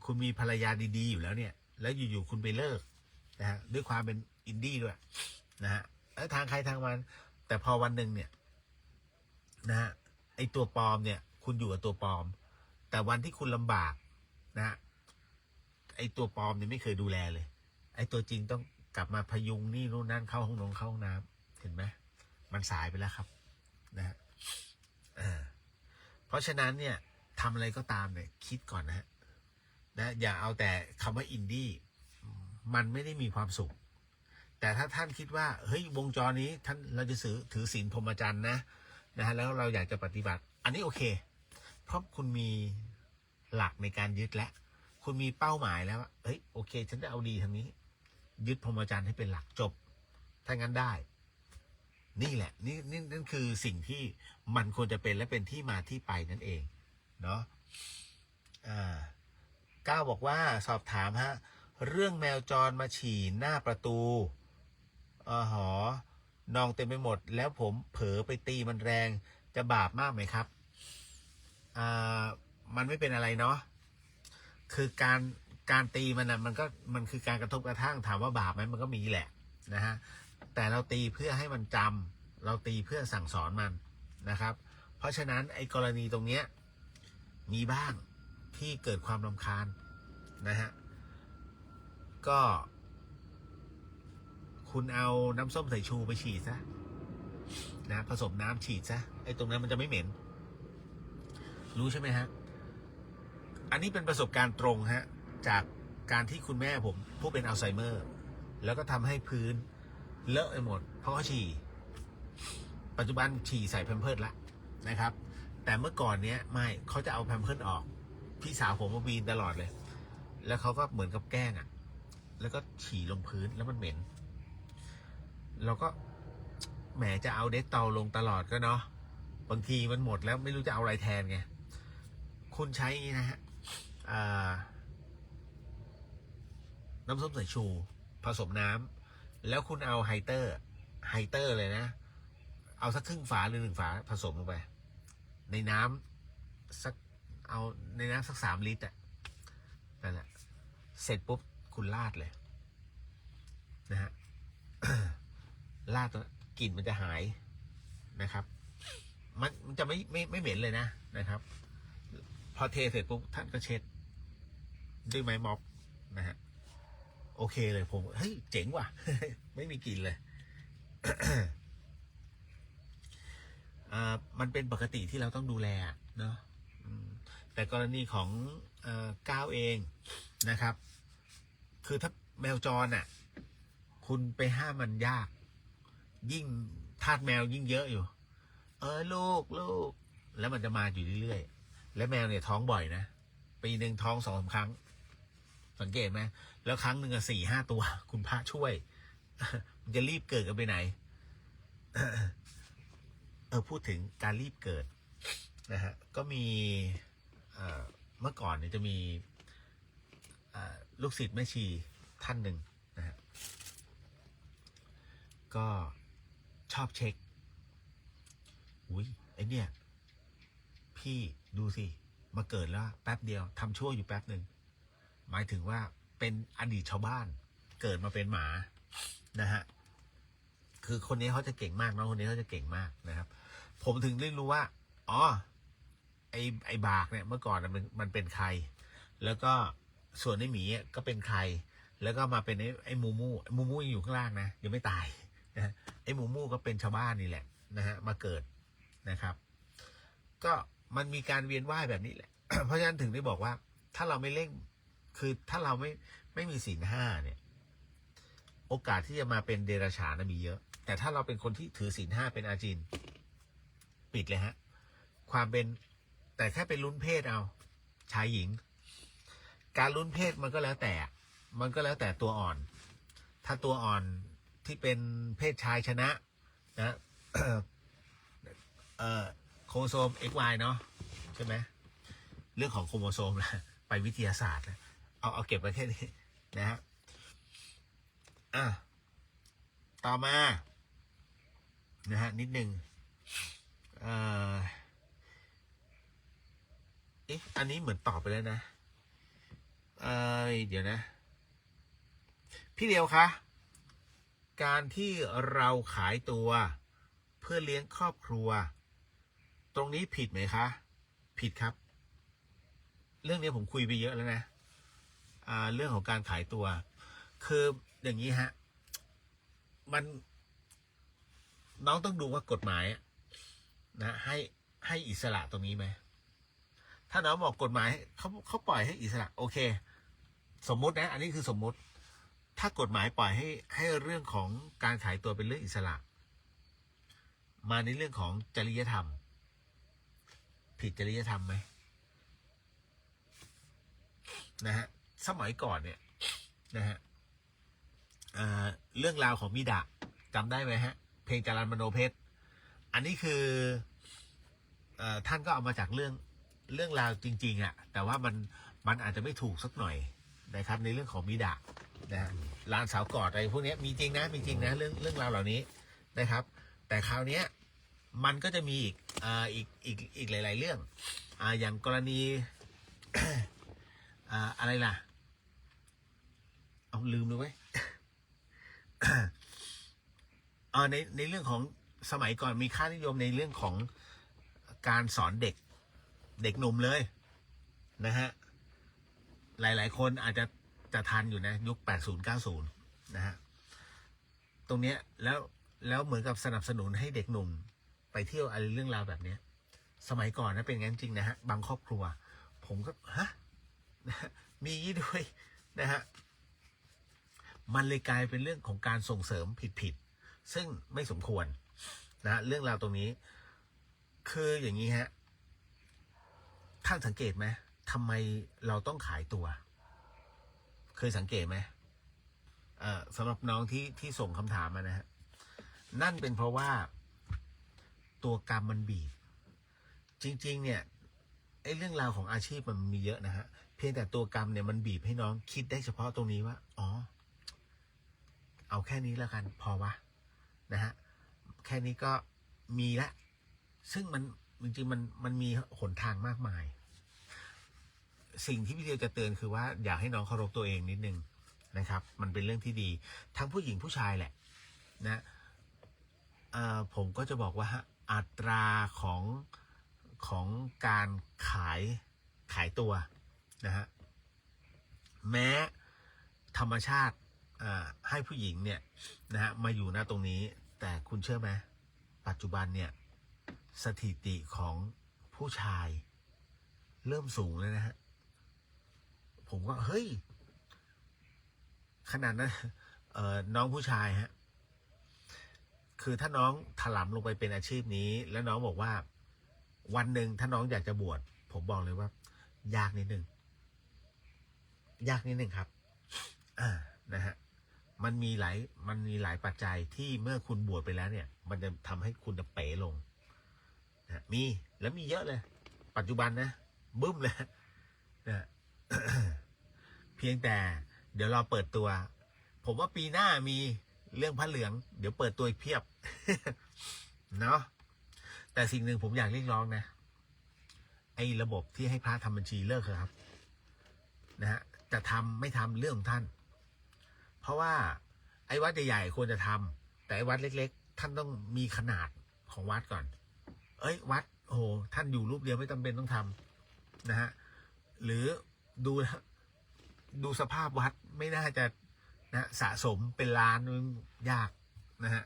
คุณมีภรรยาดีๆอยู่แล้วเนี่ยแล้วอยู่ๆคุณไปเลิกนะฮะด้วยความเป็นอินดี้ด้วยนะฮะแล้วทางใครทางมันแต่พอวันหนึ่งเนี่ยนะฮะไอตัวปลอมเนี่ยคุณอยู่กับตัวปลอมแต่วันที่คุณลำบากนะฮะไอตัวปลอมเนี่ยไม่เคยดูแลเลยไอตัวจริงต้องกลับมาพยุงนี่นู่นนั่นเข้าห้องนงเข้าห้องน้ำเห็นไหมมันสายไปแล้วครับนะฮะเพราะฉะนั้นเนี่ยทำอะไรก็ตามเนี่ยคิดก่อนนะอย่าเอาแต่คำว่าอินดี้มันไม่ได้มีความสุขแต่ถ้าท่านคิดว่าเฮ้ยวงจรนี้ท่านเราจะถือศีลพรหมจรรย์นะฮะแล้วเราอยากจะปฏิบัติอันนี้โอเคเพราะคุณมีหลักในการยึดและคุณมีเป้าหมายแล้วว่าเฮ้ยโอเคฉันจะเอาดีทางนี้ยึดพรหมจรรย์ให้เป็นหลักจบถ้างั้นได้นี่แหละนั่นคือสิ่งที่มันควรจะเป็นและเป็นที่มาที่ไปนั่นเองเนาะก้าวบอกว่าสอบถามฮะเรื่องแมวจรมาฉี่หน้าประตูนองเต็มไปหมดแล้วผมเผลอไปตีมันแรงจะบาปมากไหมครับมันไม่เป็นอะไรเนาะคือการตีมันนะมันคือการกระทบกระทั่งถามว่าบาปไหมมันก็มีแหละนะฮะแต่เราตีเพื่อให้มันจำเราตีเพื่อสั่งสอนมันนะครับเพราะฉะนั้นไอ้กรณีตรงเนี้ยมีบ้างที่เกิดความรำคาญนะฮะก็คุณเอาน้ำส้มสายชูไปฉีดซะนะผสมน้ำฉีดซะไอ้ตรงนั้นมันจะไม่เหม็นรู้ใช่ไหมฮะอันนี้เป็นประสบการณ์ตรงฮะจากการที่คุณแม่ผมผู้เป็นอัลไซเมอร์แล้วก็ทำให้พื้นเลอะไปหมดเพราะเขาฉี่ปัจจุบันฉี่ใส่แพมเพิร์สละนะครับแต่เมื่อก่อนเนี้ยไม่เขาจะเอาแพมเพิร์สออกพี่สาวผมมาวีนตลอดเลยแล้วเขาก็เหมือนกับแกล้งแล้วก็ฉี่ลงพื้นแล้วมันเหม็นเราก็แหมจะเอาเดตตอลลงตลอดก็เนาะบางทีมันหมดแล้วไม่รู้จะเอาอะไรแทนไงคุณใช้นะฮะน้ำส้มสายชูผสมน้ำแล้วคุณเอาไฮเตอร์เลยนะเอาสักครึ่งฝาหรือ1 ฝาผสมลงไปในน้ำสัก3 ลิตรนั่นแหละเสร็จปุ๊บคุณราดเลยนะฮะ ราดตัวกลิ่นมันจะหายนะครับมันจะไม่เหม็นเลยนะครับพอเทเสร็จปุ๊บท่านก็เช็ดด้วยไม้ม็อบนะฮะโอเคเลยผมเฮ้ยเจ๋งว่ะ ไม่มีกลิ่นเลย มันเป็นปกติที่เราต้องดูแลเนาะแต่กรณีของก้าวเองนะครับคือถ้าแมวจรคุณไปห้ามมันยากยิ่งทาสแมวยิ่งเยอะอยู่ลูกแล้วมันจะมาอยู่เรื่อยๆและแมวเนี่ยท้องบ่อยนะปีหนึ่งท้อง2-3 ครั้งสังเกตไหมแล้วครั้งหนึ่ง4-5 ตัวคุณพระช่วย มันจะรีบเกิดกันไปไหน พูดถึงการรีบเกิดนะฮะก็มีเมื่อก่อนเนี่ยจะมีลูกศิษย์แม่ชีท่านหนึ่งนะฮะก็ชอบเช็คอุ้ยไอเนี่ยพี่ดูสิมาเกิดแล้วแป๊บเดียวทำชั่วอยู่แป๊บหนึ่งหมายถึงว่าเป็นอดีตชาวบ้านเกิดมาเป็นหมานะฮะคือคนนี้เขาจะเก่งมากน้องคนนี้เขาจะเก่งมากนะครับผมถึงได้รู้ว่าอ๋อไอบากเนี่ยเมื่อก่อนมันเป็นใครแล้วก็ส่วนไอหมีก็เป็นใคร แล้วก็มาเป็นไอ้มูมูยังอยู่ข้างล่างนะยังไม่ตายนะไอ้มูมูก็เป็นชาวบ้านนี่แหละนะฮะมาเกิดนะครับก็มันมีการเวียนว่ายแบบนี้แหละ เพราะฉะนั้นถึงได้บอกว่าถ้าเราไม่เร่งคือถ้าเราไม่มีศีลห้าเนี่ยโอกาสที่จะมาเป็นเดรัจฉานมีเยอะแต่ถ้าเราเป็นคนที่ถือศีลห้าเป็นอาจินปิดเลยฮะความเป็นแต่แค่เป็นลุ้นเพศเอาชายหญิงการลุ้นเพศมันก็แล้วแต่ตัวอ่อนถ้าตัวอ่อนที่เป็นเพศชายชนะนะ โครโมโซม XY เนาะใช่ไหมเรื่องของโครโมโซมนะไปวิทยาศาสตร์นะเอาเก็บไว้แค่นี้นะฮะต่อมานะฮะนิดนึงอันนี้เหมือนตอบไปแล้วนะเดี๋ยวนะพี่เดียวคะการที่เราขายตัวเพื่อเลี้ยงครอบครัวตรงนี้ผิดไหมคะผิดครับเรื่องนี้ผมคุยไปเยอะแล้วนะเรื่องของการขายตัวคืออย่างนี้ฮะมันน้องต้องดูว่ากฎหมายนะให้อิสระตรงนี้ไหมถ้าน้องบอกกฎหมายเขาปล่อยให้อิสระโอเคสมมุตินะอันนี้คือสมมุติถ้ากฎหมายปล่อยให้เรื่องของการขายตัวเป็นเรื่องอิสระมาในเรื่องของจริยธรรมผิดจริยธรรมไหมนะฮะสมัยก่อนเนี่ยนะฮะเรื่องราวของมิดะจำได้ไหมฮะเพลงจรัญมโนเพชรอันนี้คือท่านก็เอามาจากเรื่องราวจริงๆแต่ว่ามันอาจจะไม่ถูกสักหน่อยนะครับในเรื่องของมิดะนะฮะลานสาวกอดอะไรพวกนี้มีจริงนะเรื่องราวเหล่านี้นะครับแต่คราวนี้มันก็จะมีอีกหลายๆเรื่องอย่างกรณี อะไรล่ะเอาลืมเลยเว้ย ในเรื่องของสมัยก่อนมีค่านิยมในเรื่องของการสอนเด็กหนุ่มเลยนะฮะหลายๆคนอาจจะทันอยู่นะยุค80-90นะฮะตรงเนี้ยแล้วเหมือนกับสนับสนุนให้เด็กหนุ่มไปเที่ยวอะไรเรื่องราวแบบเนี้ยสมัยก่อนนะเป็นงั้นจริงนะฮะบางครอบครัวผมก็มียี่ด้วยนะฮะมันเลยกลายเป็นเรื่องของการส่งเสริมผิดซึ่งไม่สมควรนะเรื่องราวตรงนี้คืออย่างนี้ฮะท่านสังเกตไหมทำไมเราต้องขายตัวเคยสังเกตไหมสำหรับน้องที่ส่งคำถามมานะฮะนั่นเป็นเพราะว่าตัวกรรมมันบีบจริงๆเนี่ยไอ้เรื่องราวของอาชีพมันมีเยอะนะฮะเพียงแต่ตัวกรรมเนี่ยมันบีบให้น้องคิดได้เฉพาะตรงนี้ว่าอ๋อเอาแค่นี้แล้วกันพอวะนะฮะแค่นี้ก็มีละซึ่งมันจริงๆมันมีหนทางมากมายสิ่งที่พี่เดียวจะเตือนคือว่าอยากให้น้องเคารพตัวเองนิดนึงนะครับมันเป็นเรื่องที่ดีทั้งผู้หญิงผู้ชายแหละนะผมก็จะบอกว่าอัตราของการขายตัวนะฮะแม้ธรรมชาติให้ผู้หญิงเนี่ยนะฮะมาอยู่ณตรงนี้แต่คุณเชื่อไหมปัจจุบันเนี่ยสถิติของผู้ชายเริ่มสูงเลยนะฮะผมก็เฮ้ยขนาดนั้นน้องผู้ชายฮะคือถ้าน้องถลำลงไปเป็นอาชีพนี้แล้วน้องบอกว่าวันหนึ่งถ้าน้องอยากจะบวชผมบอกเลยว่ายากนิดนึงครับนะฮะมันมีหลายปัจจัยที่เมื่อคุณบวชไปแล้วเนี่ยมันจะทำให้คุณจะเป๋ลงนะมีเยอะเลยปัจจุบันนะบึ้มเลยนะ เพียงแต่เดี๋ยวเราเปิดตัวผมว่าปีหน้ามีเรื่องพระเหลืองเดี๋ยวเปิดตัวอีกเพียบ เนาะแต่สิ่งหนึ่งผมอยากเรียกร้องนะไอ้ระบบที่ให้พระทำบัญชีเลิกครับนะฮะจะทำไม่ทำเรื่องของท่านเพราะว่าไอ้วัดใหญ่ๆควรจะทำแต่ไอ้วัดเล็กๆท่านต้องมีขนาดของวัดก่อนวัดโอ้โหท่านอยู่รูปเดียวไม่จำเป็นต้องทำนะฮะหรือดูสภาพวัดไม่น่าจะ นะสะสมเป็นล้านยากนะฮะ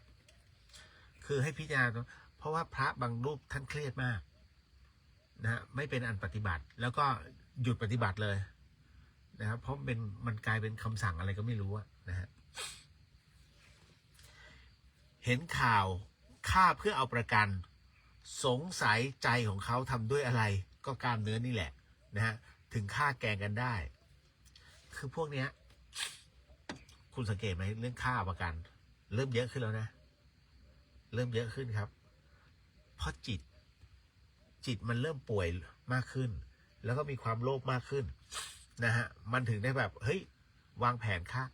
คือให้พิจารณาเพราะว่าพระบางรูปท่านเครียดมากนะฮะไม่เป็นอันปฏิบัติแล้วก็หยุดปฏิบัติเลยนะครับเพราะมันกลายเป็นคำสั่งอะไรก็ไม่รู้นะฮะเห็นข่าวฆ่าเพื่อเอาประกันสงสัยใจของเขาทำด้วยอะไรก็กล้ามเนื้อนี่แหละนะฮะถึงฆ่าแกล้งกันได้คือพวกเนี้ยคุณสังเกตไหมเรื่องค่าประกันเริ่มเยอะขึ้นแล้วนะเริ่มเยอะขึ้นครับเพราะจิตมันเริ่มป่วยมากขึ้นแล้วก็มีความโลภมากขึ้นนะฮะมันถึงได้แบบเฮ้ยวางแผนฆ่า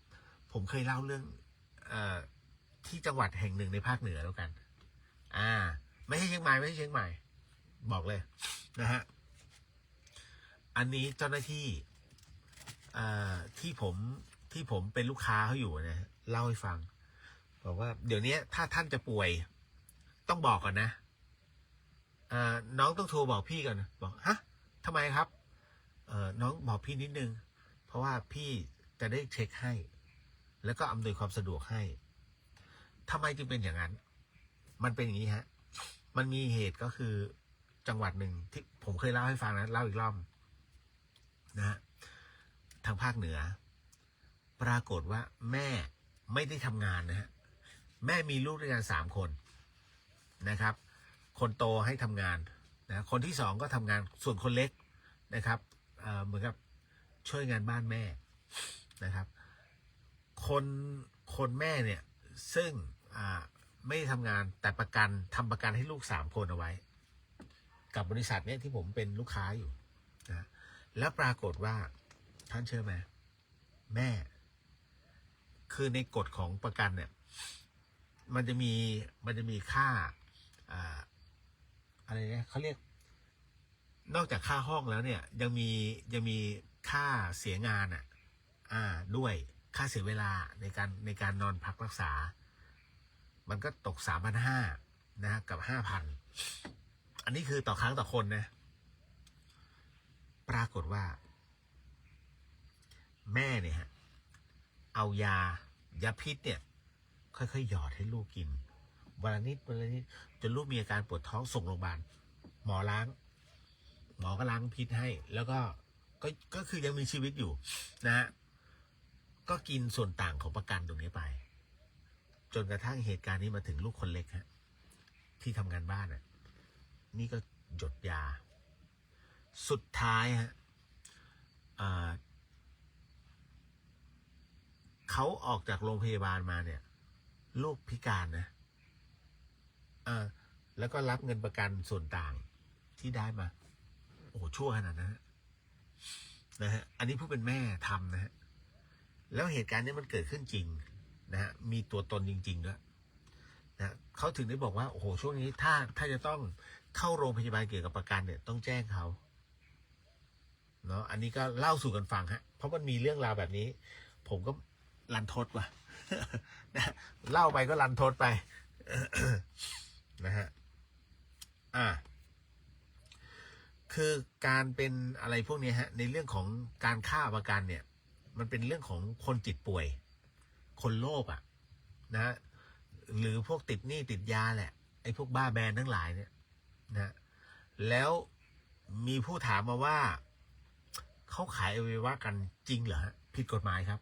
ผมเคยเล่าเรื่องที่จังหวัดแห่งหนึ่งในภาคเหนือแล้วกันไม่ใช่เชียงใหม่ไม่ใช่เชียงใหม่บอกเลยนะฮะอันนี้เจ้าหน้าที่ที่ผมเป็นลูกค้าเขาอยู่นะเล่าให้ฟังบอกว่าเดี๋ยวนี้ถ้าท่านจะป่วยต้องบอกก่อนนะน้องต้องโทรบอกพี่ก่อนบอกฮะทำไมครับน้องบอกพี่นิดนึงเพราะว่าพี่จะได้เช็คให้แล้วก็อำนวยความสะดวกให้ทำไมจึงเป็นอย่างนั้นมันเป็นอย่างนี้ฮะมันมีเหตุก็คือจังหวัดหนึ่งที่ผมเคยเล่าให้ฟังนะเล่าอีกรอบนะฮะทางภาคเหนือปรากฏว่าแม่ไม่ได้ทำงานนะฮะแม่มีลูกด้วยกัน3 คนนะครับคนโตให้ทำงานนะคนที่2ก็ทำงานส่วนคนเล็กนะครับเหมือนกับช่วยงานบ้านแม่นะครับคนแม่เนี่ยซึ่งไม่ได้ทำงานแต่ทำประกันให้ลูก3 คนเอาไว้กับบริษัทเนี้ยที่ผมเป็นลูกค้าอยู่นะแล้วปรากฏว่าท่านเชื่อไหมแม่คือในกฎของประกันเนี่ยมันจะมีค่าอะไรเนี่ยเขาเรียกนอกจากค่าห้องแล้วเนี่ยยังมีค่าเสียงานด้วยค่าเสียเวลาในการนอนพักรักษามันก็ตก 3,500 นะกับ 5,000 อันนี้คือต่อครั้งต่อคนนะปรากฏว่าแม่เนี่ยฮะเอายาพิษเนี่ยค่อยๆหยอดให้ลูกกินวันละนิดจนลูกมีอาการปวดท้องส่งโรงพยาบาลหมอก็ล้างพิษให้แล้วก็คือยังมีชีวิตอยู่นะฮะก็กินส่วนต่างของประกันตรงนี้ไปจนกระทั่งเหตุการณ์นี้มาถึงลูกคนเล็กฮะที่ทำงานบ้านนี่ก็หยดยาสุดท้ายฮะเขาออกจากโรงพยาบาลมาเนี่ยลูกพิการนะแล้วก็รับเงินประกันส่วนต่างที่ได้มาโอ้ชั่วขนาดนั้นนะฮะอันนี้ผู้เป็นแม่ทำนะฮะแล้วเหตุการณ์นี้มันเกิดขึ้นจริงนะฮะมีตัวตนจริงๆด้วยนะเขาถึงได้บอกว่าโอ้โหช่วงนี้ถ้าจะต้องเข้าโรงพยาบาลเกี่ยวกับประกันเนี่ยต้องแจ้งเขาเนาะอันนี้ก็เล่าสู่กันฟังฮะเพราะมันมีเรื่องราวแบบนี้ผมก็รันทดว่ะ นะเล่าไปก็รันทดไป นะฮะคือการเป็นอะไรพวกนี้ฮะในเรื่องของการฆ่าประกันเนี่ยมันเป็นเรื่องของคนจิตป่วยคนโลภนะหรือพวกติดหนี้ติดยาแหละไอ้พวกบ้าแบนทั้งหลายเนี่ยนะแล้วมีผู้ถามมาว่าเขาขายอวัยวะกันจริงเหรอฮะผิดกฎหมายครับ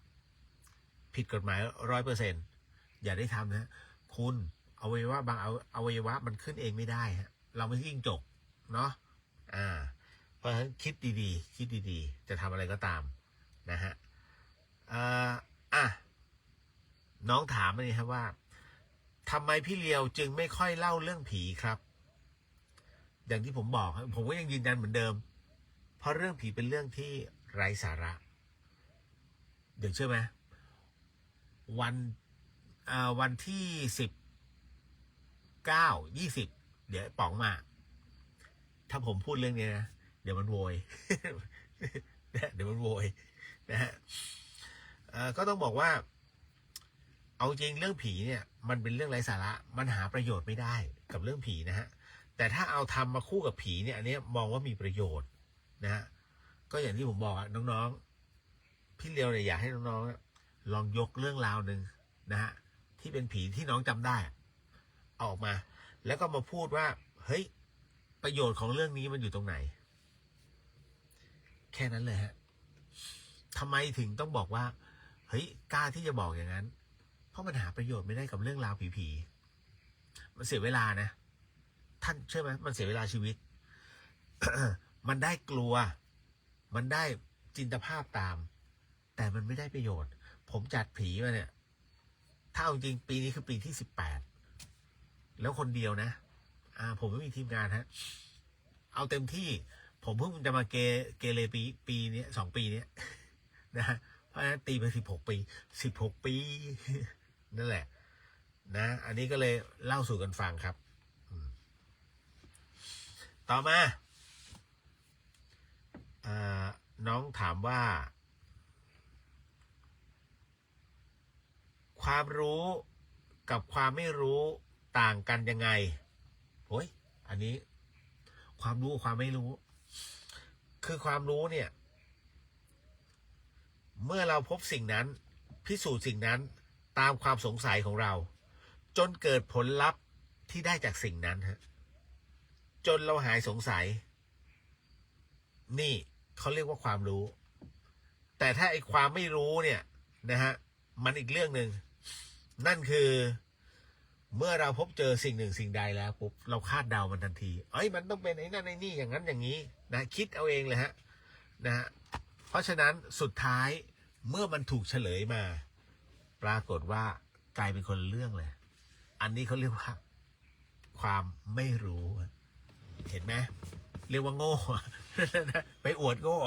ผิดกฎหมาย 100%อย่าได้ทำนะคุณอวัยวะบางอวัยวะมันขึ้นเองไม่ได้ฮะเราไม่ใช่จิ้งจกเนาะเพราะฉะนั้นคิดดีๆจะทำอะไรก็ตามนะฮะน้องถามมาเลยครับว่าทำไมพี่เลียวจึงไม่ค่อยเล่าเรื่องผีครับอย่างที่ผมบอกผมก็ยังยืนยันเหมือนเดิมเพราะเรื่องผีเป็นเรื่องที่ไร้สาระเดี๋ยวเชื่อไหมวันที่19-20เดี๋ยวป๋องมาถ้าผมพูดเรื่องนี้นะเดี๋ยวมันโวย เดี๋ยวมันโวยนะฮะก็ต้องบอกว่าเอาจริงเรื่องผีเนี่ยมันเป็นเรื่องไร้สาระมันหาประโยชน์ไม่ได้กับเรื่องผีนะฮะแต่ถ้าเอาทำมาคู่กับผีเนี่ยอันนี้มองว่ามีประโยชน์นะฮะก็อย่างที่ผมบอกน้องๆพี่เลียวเนี่ยอยากให้น้องๆ ลองยกเรื่องราวหนึ่งนะฮะที่เป็นผีที่น้องจำได้ออกมา แล้วก็มาพูดว่าเฮ้ยประโยชน์ของเรื่องนี้มันอยู่ตรงไหนแค่นั้นเลยฮะทำไมถึงต้องบอกว่าเฮ้ยกล้าที่จะบอกอย่างนั้นเพราะมันหาประโยชน์ไม่ได้กับเรื่องราวผีๆมันเสียเวลานะท่านเชื่อไหมมันเสียเวลาชีวิต มันได้กลัวมันได้จินตภาพตามแต่มันไม่ได้ประโยชน์ผมจัดผีมาเนี่ยถ้าเอาจริงปีนี้คือปีที่18แล้วคนเดียวนะผมไม่มีทีมงานฮะเอาเต็มที่ผมเพิ่งจะมาเกเรปีนี้2 ปีนี้นะฮะเพราะฉะนั้นตีไป16 ปีนั่นแหละนะอันนี้ก็เลยเล่าสู่กันฟังครับต่อมาน้องถามว่าความรู้กับความไม่รู้ต่างกันยังไงโอ้ยอันนี้ความรู้ความไม่รู้คือความรู้เนี่ยเมื่อเราพบสิ่งนั้นพิสูจน์สิ่งนั้นตามความสงสัยของเราจนเกิดผลลัพธ์ที่ได้จากสิ่งนั้นฮะจนเราหายสงสัยนี่เขาเรียกว่าความรู้แต่ถ้าไอ้ความไม่รู้เนี่ยนะฮะมันอีกเรื่องหนึ่งนั่นคือเมื่อเราพบเจอสิ่งหนึ่งสิ่งใดแล้วปุ๊บเราคาดเดามันทันทีมันต้องเป็นไอ้นั่นไอ้นี่อย่างนั้นอย่างนี้นะคิดเอาเองเลยฮะนะฮะเพราะฉะนั้นสุดท้ายเมื่อมันถูกเฉลยมาปรากฏว่ากลายเป็นคนละเรื่องเลยอันนี้เขาเรียกว่าความไม่รู้เห็นไหมเรียกว่าโง่ ไปอวดโง่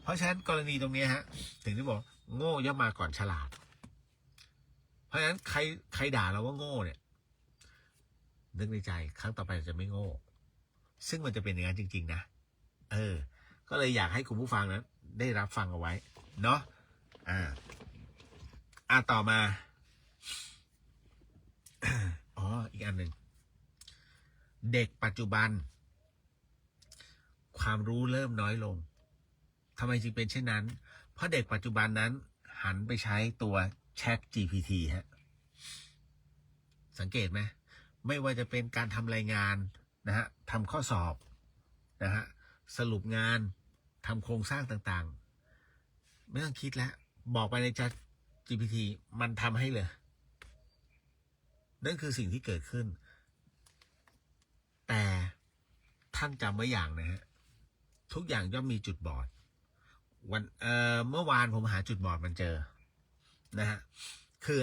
เพราะฉะนั้นกรณีตรงนี้ฮะถึงที่บอกโง่ย่อมมาก่อนฉลาดเพราะฉะนั้นใครด่าเราว่าโง่เนี่ยนึกในใจครั้งต่อไปจะไม่โง่ซึ่งมันจะเป็นอย่างนั้นจริงๆนะก็เลยอยากให้คุณผู้ฟังนั้นได้รับฟังเอาไว้เนาะต่อมา อีกอันหนึ่งเด็กปัจจุบันความรู้เริ่มน้อยลงทำไมจึงเป็นเช่นนั้นเพราะเด็กปัจจุบันนั้นหันไปใช้ตัว Chat GPT ฮะสังเกตไหมไม่ว่าจะเป็นการทำรายงานนะฮะทำข้อสอบนะฮะสรุปงานทำโครงสร้างต่างๆไม่ต้องคิดแล้วบอกไปใน Chat GPT มันทำให้เลยนั่นคือสิ่งที่เกิดขึ้นแต่ท่านจำไว้อย่างนะฮะทุกอย่างย่อมมีจุดบอดเมื่อวานผมหาจุดบอดมันเจอนะฮะคือ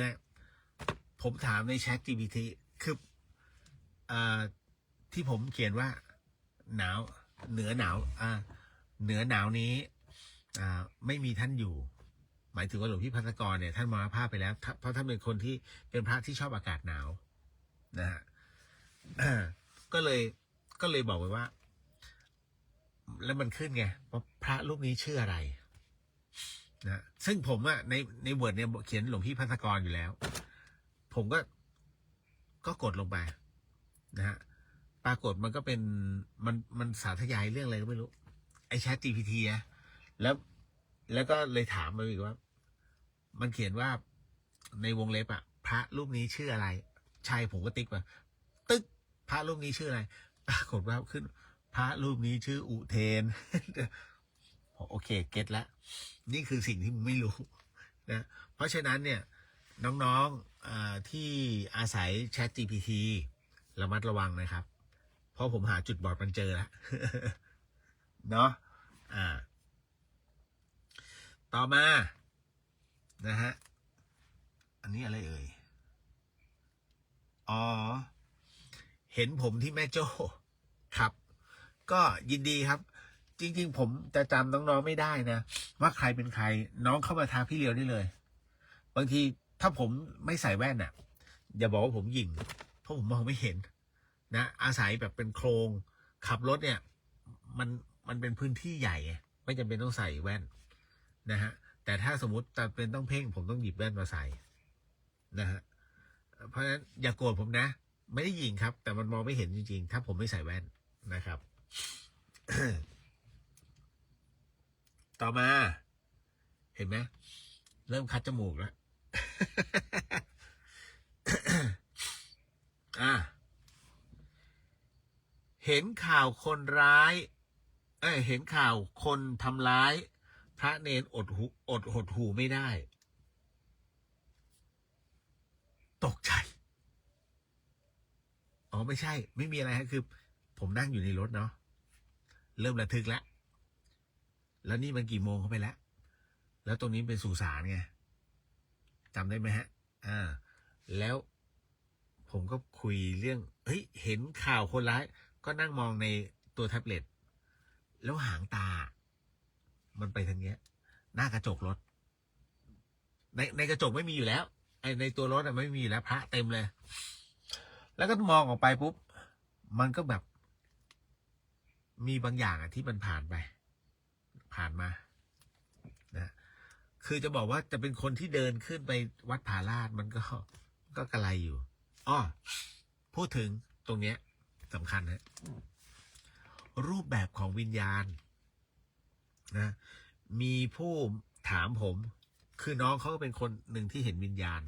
ผมถามใน Chat GPT คือที่ผมเขียนว่าหนาวเหนือหนาวนี้ไม่มีท่านอยู่หมายถึงว่าหลวงพี่ภัสกรเนี่ยท่านมรณภาพไปแล้วเพราะท่านเป็นคนที่เป็นพระที่ชอบอากาศหนาวนะฮะก็เลยบอกไว้ว่าแล้วมันขึ้นไงว่าพระรูปนี้ชื่ออะไรนะซึ่งผมในเวิร์ดเนี่ยเขียนหลวงพี่ภัสกรอยู่แล้วผมก็กดลงไปนะฮะปรากฏมันก็เป็นมันสาธยายเรื่องอะไรก็ไม่รู้ไอ้ Chat GPT นะแล้วก็เลยถามมันอีกว่ามันเขียนว่าในวงเล็บพระรูปนี้ชื่ออะไรใช่ผมก็ติ๊กไปตึ๊กพระรูปนี้ชื่ออะไรปรากฏว่าขึ้นพระรูปนี้ชื่ออุเทน โอเคเก็ตแล้วนี่คือสิ่งที่มึงไม่รู้นะเพราะฉะนั้นเนี่ยน้องๆที่อาศัย Chat GPT ระมัดระวังนะครับเพราะผมหาจุดบอดมันเจอแล้ว เนาะต่อมานะฮะอันนี้อะไรเอ่ยเห็นผมที่แม่โจ้ครับก็ยินดีครับจริงๆผมจะจำน้องๆไม่ได้นะว่าใครเป็นใครน้องเข้ามาทางพี่เลียวได้เลยบางทีถ้าผมไม่ใส่แว่นอย่าบอกว่าผมหยิ่งเพราะผมมองไม่เห็นนะอาศัยแบบเป็นโครงขับรถเนี่ยมันเป็นพื้นที่ใหญ่ไม่จำเป็นต้องใส่แว่นนะฮะแต่ถ้าสมมติจำเป็นต้องเพ่งผมต้องหยิบแว่นมาใส่นะฮะเพราะฉะนั้นอย่าโกรธผมนะไม่ได้หยิ่งครับแต่มันมองไม่เห็นจริงๆถ้าผมไม่ใส่แว่นนะครับ ต่อมาเห็นไหม เริ่มคัดจมูกแล้ว เห็นข่าวคนร้ายเห็นข่าวคนทำร้าย พระเนนอดหดหูไม่ได้ ตกใจอ๋อไม่ใช่ ไม่มีอะไรฮะคือ ผมนั่งอยู่ในรถเนาะเริ่มระทึกแล้วแล้วนี่มันกี่โมงเข้าไปแล้วแล้วตรงนี้เป็นสุสานไงจำได้ไหมฮะแล้วผมก็คุยเรื่องเห็นข่าวคนร้ายก็นั่งมองในตัวแท็บเล็ตแล้วหางตามันไปทางเนี้ยหน้ากระจกรถในกระจกไม่มีอยู่แล้วในตัวรถไม่มีอยู่แล้วพระเต็มเลยแล้วก็มองออกไปปุ๊บมันก็แบบมีบางอย่างที่มันผ่านมานะคือจะบอกว่าจะเป็นคนที่เดินขึ้นไปวัดผาลาดมันก็กระไรอยู่พูดถึงตรงเนี้ยสำคัญนะรูปแบบของวิญญาณนะมีผู้ถามผมคือน้องเขาก็เป็นคนหนึ่งที่เห็นวิญญาณ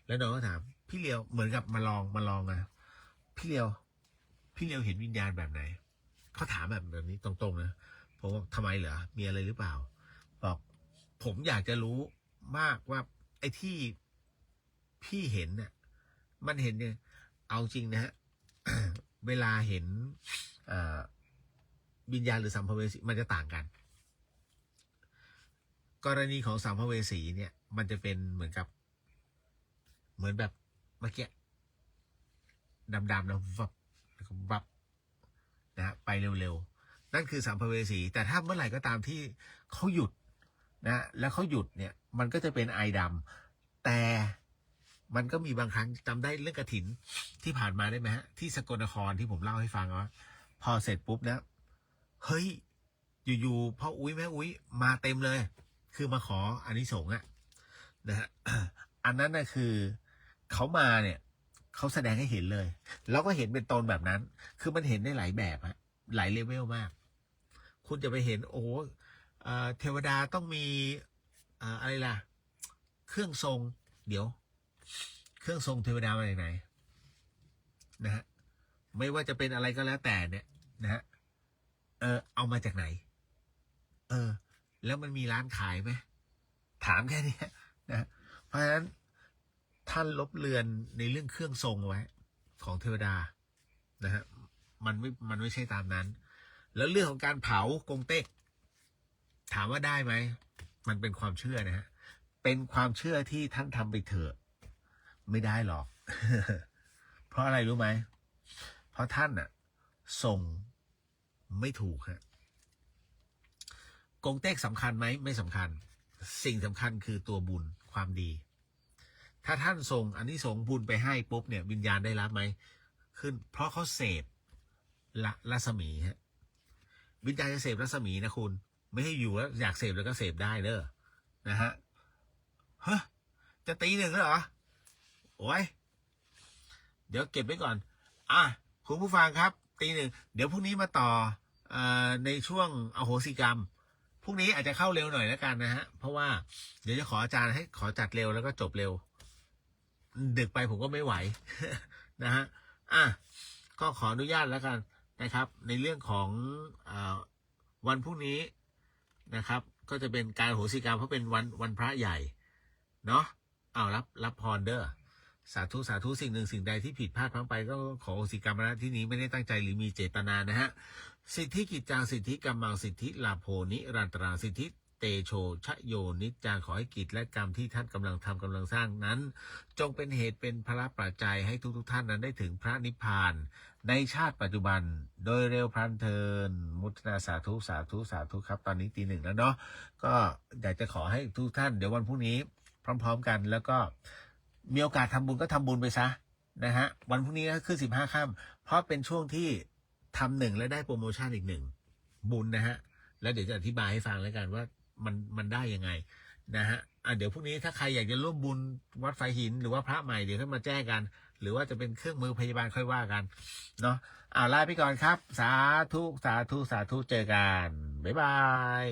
แล้วน้องก็ถามพี่เลียวเหมือนกับมาลองนะพี่เลียวเห็นวิญญาณแบบไหนเขาถามแบบนี้ตรงๆนะผมว่าทำไมเหรอมีอะไรหรือเปล่าบอกผมอยากจะรู้มากว่าไอ้ที่พี่เห็นเนี่ยมันเห็นเนี่ยเอาจริงนะฮะ เวลาเห็นวิญญาณหรือสัมภเวสีมันจะต่างกันกรณีของสัมภเวสีเนี่ยมันจะเป็นเหมือนแบบเมื่อกี้ดำๆแล้ววับนะไปเร็วๆนั่นคือสัมภเวสีแต่ถ้าเมื่อไหร่ก็ตามที่เขาหยุดนะแล้วเขาหยุดเนี่ยมันก็จะเป็นไอดำแต่มันก็มีบางครั้งจำได้เรื่องกฐินที่ผ่านมาได้ไหมฮะที่สกลนครที่ผมเล่าให้ฟังว่าพอเสร็จปุ๊บนะเฮ้ยอยู่ๆพ่ออุ้ยแม่อุ้ยมาเต็มเลยคือมาขออานิสงส์นะฮะ อันนั้นนะคือเขามาเนี่ยเขาแสดงให้เห็นเลยแล้วก็เห็นเป็นตนแบบนั้นคือมันเห็นได้หลายแบบฮะหลายเลเวลมากคุณจะไปเห็นโอ้เทวดาต้องมีอะไรล่ะเครื่องทรงเดี๋ยวเครื่องทรงเทวดามาจากไหนนะฮะไม่ว่าจะเป็นอะไรก็แล้วแต่เนี่ยนะฮะเอามาจากไหนแล้วมันมีร้านขายไหมถามแค่นี้นะเพราะฉะนั้นท่านลบเลือนในเรื่องเครื่องทรงไว้ของเทวดานะฮะมันไม่ใช่ตามนั้นแล้วเรื่องของการเผากงเต็กถามว่าได้ไหมมันเป็นความเชื่อนะฮะเป็นความเชื่อที่ท่านทำไปเถอะไม่ได้หรอก เพราะอะไรรู้ไหมเพราะท่านส่งไม่ถูกฮะกงเต็กสำคัญไหมไม่สำคัญสิ่งสำคัญคือตัวบุญความดีถ้าท่านส่งอันนี้ส่งบุญไปให้ปุ๊บเนี่ยวิญญาณได้รับไหมขึ้นเพราะเขาเสพรัศมีฮะวิญญาณจะเสพรัศมีนะคุณไม่ให้อยู่แล้วอยากเสพแล้วก็เสพได้เด้อนะฮะจะตีหนึ่งแล้วเหรอโอ้ยเดี๋ยวเก็บไว้ก่อนคุณผู้ฟังครับตีหนึ่งเดี๋ยวพรุ่งนี้มาต่อในช่วงอโหสิกรรมพรุ่งนี้อาจจะเข้าเร็วหน่อยแล้วกันนะฮะเพราะว่าเดี๋ยวจะขออาจารย์ให้ขอจัดเร็วแล้วก็จบเร็วดึกไปผมก็ไม่ไหว นะฮะก็ขออนุญาตแล้วกันนะครับในเรื่องของวันพรุ่งนี้นะครับก็จะเป็นการโหสิกรรมเพราะเป็นวันพระใหญ่เนาะรับพรเด้อสาธุสิ่งหนึ่งสิ่งใดที่ผิดพลาดพลั้งไปก็ขอโหสิกรรมนะที่นี้ไม่ได้ตั้งใจหรือมีเจตนานะฮะสิทธิกิจจางสิทธิกรรมังสิทธิลาโภนิรันตราสิทธิเตโชชโยนิจจางขอให้กิจและกรรมที่ท่านกำลังทำกำลังสร้างนั้นจงเป็นเหตุเป็นพระปัจจัยให้ทุกท่านนั้นได้ถึงพระนิพพานในชาติปัจจุบันโดยเร็วพลันเทินมุทนาสาธุครับตอนนี้ตีหนึ่งแล้วเนาะก็อยากจะขอให้ทุกท่านเดี๋ยววันพรุ่งนี้พร้อมๆกันแล้วก็มีโอกาสทำบุญก็ทำบุญไปซะนะฮะวันพรุ่งนี้ก็คือ15 ค่ำเพราะเป็นช่วงที่ทำหนึ่งและได้โปรโมชั่นอีกหนึ่งบุญนะฮะแล้วเดี๋ยวจะอธิบายให้ฟังแล้วกันว่ามันได้ยังไงนะฮะเดี๋ยวพรุ่งนี้ถ้าใครอยากจะร่วมบุญวัดไฟหินหรือว่าพระใหม่เดี๋ยวท่านมาแจ้งกันหรือว่าจะเป็นเครื่องมือพยาบาลค่อยว่ากันเนาะลาไปก่อนครับสาธุเจอกันบ๊ายบาย